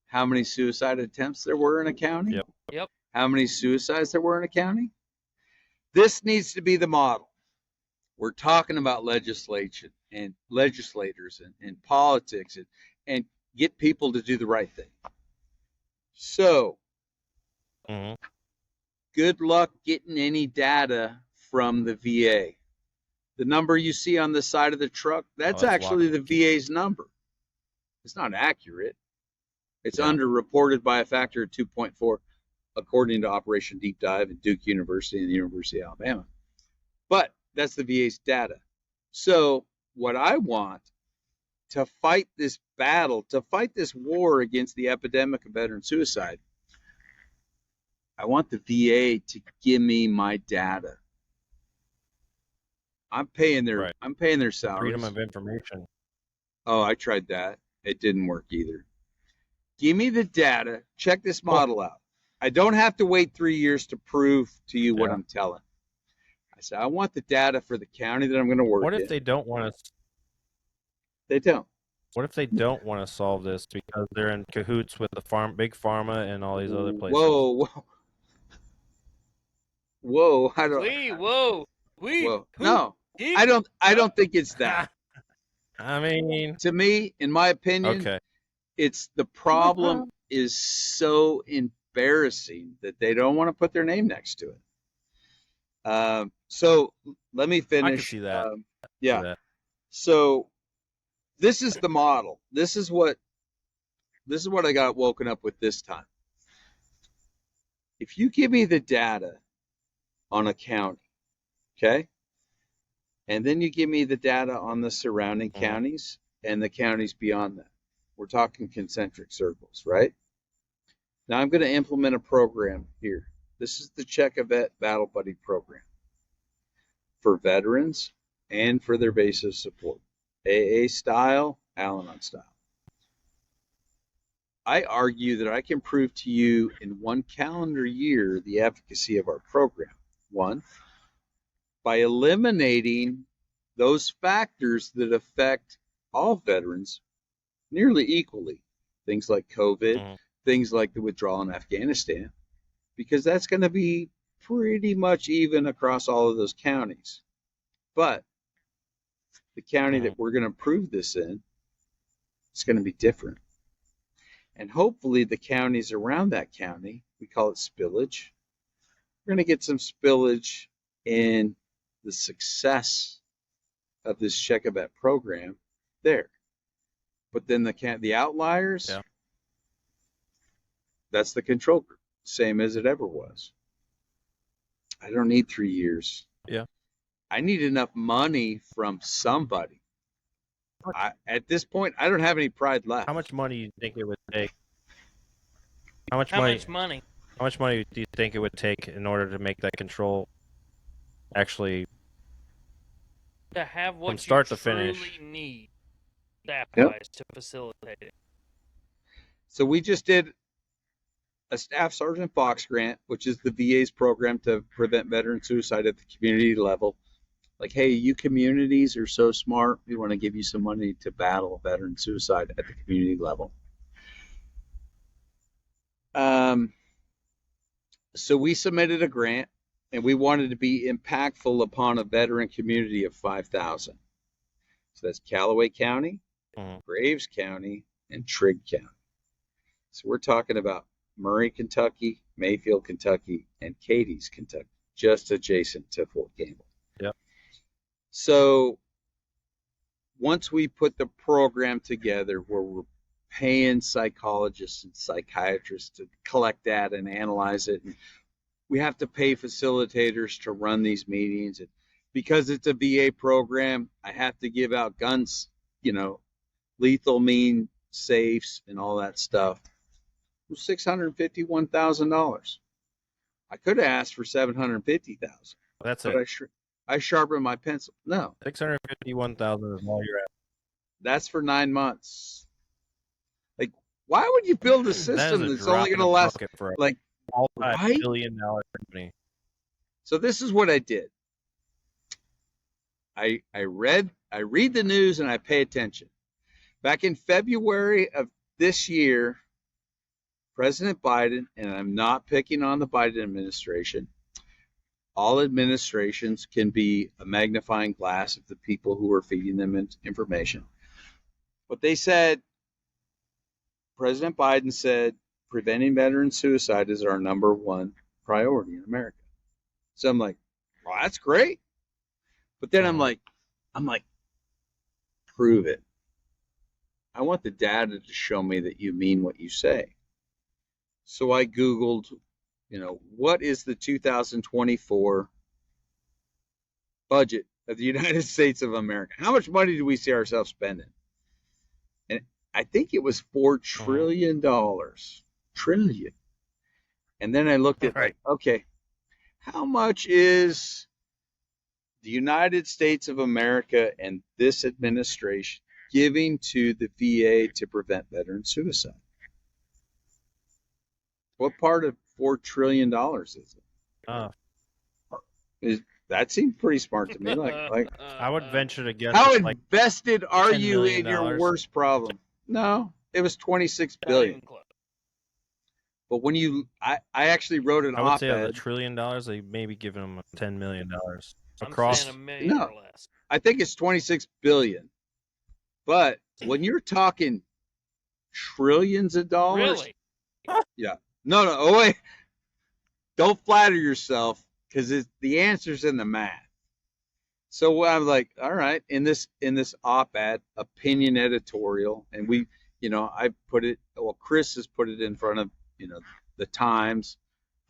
How many suicide attempts there were in a county? Yep. How many suicides there were in a county? This needs to be the model. We're talking about legislation and legislators and politics and get people to do the right thing. So, good luck getting any data from the VA. The number you see on the side of the truck, that's actually the VA's number. It's not accurate. It's underreported by a factor of 2.4, according to Operation Deep Dive at Duke University and the University of Alabama. But that's the VA's data. So what I want to fight this battle, to fight this war against the epidemic of veteran suicide, I want the VA to give me my data. I'm paying their salaries. Freedom of information. Oh, I tried that. It didn't work either. Give me the data. Check this model out. I don't have to wait 3 years to prove to you what I'm telling. I said, I want the data for the county that I'm going to work in. What if they don't want to? They don't. What if they don't want to solve this because they're in cahoots with the big pharma and all these other places? Whoa! No, I don't think it's that. I mean, to me, in my opinion, it's the problem is so embarrassing that they don't want to put their name next to it. So let me finish. I can see that. So this is the model. This is what I got woken up with this time. If you give me the data on a county, okay, and then you give me the data on the surrounding counties and the counties beyond that, we're talking concentric circles, right? Now I'm going to implement a program here. This is the Check a Vet Battle Buddy program for veterans and for their base of support. AA style, Al-Anon style. I argue that I can prove to you in 1 calendar year the efficacy of our program. 1, by eliminating those factors that affect all veterans nearly equally. Things like COVID, things like the withdrawal in Afghanistan, because that's going to be pretty much even across all of those counties. But the county that we're going to prove this in, it's going to be different. And hopefully the counties around that county, we call it spillage, we're going to get some spillage in the success of this Check a Vet program there. But then the outliers, that's the control group, same as it ever was. I don't need 3 years. Yeah. I need enough money from somebody. At this point, I don't have any pride left. How much money do you think it would take? How much money do you think it would take in order to make that control actually to have what from start you to finish truly need staff-wise to facilitate it? So we just did a Staff Sergeant Fox grant, which is the VA's program to prevent veteran suicide at the community level. Like, hey, you communities are so smart, we want to give you some money to battle veteran suicide at the community level. So we submitted a grant, and we wanted to be impactful upon a veteran community of 5,000. So that's Callaway County, Graves County, and Trigg County. So we're talking about Murray, Kentucky, Mayfield, Kentucky, and Cadiz, Kentucky, just adjacent to Fort Campbell. Yep. So once we put the program together where we're paying psychologists and psychiatrists to collect data and analyze it, and we have to pay facilitators to run these meetings. And because it's a VA program, I have to give out guns, lethal mean safes and all that stuff. It was $651,000. I could have asked for $750,000. That's but it. I sharpen my pencil. No, 651,000 is all you're at. that's for 9 months. Like, why would you build a That is system a that's drop only in going to the last bucket for a like right? multi-billion-dollar company. So this is what I did. I read the news and I pay attention. Back in February of this year, President Biden, and I'm not picking on the Biden administration, all administrations can be a magnifying glass of the people who are feeding them information. But they said, President Biden said, preventing veteran suicide is our number one priority in America. So I'm like, well, that's great. But then I'm like, prove it. I want the data to show me that you mean what you say. So I Googled, what is the 2024 budget of the United States of America? How much money do we see ourselves spending? And I think it was $4 trillion. Trillion. And then I looked at, okay, how much is the United States of America and this administration giving to the VA to prevent veteran suicide? What part of $4 trillion is it? That seemed pretty smart to me. Like I would venture to guess. How like invested are $10 you million? in your worst problem? No, it was $26 billion. But when I actually wrote an I would say of op-ed. $1 trillion, they maybe giving them $10 million across. I'm saying $1 million or less. I think it's 26 billion. But when you're talking trillions of dollars, really? Yeah. No. Oh wait. Don't flatter yourself, because the answer's in the math. So I'm like, all right, in this op-ed, opinion editorial, and I put it. Well, Chris has put it in front of the Times,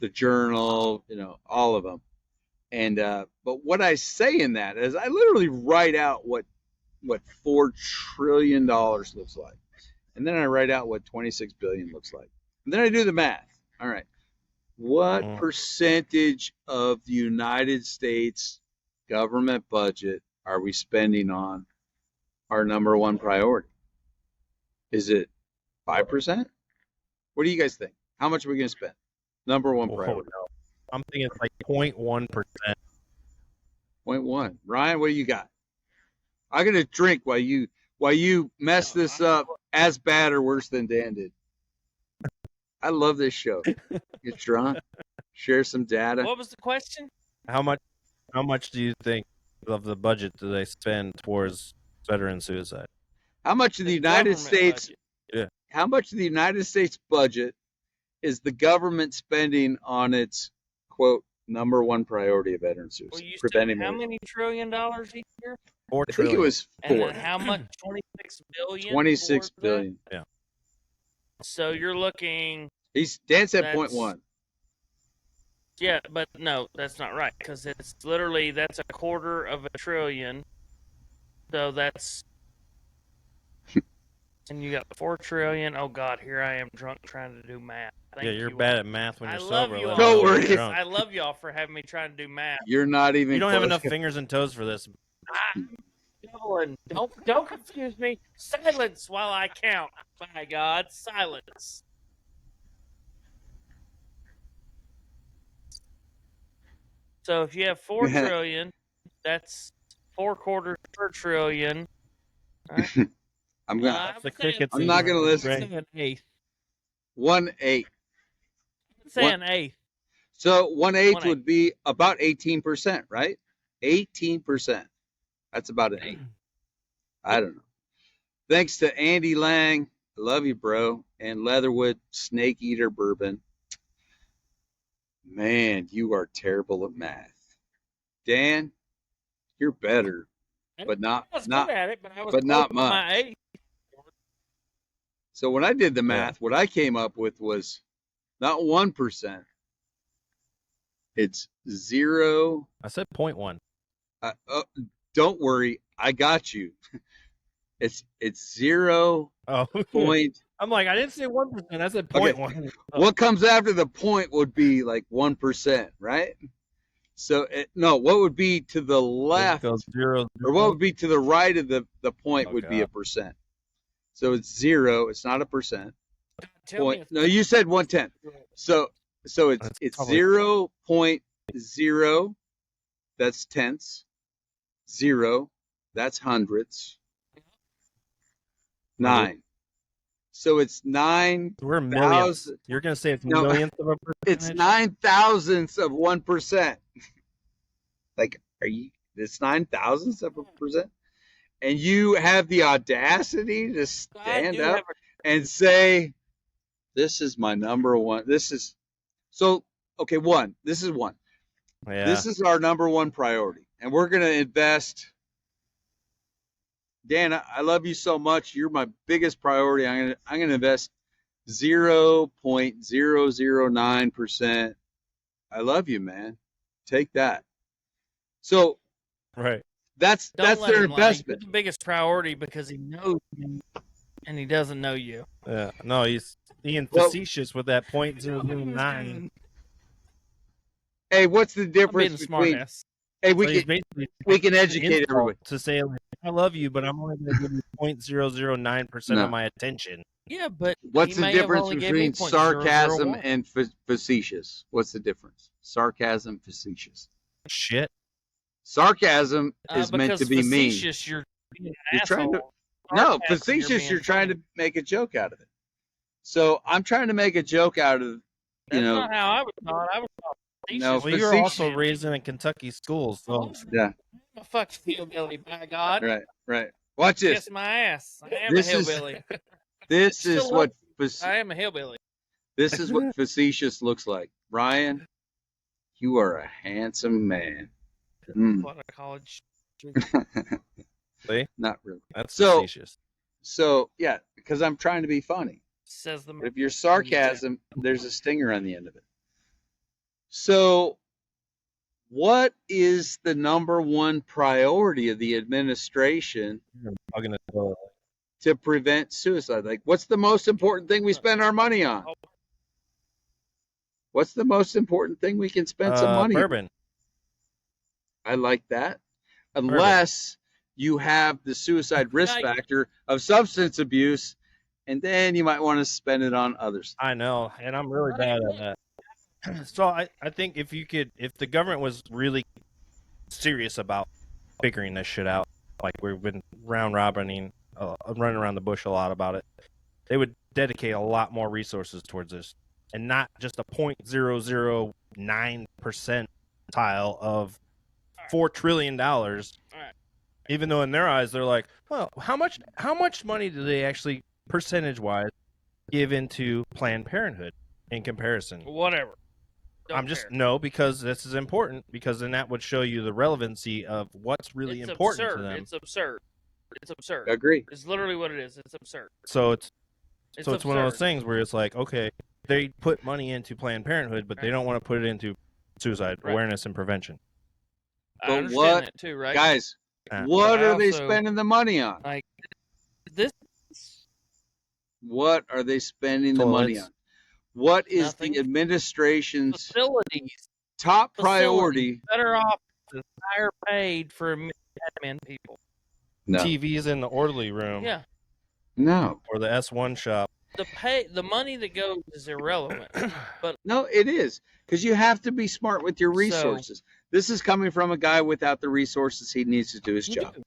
the Journal, all of them. And but what I say in that is I literally write out what $4 trillion looks like, and then I write out what 26 billion looks like, and then I do the math. All right, what percentage of the United States government budget are we spending on our number one priority? Is it 5%? What do you guys think? How much are we going to spend? Number one priority. No. I'm thinking it's like 0.1%. 0.1. Ryan, what do you got? I'm going to drink while you mess this up as bad or worse than Dan did. I love this show. Get drunk, share some data. What was the question? How much do you think of the budget do they spend towards veteran suicide? How much of the United States budget. Yeah. How much of the United States budget is the government spending on its quote number one priority of veteran suicide? Well, you preventing said how many $1 trillion each year? $4 I think trillion. it was And 4. then how much? 26 billion. 26 towards billion. Yeah. that? So you're looking. Dan said That's- 0.1. Yeah, but no, that's not right, because it's literally that's $250 billion. So that's. And you got 4 trillion. Oh God, here I am drunk trying to do math. Thank You're you bad all. at math when I you're love sober. you all. let alone Don't when worry. you're drunk. I love y'all for having me trying to do math. You're not even. You don't have close. enough fingers and toes for this. Nolan, don't confuse me. Silence while I count. By God, silence. So if you have 4 trillion, that's 4 quarters per trillion. Right? I'm gonna. the crickets. I'm not gonna listen. Say an eighth. 1/8. Say an eighth. So 1/8 1/8. would be about 18%, right? 18%. That's about an 8. I don't know. Thanks to Andy Lang, I love you, bro, and Leatherwood Snake Eater Bourbon. Man, you are terrible at math. Dan, you're better, but I was not. good at it, but I was but not close to my much. eighth. So when I did the math, what I came up with was not 1%. It's 0. I said 0.1. Don't worry, I got you. It's 0. Oh, Point. I'm like, I didn't say 1%. I said Okay. 0.1. What comes after the point would be like 1%, right? So no, what would be to the left, Goes 0, or what would be to the right of the point would be a God. percent. So it's 0. It's not a percent. Tell me if No, you said 1/10. So That's it's probably- 0.0. That's tenths. 0. That's hundredths. 9. So it's 9. We're millions. 1,000. You're gonna say it's No, millionths of a percentage? It's 9,000ths of 1%. Like, it's 9,000ths of a percent? And you have the audacity to stand up and say, this is my number one. This is one. This is one. Yeah. This is our number one priority. And we're going to invest. Dan, I love you so much. You're my biggest priority. I'm going to invest 0.009%. I love you, man. Take that. So Right. that's Don't let their him lie. investment. You're the biggest priority because he knows you and he doesn't know you. Yeah. No, he's being Well- facetious with that 0.009. Hey, what's the I'm being difference a between? smartass. Hey, So he's we basically can educate insult everybody. to say like, I love you, but I'm only going to give you 0.009% No. of my attention. Yeah, but What's he the may have difference only gave me between sarcasm 0.001. and facetious? What's the difference? Sarcasm, facetious. Shit. Sarcasm is meant because to be mean. facetious, you're being an You're trying to- asshole. No, Sarcasm, facetious, being you're trying to funny. make a joke out of it. So I'm trying to make a joke out of, That's not how I was taught. I was taught facetious. No, Well, you were facetious. also raised in a Kentucky school, so Yeah, I'm a fucking hillbilly, by God. right. Watch this. Kiss my ass. I am This a is- hillbilly. This Still is what I am a hillbilly. this is what facetious looks like. Ryan, you are a handsome man. Mm. What a college. see? Not really. That's So- facetious. So yeah, because I'm trying to be funny. Says the But if you're sarcasm, there's a stinger on the end of it. So, what is the number one priority of the administration I'm gonna tell to prevent suicide? Like, what's the most important thing we spend our money on? What's the most important thing we can spend some money on? bourbon. I like that. Unless you have the suicide risk Right. factor of substance abuse, and then you might want to spend it on others. I know, and I'm really bad at that. So I think if the government was really serious about figuring this shit out, like we've been running around the bush a lot about it, they would dedicate a lot more resources towards this, and not just a 0.009% tile of $4 trillion. Even though in their eyes they're like, well, how much money do they actually percentage wise give into Planned Parenthood in comparison? Whatever. Don't I'm just care. no, because this is important, because then that would show you the relevancy of what's really It's important absurd. to them. It's absurd. It's absurd. Agree. It's literally what it is. It's absurd. So it's one of those absurd. things where it's like, okay, they put money into Planned Parenthood, but they don't want to put it into suicide Right. awareness and prevention. I But understand what- that too, right? Guys, Ah. what But I are they also- spending the money on? This What are they spending the money Toilets. on? What is Nothing. the administration's facilities top priority? better off to hire paid for admin people. No, TVs in the orderly room Yeah, no, or the S1 shop. the money that goes is irrelevant. no. It is because you have to be smart with your So- resources. This is coming from a guy without the resources he needs to do his You job. do.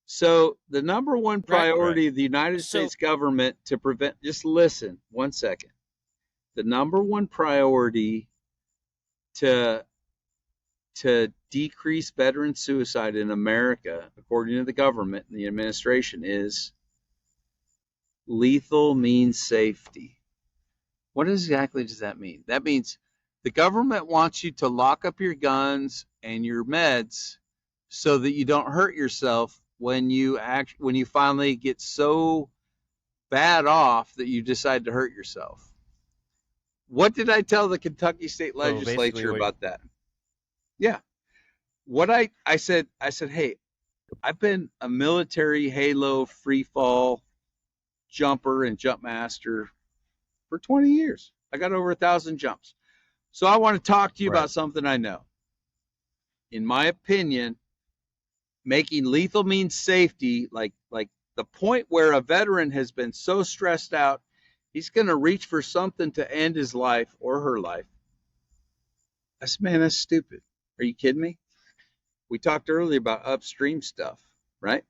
So the number one priority right. of the United So- States government to prevent, just listen 1 second. The number one priority to decrease veteran suicide in America, according to the government and the administration, is lethal means safety. What exactly does that mean? That means the government wants you to lock up your guns and your meds so that you don't hurt yourself when you finally get so bad off that you decide to hurt yourself. What did I tell the Kentucky State So basically Legislature what- about that? Yeah. What I said, hey, I've been a military Halo free fall jumper and jump master for 20 years. I got over 1,000 jumps. So I want to talk to you Right. about something I know. in my opinion, making lethal means safety, like the point where a veteran has been so stressed out, he's going to reach for something to end his life or her life. I said, man, that's stupid. Are you kidding me? We talked earlier about upstream stuff, right?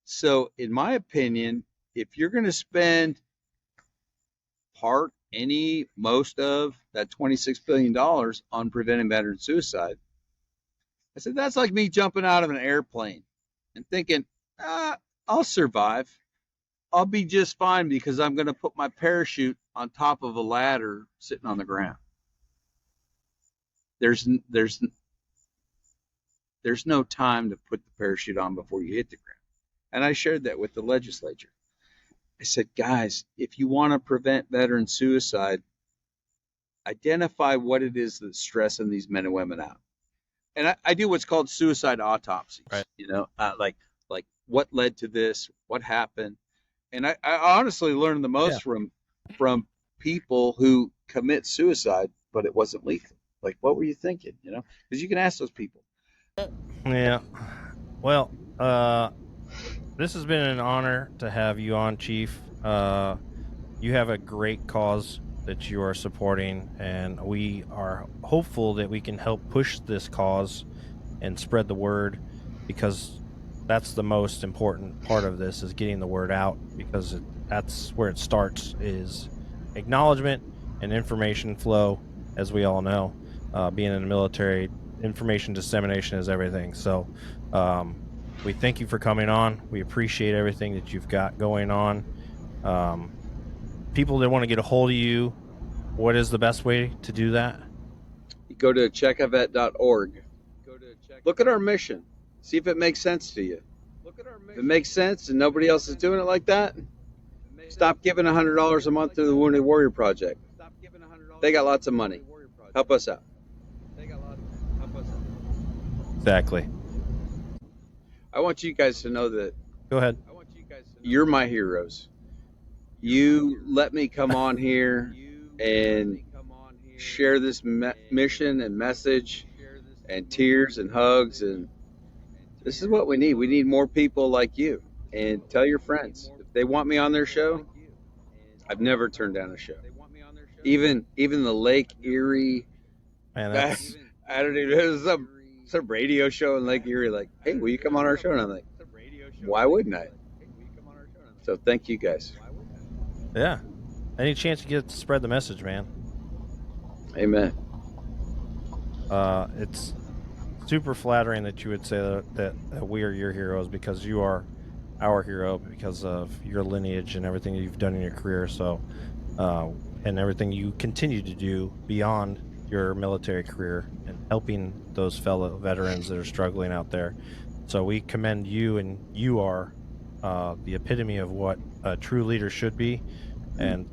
So in my opinion, if you're going to spend most of that $26 billion on preventing veteran suicide, I said, that's like me jumping out of an airplane and thinking, I'll survive. I'll be just fine because I'm going to put my parachute on top of a ladder sitting on the ground. There's no time to put the parachute on before you hit the ground. And I shared that with the legislature. I said, guys, if you want to prevent veteran suicide, identify what it is that's stressing these men and women out. And I do what's called suicide autopsies, right. Like what led to this, what happened. And I honestly learned the most from people who commit suicide, but it wasn't lethal. Like, what were you thinking? Because you can ask those people. Yeah. Well, this has been an honor to have you on, Chief. You have a great cause that you are supporting, and we are hopeful that we can help push this cause and spread the word, because that's the most important part of this, is getting the word out, because that's where it starts, is acknowledgement and information flow. As we all know, being in the military, information dissemination is everything. So we thank you for coming on. We appreciate everything that you've got going on. People that want to get a hold of you, what is the best way to do that? You go to checkavet.org. Look at our mission. See if it makes sense to you. If it makes sense and nobody else is doing it like that, stop giving $100 a month to the Wounded Warrior Project. They got lots of money. Help us out. Exactly. I want you guys to know that. Go ahead. You're my heroes. You let me come on here and share this mission and message and tears and hugs, and this is what we need. We need more people like you. And tell your friends, if they want me on their show, I've never turned down a show. Even the Lake Erie, Man, I don't even know, there's some radio show in Lake Erie, like, hey, will you come on our show? And I'm like, why wouldn't I? So thank you guys. Yeah. Any chance you get to spread the message, man. Amen. It's super flattering that you would say that we are your heroes, because you are our hero because of your lineage and everything you've done in your career. So, and everything you continue to do beyond your military career and helping those fellow veterans that are struggling out there. So we commend you, and you are the epitome of what a true leader should be and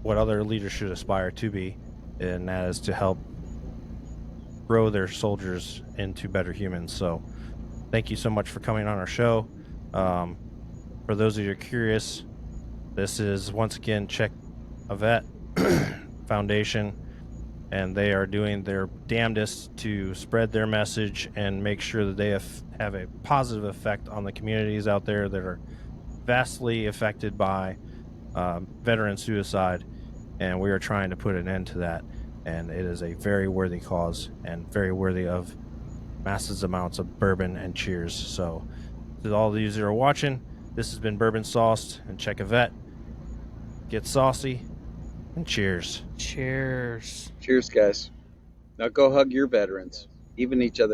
what other leaders should aspire to be, and that is to help grow their soldiers into better humans. So thank you so much for coming on our show. For those of you who are curious, this is, once again, Check a Vet Foundation, and they are doing their damnedest to spread their message and make sure that they have a positive effect on the communities out there that are vastly affected by veteran suicide, and we are trying to put an end to that. And it is a very worthy cause and very worthy of massive amounts of bourbon and cheers. So to all of you that are watching, this has been Bourbon Sauced and Check a Vet. Get saucy and cheers. Cheers. Cheers, guys. Now go hug your veterans, even each other.